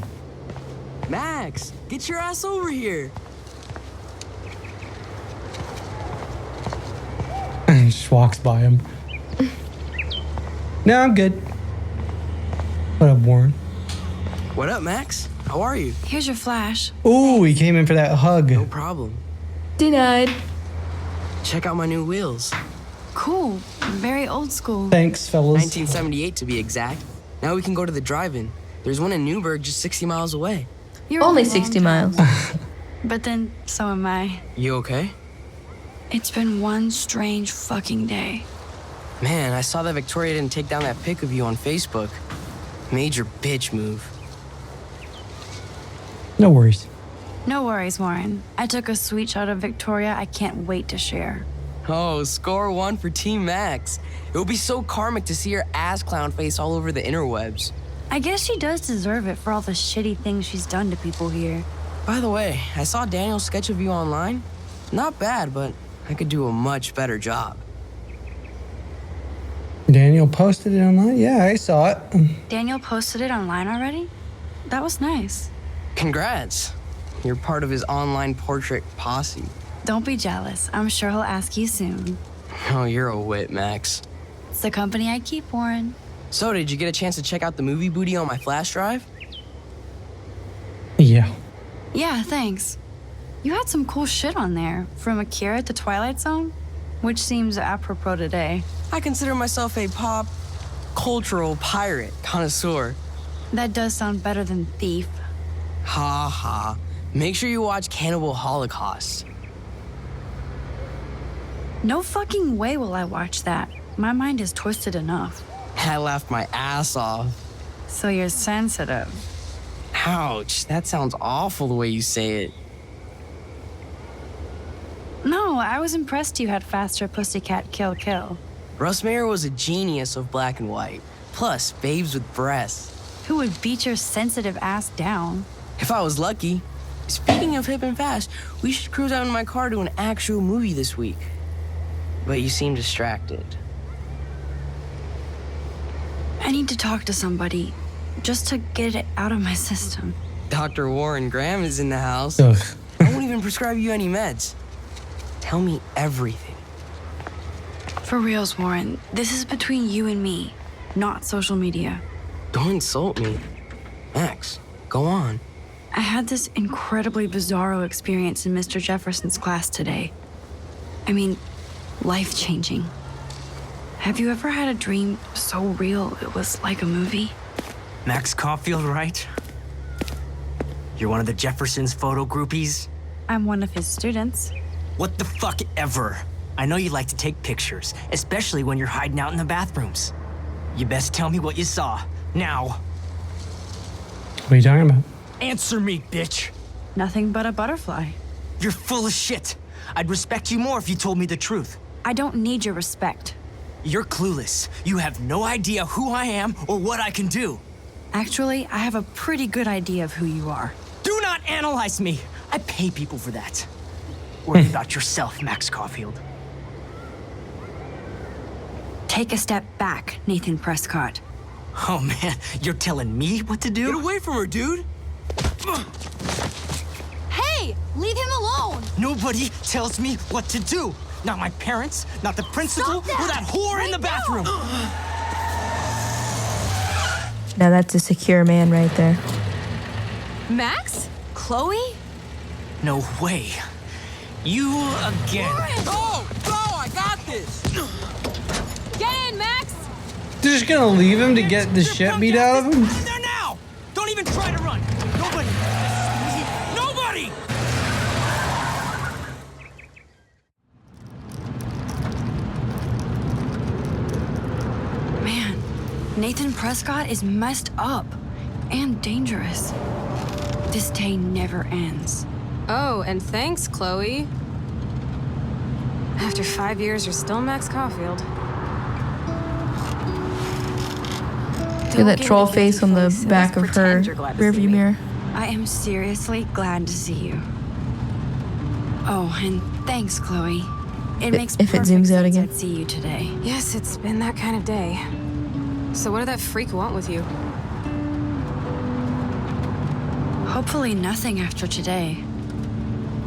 Max, get your ass over here. Just walks by him. No, I'm good. What up, Warren? What up, Max? How are you? Here's your flash. Ooh, he came in for that hug. No problem. Denied. Check out my new wheels. Cool. Very old school. Thanks, fellas. 1978 to be exact. Now we can go to the drive-in. There's one in Newburgh just 60 miles away. You're Only a long 60 time miles. away. But then, so am I. You okay? It's been one strange fucking day. Man, I saw that Victoria didn't take down that pic of you on Facebook. Major bitch move. No worries. No worries, Warren. I took a sweet shot of Victoria I can't wait to share. Oh, score 1 for Team Max. It would be so karmic to see her ass clown face all over the interwebs. I guess she does deserve it for all the shitty things she's done to people here. By the way, I saw Daniel's sketch of you online. Not bad, but I could do a much better job. Daniel posted it online? Yeah, I saw it. Daniel posted it online already? That was nice. Congrats. You're part of his online portrait posse. Don't be jealous. I'm sure he'll ask you soon. Oh, you're a wit, Max. It's the company I keep, Warren. So, did you get a chance to check out the movie booty on my flash drive? Yeah. Yeah, thanks. You had some cool shit on there, from Akira to Twilight Zone, which seems apropos today. I consider myself a pop cultural pirate connoisseur. That does sound better than thief. Ha ha. Make sure you watch Cannibal Holocaust. No fucking way will I watch that. My mind is twisted enough. I laughed my ass off. So you're sensitive. Ouch, that sounds awful the way you say it. No, I was impressed you had faster Pussycat Kill Kill. Russ Meyer was a genius of black and white. Plus, babes with breasts. Who would beat your sensitive ass down? If I was lucky. Speaking of hip and fast, we should cruise out in my car to an actual movie this week. But you seem distracted. I need to talk to somebody, just to get it out of my system. Dr. Warren Graham is in the house. Ugh. I won't even prescribe you any meds. Tell me everything. For reals, Warren, this is between you and me, not social media. Don't insult me. Max, go on. I had this incredibly bizarro experience in Mr. Jefferson's class today. I mean, life-changing. Have you ever had a dream so real it was like a movie? Max Caulfield, right? You're one of the Jefferson's photo groupies? I'm one of his students. What the fuck ever? I know you like to take pictures, especially when you're hiding out in the bathrooms. You best tell me what you saw, now. What are you talking about? Answer me, bitch. Nothing but a butterfly. You're full of shit. I'd respect you more if you told me the truth. I don't need your respect. You're clueless. You have no idea who I am or what I can do. Actually, I have a pretty good idea of who you are. Do not analyze me. I pay people for that. Worry about yourself, Max Caulfield. Take a step back, Nathan Prescott. Oh man, you're telling me what to do? Get away from her, dude! Hey, leave him alone! Nobody tells me what to do. Not my parents, not the principal, or that whore in the bathroom. Now that's a secure man right there. Max? Chloe? No way. You again. Oh, go! I got this! Get in, Max! They're just gonna leave him to get the shit beat out of him? I'm there now! Don't even try to run! Nobody! Nobody! Man, Nathan Prescott is messed up and dangerous. This day never ends. Oh, and thanks, Chloe. After 5 years, you're still Max Caulfield. Look at that troll face on the back of her rearview mirror. I am seriously glad to see you. Oh, and thanks, Chloe. It makes if it perfect zooms out sense again. I'd see you today. Yes, it's been that kind of day. So what did that freak want with you? Hopefully nothing after today.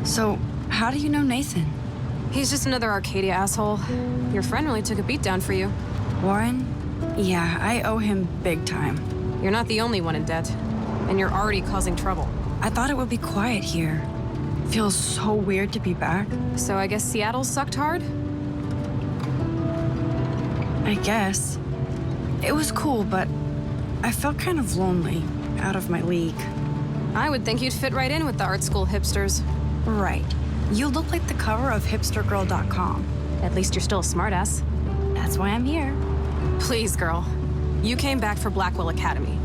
So, how do you know Nathan? He's just another Arcadia asshole. Your friend really took a beat down for you. Warren? Yeah, I owe him big time. You're not the only one in debt. And you're already causing trouble. I thought it would be quiet here. Feels so weird to be back. So I guess Seattle sucked hard? I guess. It was cool, but I felt kind of lonely. out of my league. I would think you'd fit right in with the art school hipsters. Right. You look like the cover of hipstergirl.com. At least you're still a smartass. That's why I'm here. Please, girl. You came back for Blackwell Academy.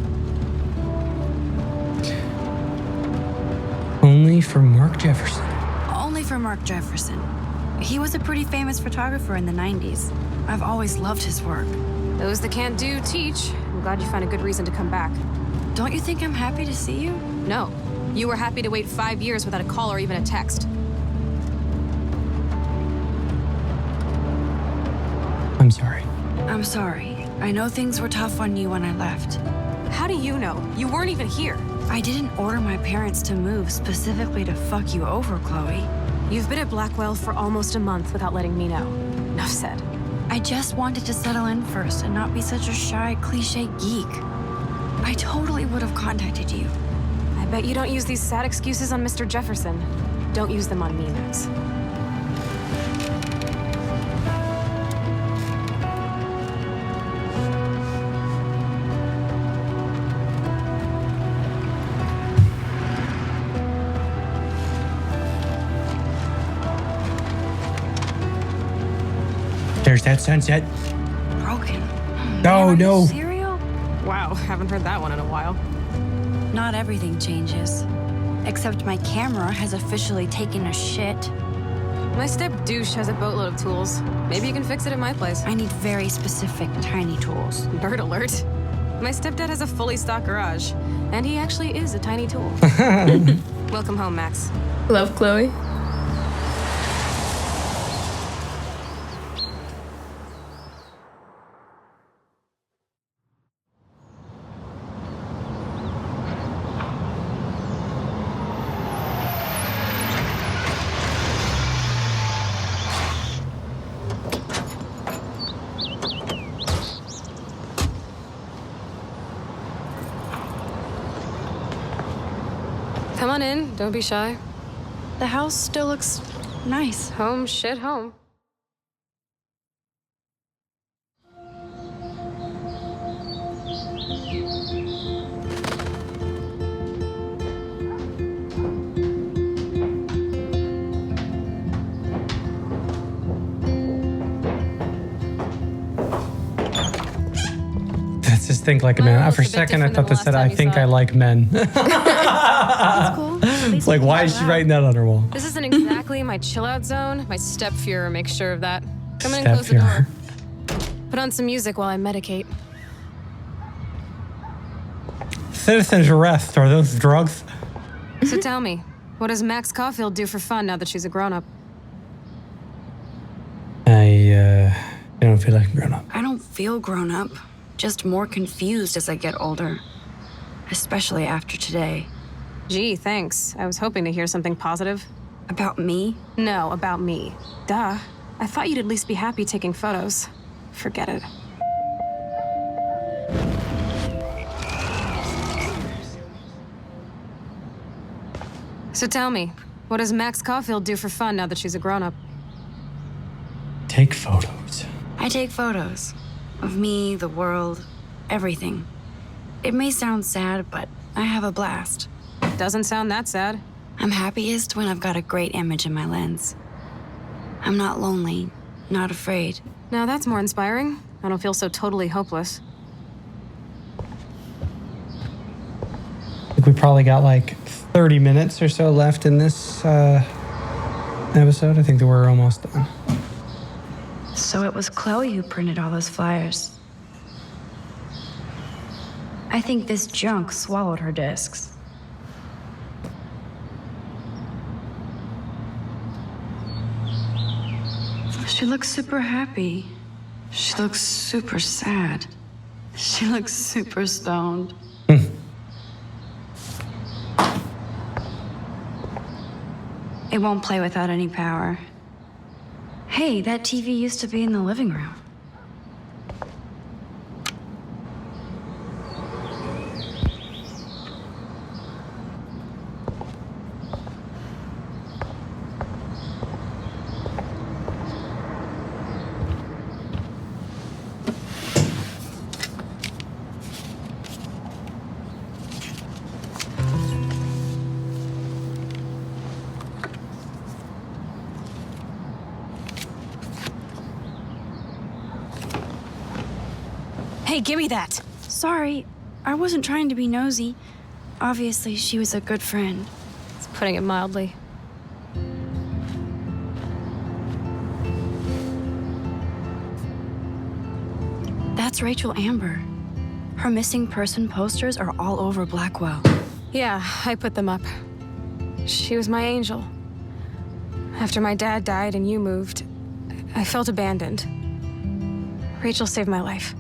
Only for Mark Jefferson. Only for Mark Jefferson. He was a pretty famous photographer in the 90s. I've always loved his work. Those that can't do, teach. I'm glad you found a good reason to come back. Don't you think I'm happy to see you? No. You were happy to wait 5 years without a call or even a text. I'm sorry. I'm sorry. I know things were tough on you when I left. How do you know? You weren't even here. I didn't order my parents to move specifically to fuck you over, Chloe. You've been at Blackwell for almost a month without letting me know. Enough said. I just wanted to settle in first and not be such a shy, cliche geek. I totally would have contacted you. I bet you don't use these sad excuses on Mr. Jefferson. Don't use them on me, Max. There's that sunset. Broken. Oh, no. Cereal? Wow, haven't heard that one in a while. Not everything changes. Except my camera has officially taken a shit. My step douche has a boatload of tools. Maybe you can fix it at my place. I need very specific, tiny tools. Nerd alert. My stepdad has a fully stocked garage, and he actually is a tiny tool. Welcome home, Max. Love Chloe. Come on in, don't be shy. The house still looks nice. Home, shit, home. Let's just think like a man. For a second, I thought that said, I think I like men. That's cool. Like, why is she writing that on her wall? This isn't exactly my chill-out zone. My step-Fuhrer makes sure of that. Come in and close the door. Put on some music while I medicate. Citizen's arrest. Are those drugs? So tell me, what does Max Caulfield do for fun now that she's a grown-up? I don't feel like a grown-up. I don't feel grown up. Just more confused as I get older. Especially after today. Gee, thanks. I was hoping to hear something positive. About me? No, about me. Duh. I thought you'd at least be happy taking photos. Forget it. So tell me, what does Max Caulfield do for fun now that she's a grown-up? Take photos. I take photos. Of me, the world, everything. It may sound sad, but I have a blast. Doesn't sound that sad. I'm happiest when I've got a great image in my lens. I'm not lonely, not afraid. Now that's more inspiring. I don't feel so totally hopeless. I think we probably got like 30 minutes or so left in this episode. I think that we're almost done. So it was Chloe who printed all those flyers. I think this junk swallowed her discs. She looks super happy. She looks super sad. She looks super stoned. It won't play without any power. Hey, that TV used to be in the living room. Hey, give me that. Sorry, I wasn't trying to be nosy. Obviously, she was a good friend. It's putting it mildly. That's Rachel Amber. Her missing person posters are all over Blackwell. Yeah, I put them up. She was my angel. After my dad died and you moved, I felt abandoned. Rachel saved my life.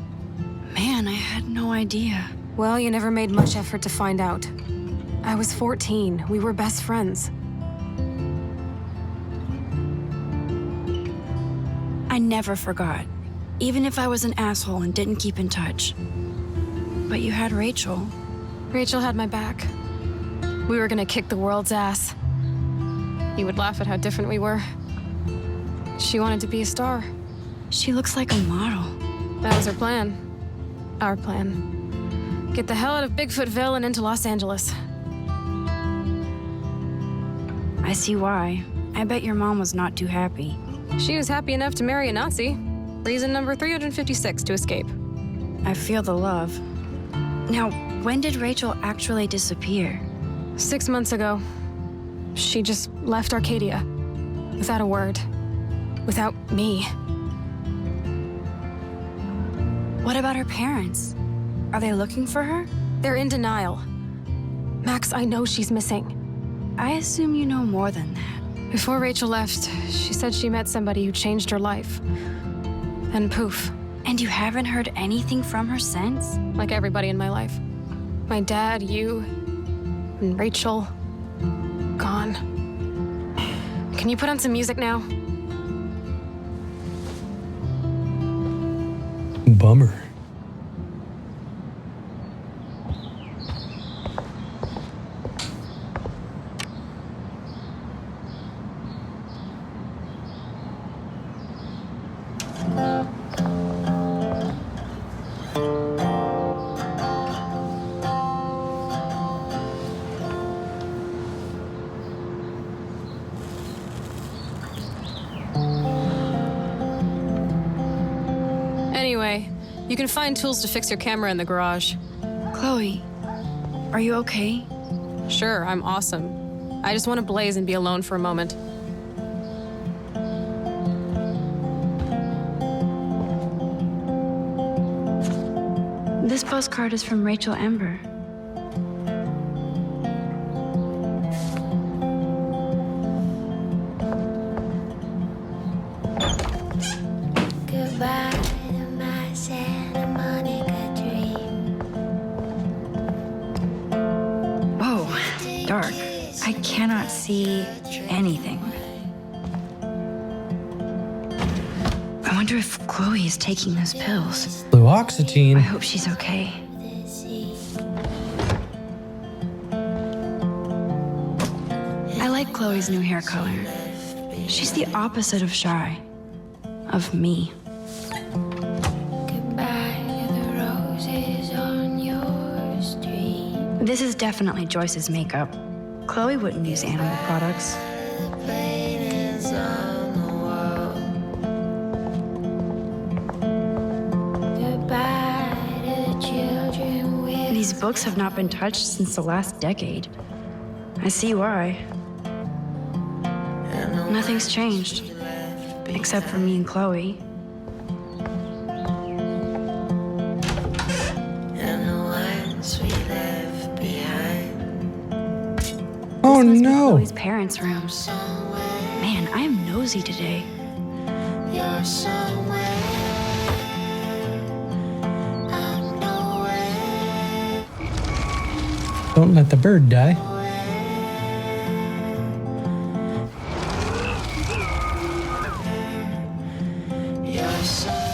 Man, I had no idea. Well, you never made much effort to find out. I was 14. We were best friends. I never forgot, even if I was an asshole and didn't keep in touch. But you had Rachel. Rachel had my back. We were gonna kick the world's ass. You would laugh at how different we were. She wanted to be a star. She looks like a model. That was her plan. Our plan. Get the hell out of Bigfootville and into Los Angeles. I see why. I bet your mom was not too happy. She was happy enough to marry a Nazi. Reason number 356 to escape. I feel the love. Now, when did Rachel actually disappear? 6 months ago. She just left Arcadia. Without a word. Without me. What about her parents? Are they looking for her? They're in denial. Max, I know she's missing. I assume you know more than that. Before Rachel left, she said she met somebody who changed her life. And poof. And you haven't heard anything from her since? Like everybody in my life. My dad, you, and Rachel. Gone. Can you put on some music now? Bummer. Anyway, you can find tools to fix your camera in the garage. Chloe, are you okay? Sure, I'm awesome. I just want to blaze and be alone for a moment. This postcard is from Rachel Amber. Goodbye to my Santa Monica dream. Whoa, dark. I cannot see anything. I wonder if Chloe is taking those pills. Fluoxetine. I hope she's okay. I like Chloe's new hair color. She's the opposite of shy. Of me. This is definitely Joyce's makeup. Chloe wouldn't use animal products. These books have not been touched since the last decade. I see why. Nothing's changed, except for me and Chloe. Oh no! Chloe's parents' room. Man, I am nosy today. You're somewhere. I'm nowhere. Don't let the bird die. You're somewhere.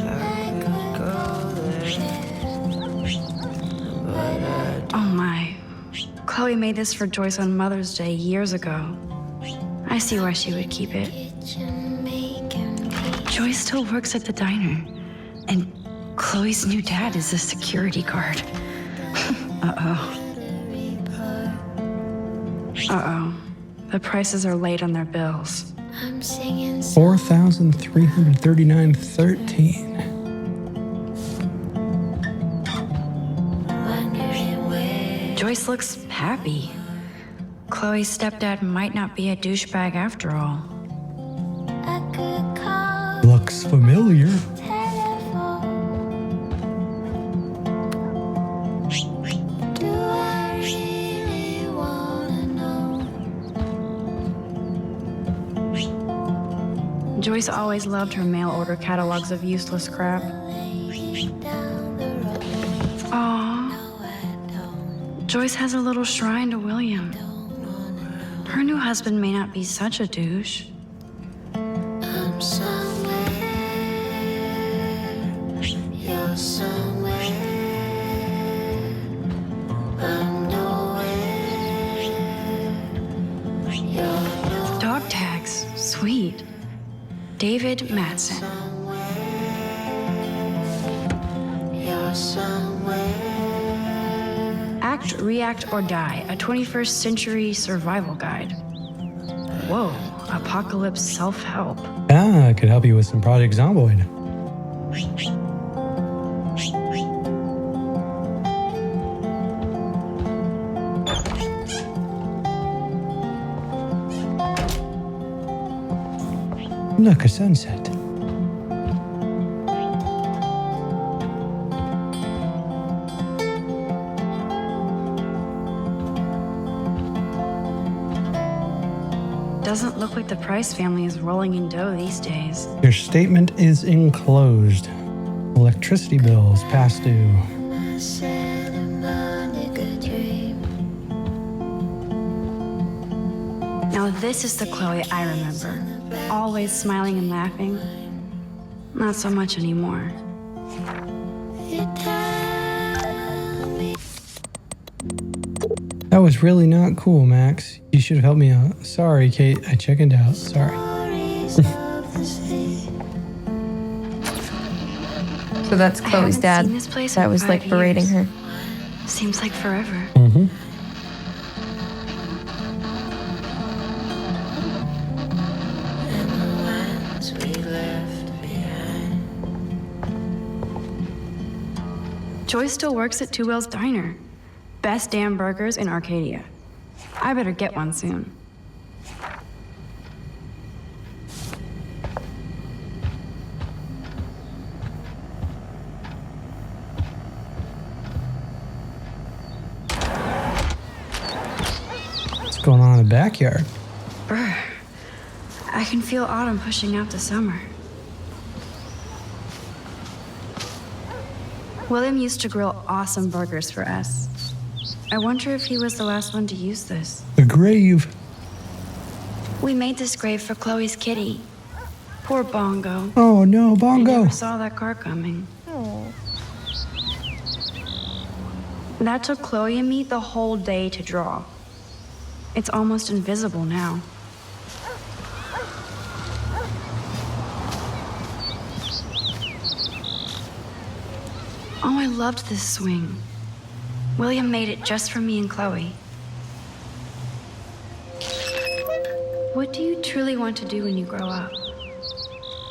I could go there. Oh my. Chloe made this for Joyce on Mother's Day years ago. I see why she would keep it. Joyce still works at the diner, and Chloe's new dad is a security guard. Uh-oh. Uh-oh. The prices are late on their bills. I'm singing 4,339.13. Joyce looks happy. Chloe's stepdad might not be a douchebag after all. Looks familiar. Joyce always loved her mail order catalogs of useless crap. Aww. Joyce has a little shrine to William. Her new husband may not be such a douche. I'm somewhere, you're somewhere, I'm nowhere, you're nowhere. Dog tags, sweet. David Madsen. You're somewhere. Act, React, or Die, a 21st century survival guide. Whoa, apocalypse self-help. Ah, could help you with some Project Zomboid. Look, a sunset. Doesn't look like the Price family is rolling in dough these days. Your statement is enclosed. Electricity bills past due. Now this is the Chloe I remember. Always smiling and laughing. Not so much anymore. That was really not cool, Max. You should have helped me out. Sorry, Kate. I chickened out. Sorry. So that's Chloe's dad. That was like berating her. Seems like forever. Mm-hmm. Joyce still works at Two Whales Diner. Best damn burgers in Arcadia. I better get one soon. What's going on in the backyard? Brr. I can feel autumn pushing out the summer. William used to grill awesome burgers for us. I wonder if he was the last one to use this. The grave. We made this grave for Chloe's kitty. Poor Bongo. Oh no, I Bongo. never saw that car coming. That took Chloe and me the whole day to draw. It's almost invisible now. Oh, I loved this swing. William made it just for me and Chloe. What do you truly want to do when you grow up?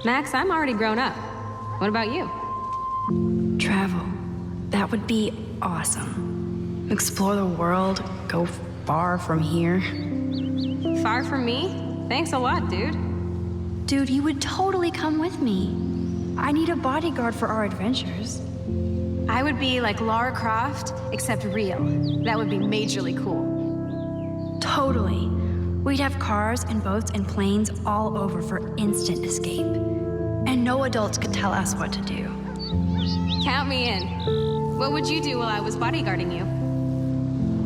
Max, I'm already grown up. What about you? Travel. That would be awesome. Explore the world, go far from here. Far from me? Thanks a lot, dude. Dude, you would totally come with me. I need a bodyguard for our adventures. I would be like Lara Croft, except real. That would be majorly cool. Totally. We'd have cars and boats and planes all over for instant escape. And no adults could tell us what to do. Count me in. What would you do while I was bodyguarding you?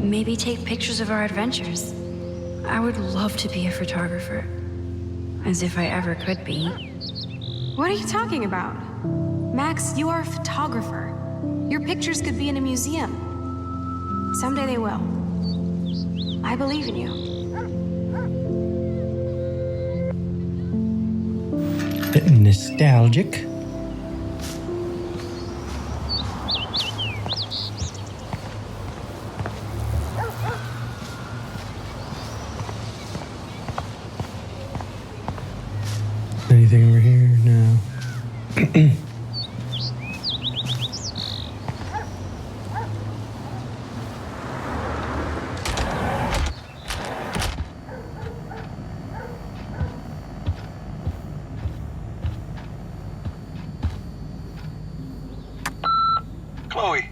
Maybe take pictures of our adventures. I would love to be a photographer. As if I ever could be. What are you talking about? Max, you are a photographer. Your pictures could be in a museum. Someday they will. I believe in you. Getting nostalgic. Anything over here? No. Chloe,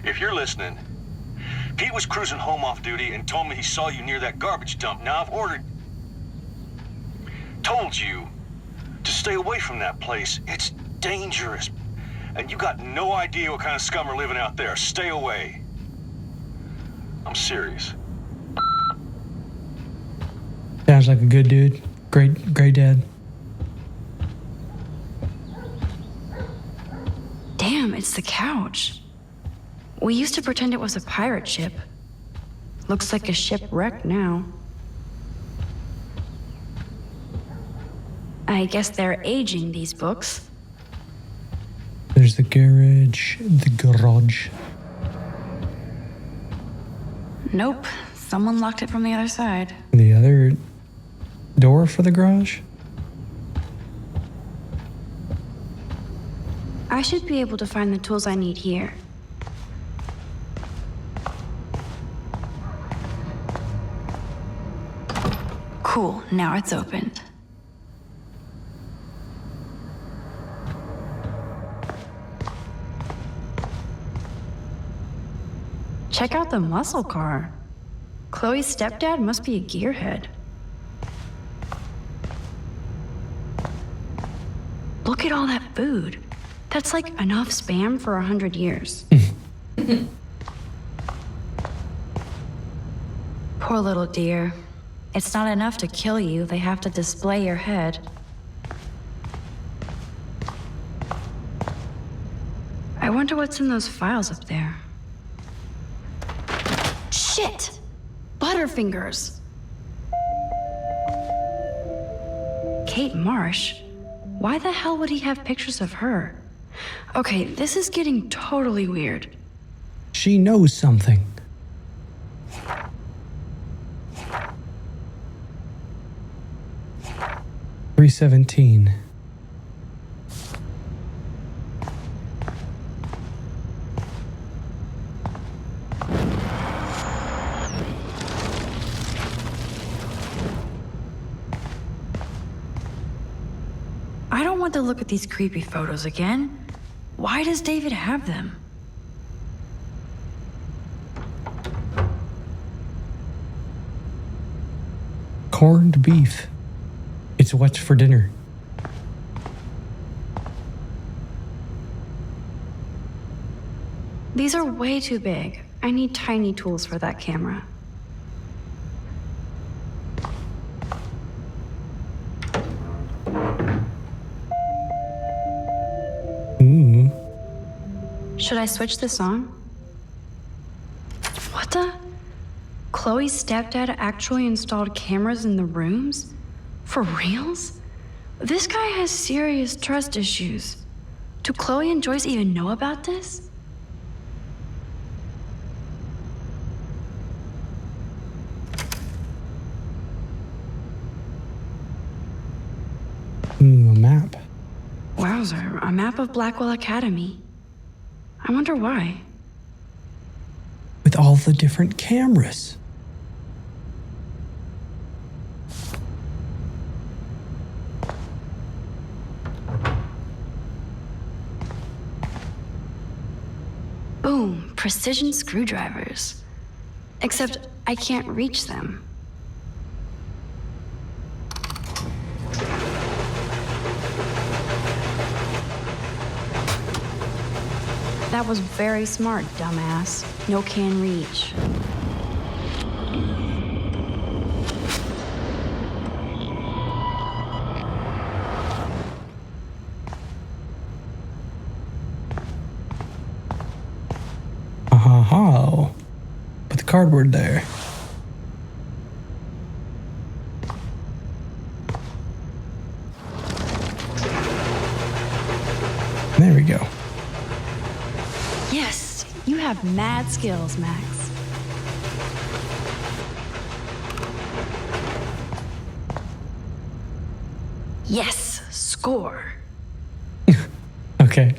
if you're listening, Pete was cruising home off duty and told me he saw you near that garbage dump. Now I've told you to stay away from that place. It's dangerous. And you got no idea what kind of scum are living out there. Stay away. I'm serious. Sounds like a good dude. Great dad. Damn, it's the couch. We used to pretend it was a pirate ship. Looks like a shipwreck now. I guess they're aging these books. There's the garage. Nope, someone locked it from the other side. The other door for the garage? I should be able to find the tools I need here. Cool, now it's opened. Check out the muscle car. Chloe's stepdad must be a gearhead. Look at all that food. That's like enough spam for 100 years. Poor little dear. It's not enough to kill you, they have to display your head. I wonder what's in those files up there. Shit! Butterfingers! Kate Marsh? Why the hell would he have pictures of her? Okay, this is getting totally weird. She knows something. $317. I don't want to look at these creepy photos again. Why does David have them? Corned beef. It's what's for dinner. These are way too big. I need tiny tools for that camera. Ooh. Should I switch this on? What the? Chloe's stepdad actually installed cameras in the rooms? For reals? This guy has serious trust issues. Do Chloe and Joyce even know about this? Ooh, a map. Wowzer, a map of Blackwell Academy. I wonder why. With all the different cameras. Boom, precision screwdrivers. Except I can't reach them. That was very smart, dumbass. No can reach. Oh, put the cardboard there. There we go. Yes, you have mad skills, Max. Yes, score. Okay.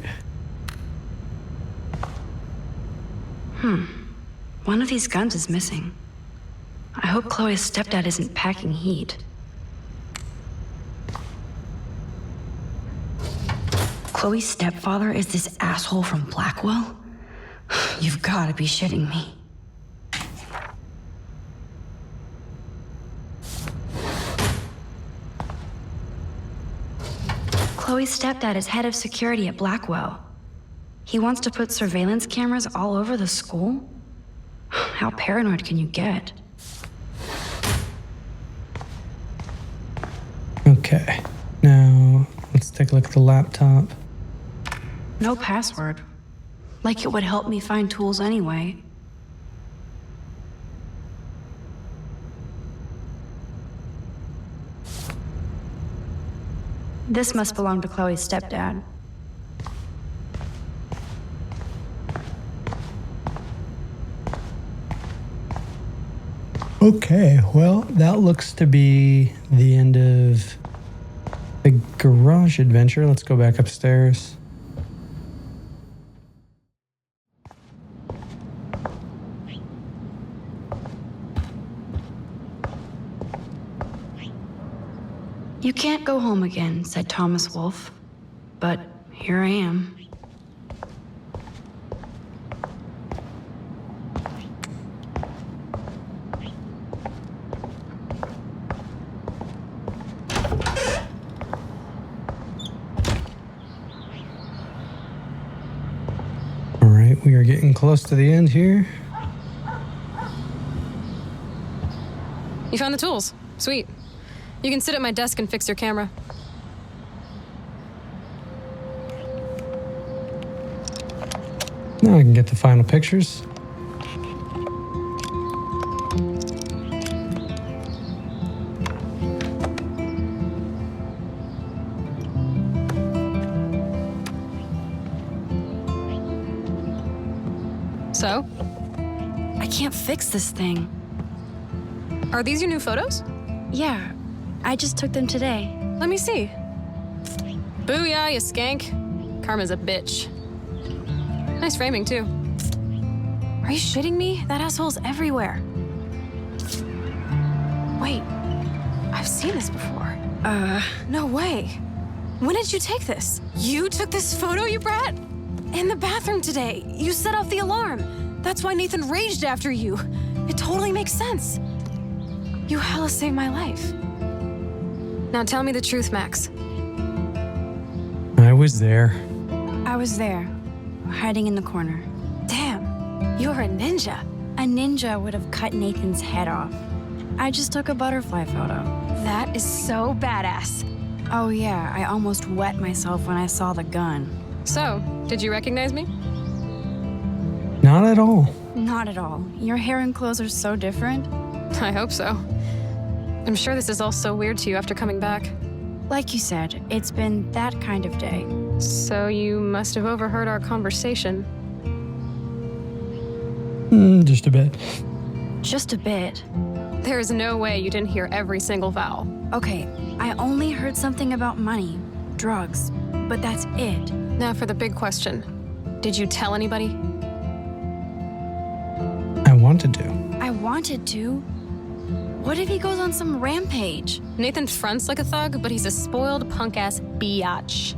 One of these guns is missing. I hope Chloe's stepdad isn't packing heat. Chloe's stepfather is this asshole from Blackwell? You've got to be shitting me. Chloe's stepdad is head of security at Blackwell. He wants to put surveillance cameras all over the school? How paranoid can you get? Okay. Now, let's take a look at the laptop. No password. Like it would help me find tools anyway. This must belong to Chloe's stepdad. Okay, well, that looks to be the end of the garage adventure. Let's go back upstairs. You can't go home again, said Thomas Wolfe. But here I am. All right, we are getting close to the end here. You found the tools. Sweet. You can sit at my desk and fix your camera. Now I can get the final pictures. So? I can't fix this thing. Are these your new photos? Yeah, I just took them today. Let me see. Booyah, you skank. Karma's a bitch. Nice framing, too. Are you shitting me? That asshole's everywhere. Wait, I've seen this before. No way. When did you take this? You took this photo, you brat? In the bathroom today. You set off the alarm. That's why Nathan raged after you. It totally makes sense. You hella saved my life. Now tell me the truth, Max. I was there. I was there, hiding in the corner. Damn, you're a ninja. A ninja would have cut Nathan's head off. I just took a butterfly photo. That is so badass. Oh yeah, I almost wet myself when I saw the gun. So, did you recognize me? Not at all. Not at all. Your hair and clothes are so different. I hope so. I'm sure this is all so weird to you after coming back. Like you said, it's been that kind of day. So you must have overheard our conversation. Just a bit. Just a bit. There is no way you didn't hear every single vowel. Okay, I only heard something about money, drugs, but that's it. Now for the big question. Did you tell anybody? I wanted to. I wanted to. What if he goes on some rampage? Nathan fronts like a thug, but he's a spoiled punk-ass biatch.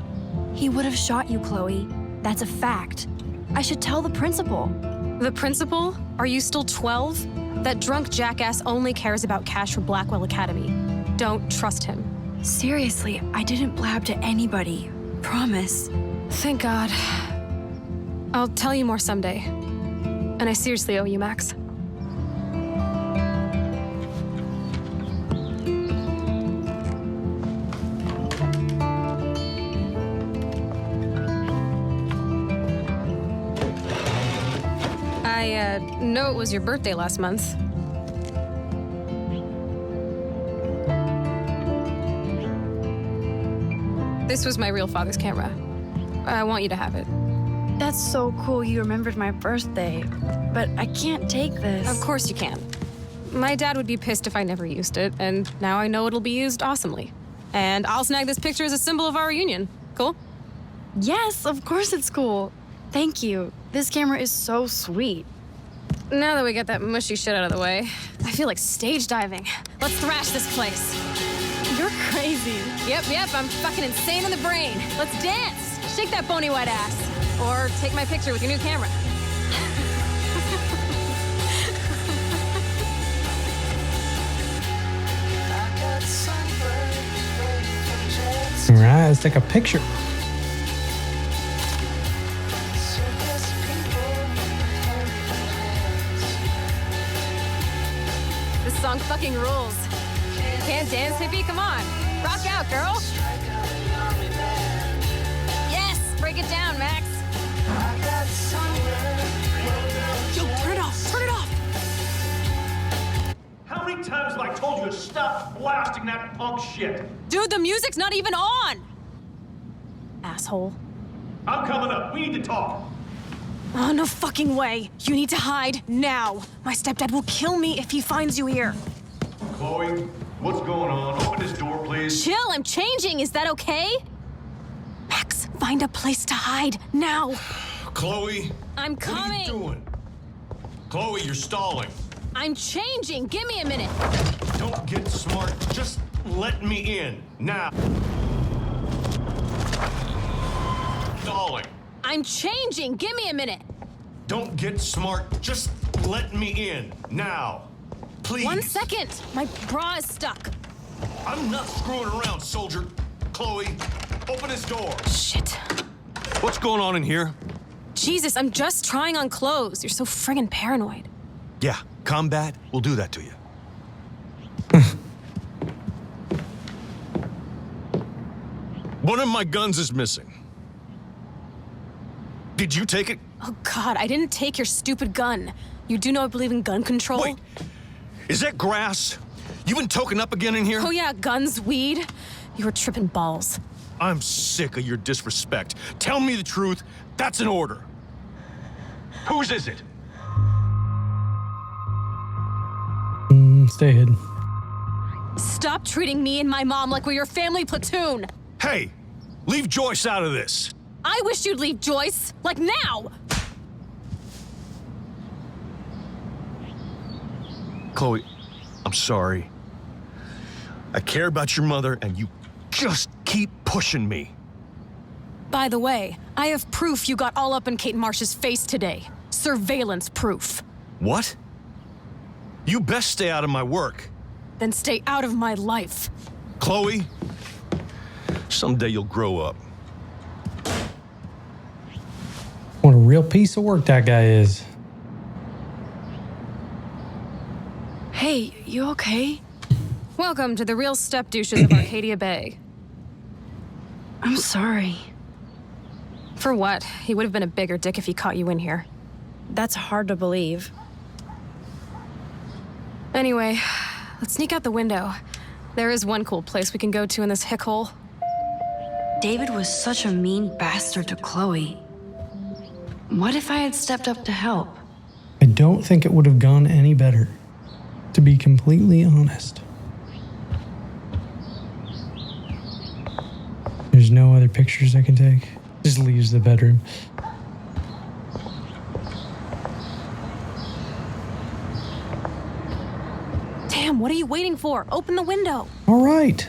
He would have shot you, Chloe. That's a fact. I should tell the principal. The principal? Are you still 12? That drunk jackass only cares about cash for Blackwell Academy. Don't trust him. Seriously, I didn't blab to anybody. Promise. Thank God. I'll tell you more someday. And I seriously owe you, Max. I know it was your birthday last month. This was my real father's camera. I want you to have it. That's so cool you remembered my birthday. But I can't take this. Of course you can. My dad would be pissed if I never used it, and now I know it'll be used awesomely. And I'll snag this picture as a symbol of our reunion. Cool? Yes, of course it's cool. Thank you. This camera is so sweet. Now that we got that mushy shit out of the way, I feel like stage diving. Let's thrash this place. You're crazy. Yep, I'm fucking insane in the brain. Let's dance. Shake that bony white ass. Or take my picture with your new camera. All right, let's take a picture. This song fucking rules. Can't dance, hippie? Come on. Rock out, girl. Yes, break it down, Max. Yo, turn it off, turn it off! How many times have I told you to stop blasting that punk shit? Dude, the music's not even on! Asshole. I'm coming up, we need to talk. Oh, no fucking way. You need to hide now. My stepdad will kill me if he finds you here. Chloe, what's going on? Open this door, please. Chill, I'm changing. Is that okay? Max, find a place to hide now. Chloe? I'm coming. What are you doing? Chloe, you're stalling. I'm changing. Give me a minute. Don't get smart. Just let me in. Now. Stalling. I'm changing. Give me a minute. Don't get smart. Just let me in. Now. Please. 1 second. My bra is stuck. I'm not screwing around, soldier. Chloe, open this door. Shit. What's going on in here? Jesus, I'm just trying on clothes. You're so friggin' paranoid. Yeah, combat will do that to you. One of my guns is missing. Did you take it? Oh, God, I didn't take your stupid gun. You do know I believe in gun control? Wait, is that grass? You been token up again in here? Oh, yeah, guns, weed. You were tripping balls. I'm sick of your disrespect. Tell me the truth. That's an order. Whose is it? Stay hidden. Stop treating me and my mom like we're your family platoon. Hey, leave Joyce out of this. I wish you'd leave Joyce, like now. Chloe, I'm sorry. I care about your mother, and you just keep pushing me. By the way, I have proof you got all up in Kate Marsh's face today. Surveillance proof. What? You best stay out of my work. Then stay out of my life. Chloe, someday you'll grow up. What a real piece of work that guy is. Hey, you okay? Welcome to the real step douches of Arcadia Bay. I'm sorry. For what? He would have been a bigger dick if he caught you in here. That's hard to believe. Anyway, let's sneak out the window. There is one cool place we can go to in this hick hole. David was such a mean bastard to Chloe. What if I had stepped up to help? I don't think it would have gone any better, to be completely honest. There's no other pictures I can take. Just leaves the bedroom. Damn, what are you waiting for? Open the window. All right.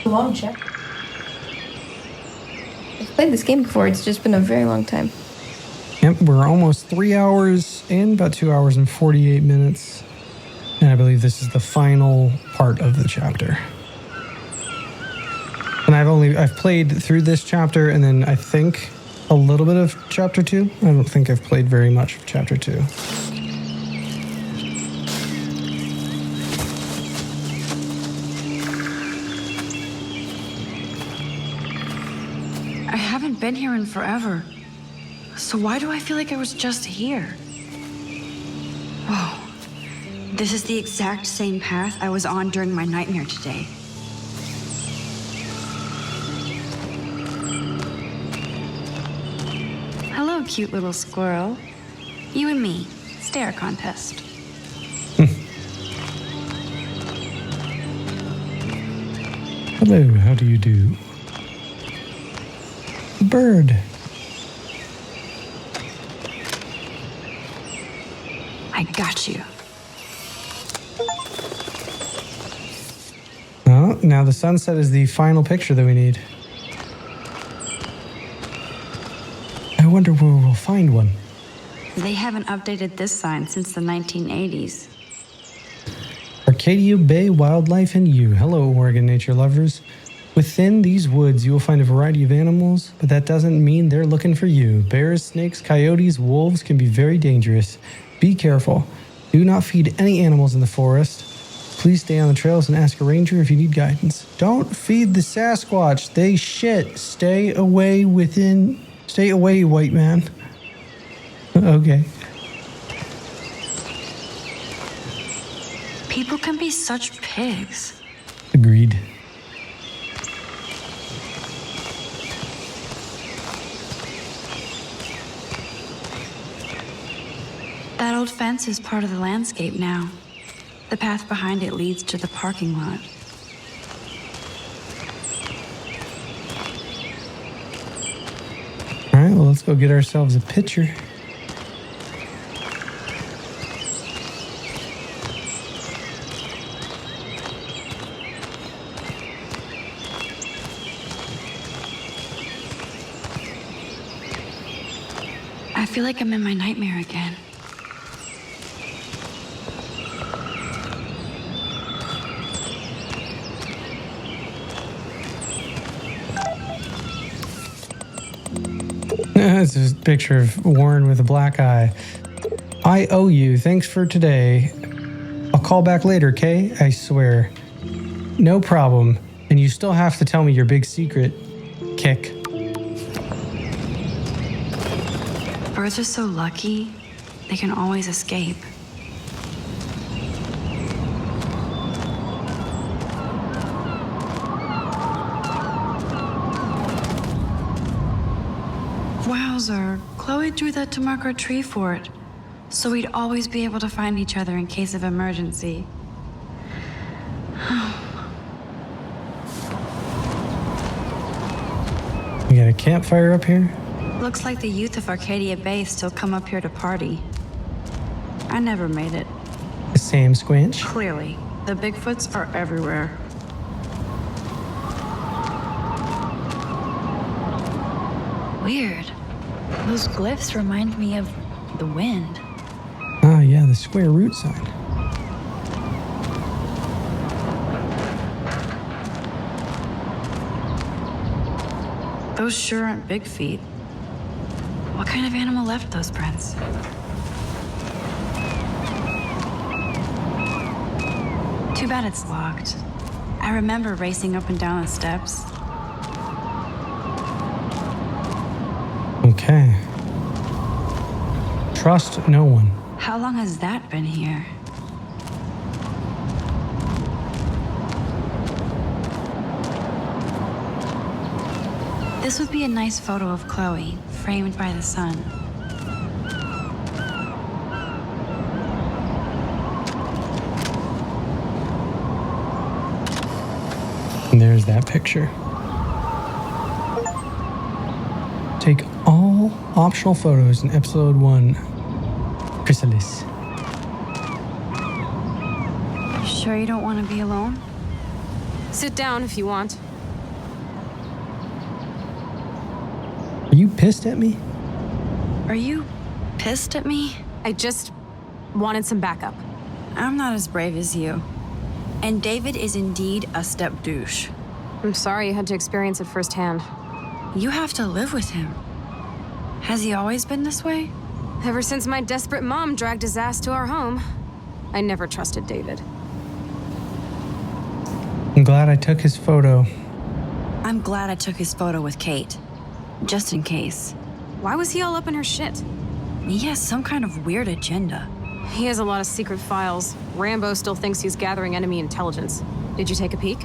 Long check. I've played this game before, it's just been a very long time. Yep, we're almost 3 hours in, about 2 hours and 48 minutes. And I believe this is the final part of the chapter. And I've played through this chapter and then I think a little bit of chapter 2. I don't think I've played very much of chapter 2. I haven't been here in forever. So why do I feel like I was just here? Whoa. This is the exact same path I was on during my nightmare today. cute little squirrel. You and me, stare contest. Hello, how do you do? Bird. I got you. Oh, now the sunset is the final picture that we need. I wonder where we'll find one. They haven't updated this sign since the 1980s. Arcadia Bay Wildlife and You. Hello, Oregon nature lovers. Within these woods, you will find a variety of animals, but that doesn't mean they're looking for you. Bears, snakes, coyotes, wolves can be very dangerous. Be careful. Do not feed any animals in the forest. Please stay on the trails and ask a ranger if you need guidance. Don't feed the Sasquatch. They shit. Stay away, white man. Okay. People can be such pigs. Agreed. That old fence is part of the landscape now. The path behind it leads to the parking lot. All right, well, let's go get ourselves a picture. I feel like I'm in my nightmare again. This is a picture of Warren with a black eye. I owe you. Thanks for today. I'll call back later, Kay? I swear. No problem. And you still have to tell me your big secret. Kick. Birds are so lucky, they can always escape. Wowzer, Chloe drew that to mark our tree fort, so we'd always be able to find each other in case of emergency. We got a campfire up here? Looks like the youth of Arcadia Bay still come up here to party. I never made it. Sam Squinch. Clearly, the Bigfoots are everywhere. Weird. Those glyphs remind me of the wind. Ah, yeah, the square root sign. Those sure aren't big feet. What kind of animal left those prints? Too bad it's locked. I remember racing up and down the steps. Okay. Trust no one. How long has that been here? This would be a nice photo of Chloe, framed by the sun. And there's that picture. Take all optional photos in episode 1. Chrysalis. You sure you don't want to be alone? Sit down if you want. Are you pissed at me? Are you pissed at me? I just wanted some backup. I'm not as brave as you. And David is indeed a step douche. I'm sorry you had to experience it firsthand. You have to live with him. Has he always been this way? Ever since my desperate mom dragged his ass to our home, I never trusted David. I'm glad I took his photo. I'm glad I took his photo with Kate. Just in case. Why was he all up in her shit? He has some kind of weird agenda. He has a lot of secret files. Rambo still thinks he's gathering enemy intelligence. Did you take a peek?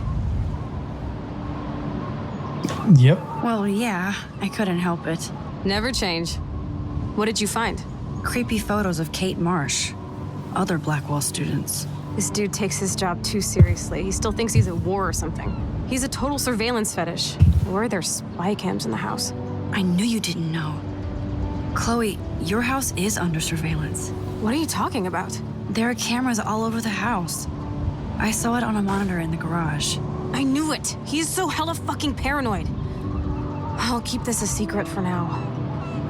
Yep. Well, yeah, I couldn't help it. Never change. What did you find? Creepy photos of Kate Marsh, other Blackwell students. This dude takes his job too seriously. He still thinks he's at war or something. He's a total surveillance fetish. Or there's spy cams in the house. I knew you didn't know. Chloe, your house is under surveillance. What are you talking about? There are cameras all over the house. I saw it on a monitor in the garage. I knew it! He's so hella fucking paranoid. I'll keep this a secret for now.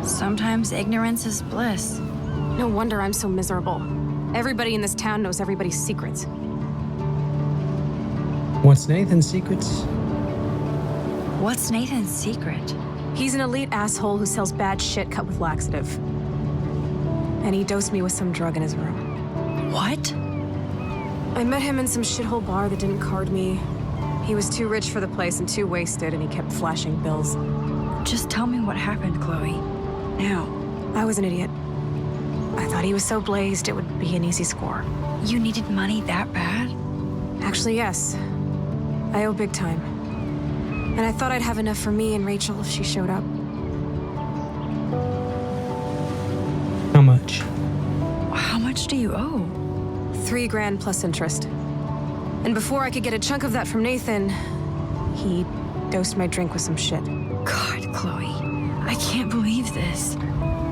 Sometimes ignorance is bliss. No wonder I'm so miserable. Everybody in this town knows everybody's secrets. What's Nathan's secrets? What's Nathan's secret? He's an elite asshole who sells bad shit cut with laxative. And he dosed me with some drug in his room. What? I met him in some shithole bar that didn't card me. He was too rich for the place and too wasted, and he kept flashing bills. Just tell me what happened, Chloe. Now. I was an idiot. I thought he was so blazed it would be an easy score. You needed money that bad? Actually, yes. I owe big time. And I thought I'd have enough for me and Rachel if she showed up. How much? How much do you owe? $3 grand plus interest. And before I could get a chunk of that from Nathan, he dosed my drink with some shit. God, Chloe, I can't believe this.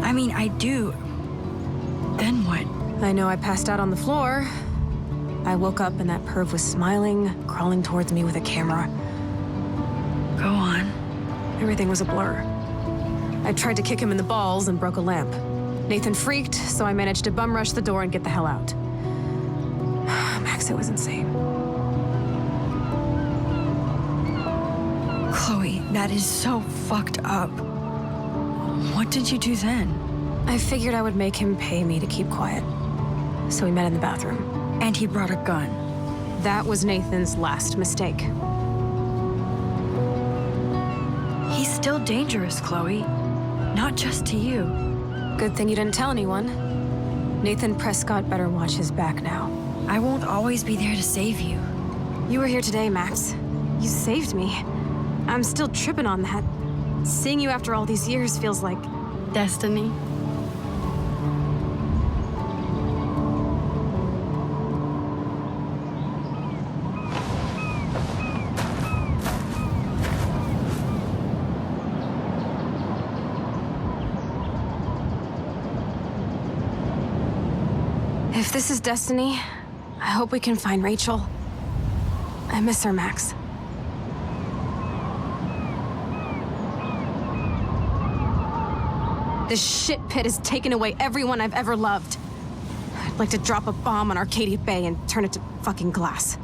I mean, I do. Then what? I know I passed out on the floor. I woke up and that perv was smiling, crawling towards me with a camera. Go on. Everything was a blur. I tried to kick him in the balls and broke a lamp. Nathan freaked, so I managed to bum rush the door and get the hell out. Max, it was insane. Chloe, that is so fucked up. What did you do then? I figured I would make him pay me to keep quiet. So we met in the bathroom. And he brought a gun. That was Nathan's last mistake. He's still dangerous, Chloe. Not just to you. Good thing you didn't tell anyone. Nathan Prescott better watch his back now. I won't always be there to save you. You were here today, Max. You saved me. I'm still tripping on that. Seeing you after all these years feels like... destiny. If this is destiny, I hope we can find Rachel. I miss her, Max. This shit pit has taken away everyone I've ever loved. I'd like to drop a bomb on Arcadia Bay and turn it to fucking glass.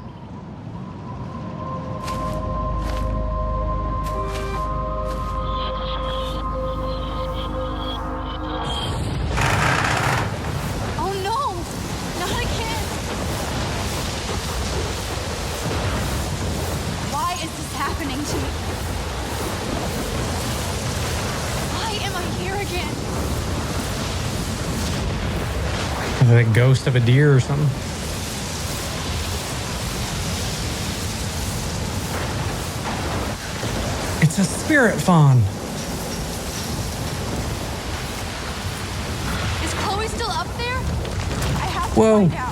The ghost of a deer or something. It's a spirit fawn. Is Chloe still up there? I have to Whoa. find out.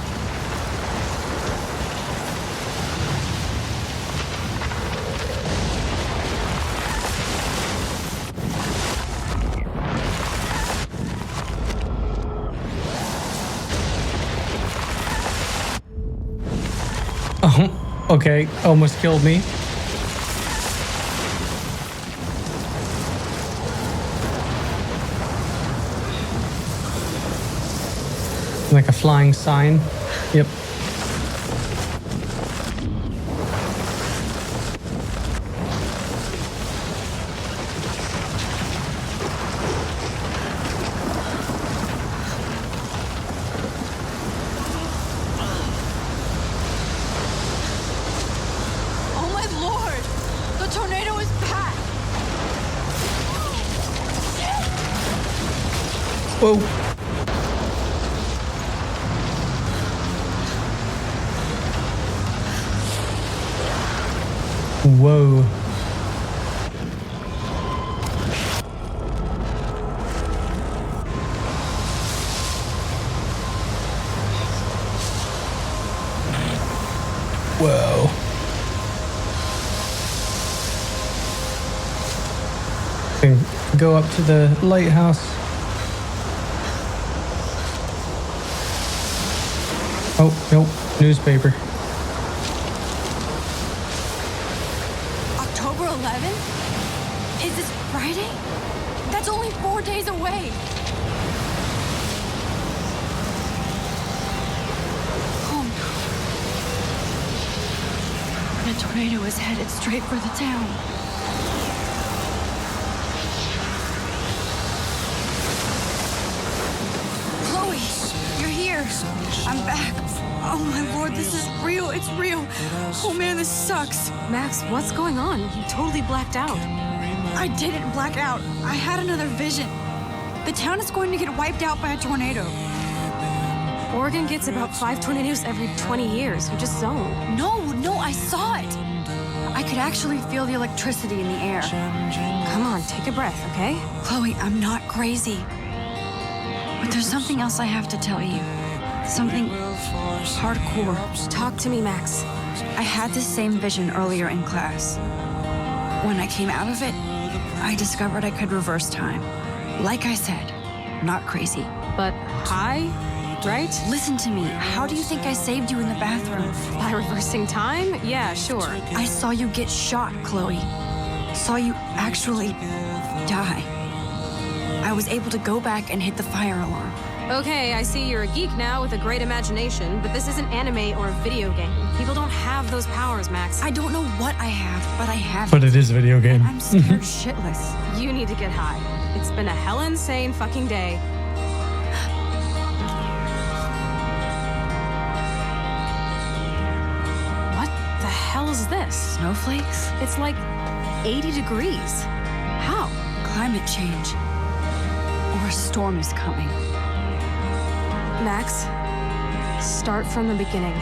Oh, okay. Almost killed me. Like a flying sign. Yep. Whoa. Whoa. go up to the lighthouse. Oh, nope. Newspaper. October 11th? Is this Friday? That's only 4 days away. Oh no. The tornado is headed straight for the town. Chloe, you're here. I'm back. Oh my lord, this is real. It's real. Oh man, this sucks. Max, what's going on? You totally blacked out. I didn't black out. I had another vision. The town is going to get wiped out by a tornado. Oregon gets about 5 tornadoes every 20 years. You just zoned. No, I saw it. I could actually feel the electricity in the air. Come on, take a breath, okay? Chloe, I'm not crazy. But there's something else I have to tell you. Something hardcore. Talk to me, Max. I had this same vision earlier in class. When I came out of it, I discovered I could reverse time. Like I said, not crazy. But high, right? Listen to me. How do you think I saved you in the bathroom? By reversing time? Yeah, sure. I saw you get shot, Chloe. Saw you actually die. I was able to go back and hit the fire alarm. Okay, I see you're a geek now with a great imagination, but this isn't anime or a video game. People don't have those powers, Max. I don't know what I have, but I have But it is a video game. I'm scared shitless. You need to get high. It's been a hella insane fucking day. What the hell is this? Snowflakes? It's like 80 degrees. How? Climate change. Or a storm is coming. Max, start from the beginning.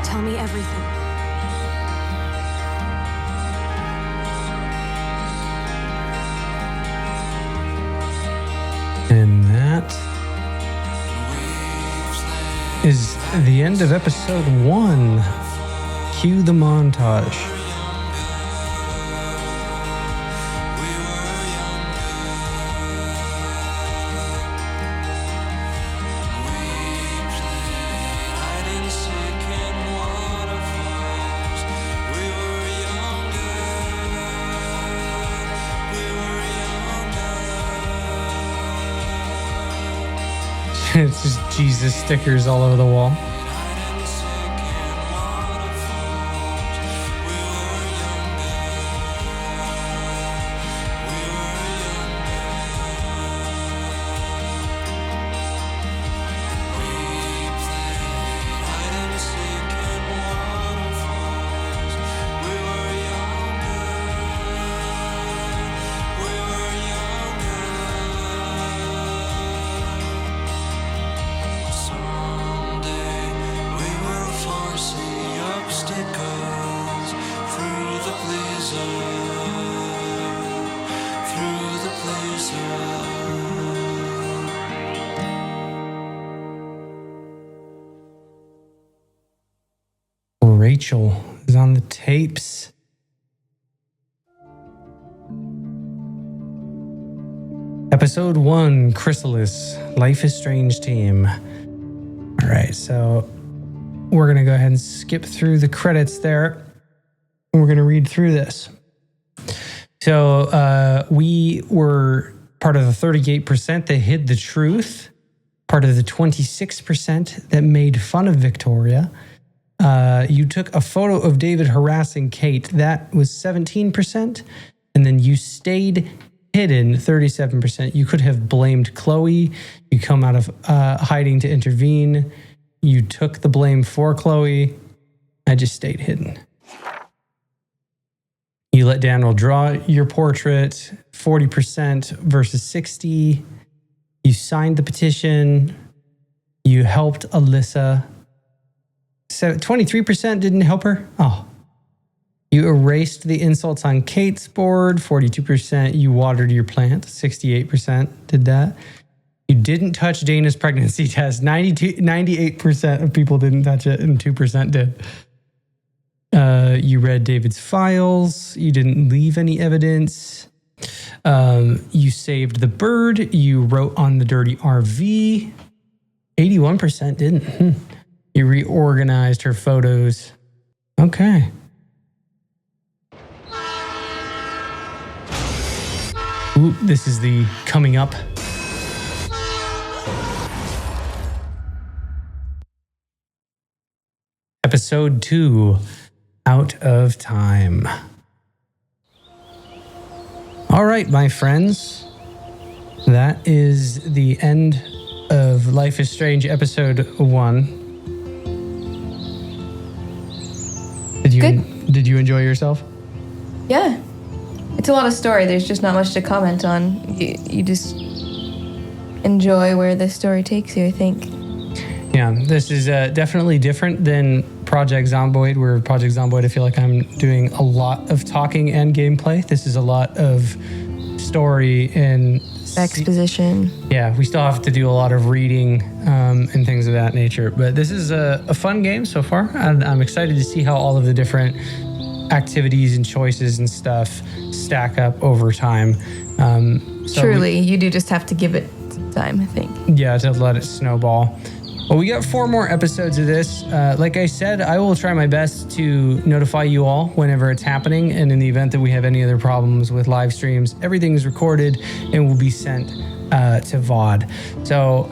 Tell me everything. And that is the end of episode 1. Cue the montage. It's just Jesus stickers all over the wall. Rachel is on the tapes. Episode 1, Chrysalis, Life is Strange team. All right, so we're going to go ahead and skip through the credits there. We're going to read through this. So we were part of the 38% that hid the truth, part of the 26% that made fun of Victoria. You took a photo of David harassing Kate. That was 17%. And then you stayed hidden, 37%. You could have blamed Chloe. You come out of hiding to intervene. You took the blame for Chloe. I just stayed hidden. You let Daniel draw your portrait, 40% versus 60. You signed the petition. You helped Alyssa. So 23% didn't help her. Oh. You erased the insults on Kate's board, 42%. You watered your plant, 68% did that. You didn't touch Dana's pregnancy test. 98% of people didn't touch it, and 2% did. You read David's files. You didn't leave any evidence. You saved the bird. You wrote on the dirty RV. 81% didn't. You reorganized her photos. Okay. Ooh, this is the coming up. Episode 2, Out of Time. All right, my friends. That is the end of Life is Strange episode 1. Did you enjoy yourself? Yeah. It's a lot of story. There's just not much to comment on. You just enjoy where the story takes you, I think. Yeah, this is definitely different than Project Zomboid, where Project Zomboid, I feel like I'm doing a lot of talking and gameplay. This is a lot of story and exposition. Yeah, we still have to do a lot of reading and things of that nature. But this is a fun game so far. And I'm excited to see how all of the different activities and choices and stuff stack up over time. Truly, you do just have to give it some time, I think. Yeah, to let it snowball. Well, we got 4 more episodes of this. Like I said, I will try my best to notify you all whenever it's happening. And in the event that we have any other problems with live streams, everything is recorded and will be sent to VOD. So,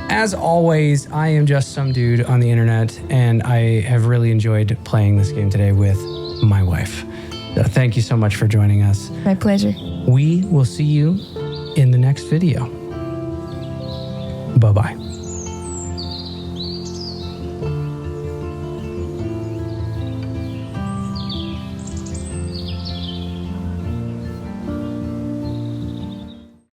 as always, I am just some dude on the internet, and I have really enjoyed playing this game today with my wife. So thank you so much for joining us. My pleasure. We will see you in the next video. Bye-bye.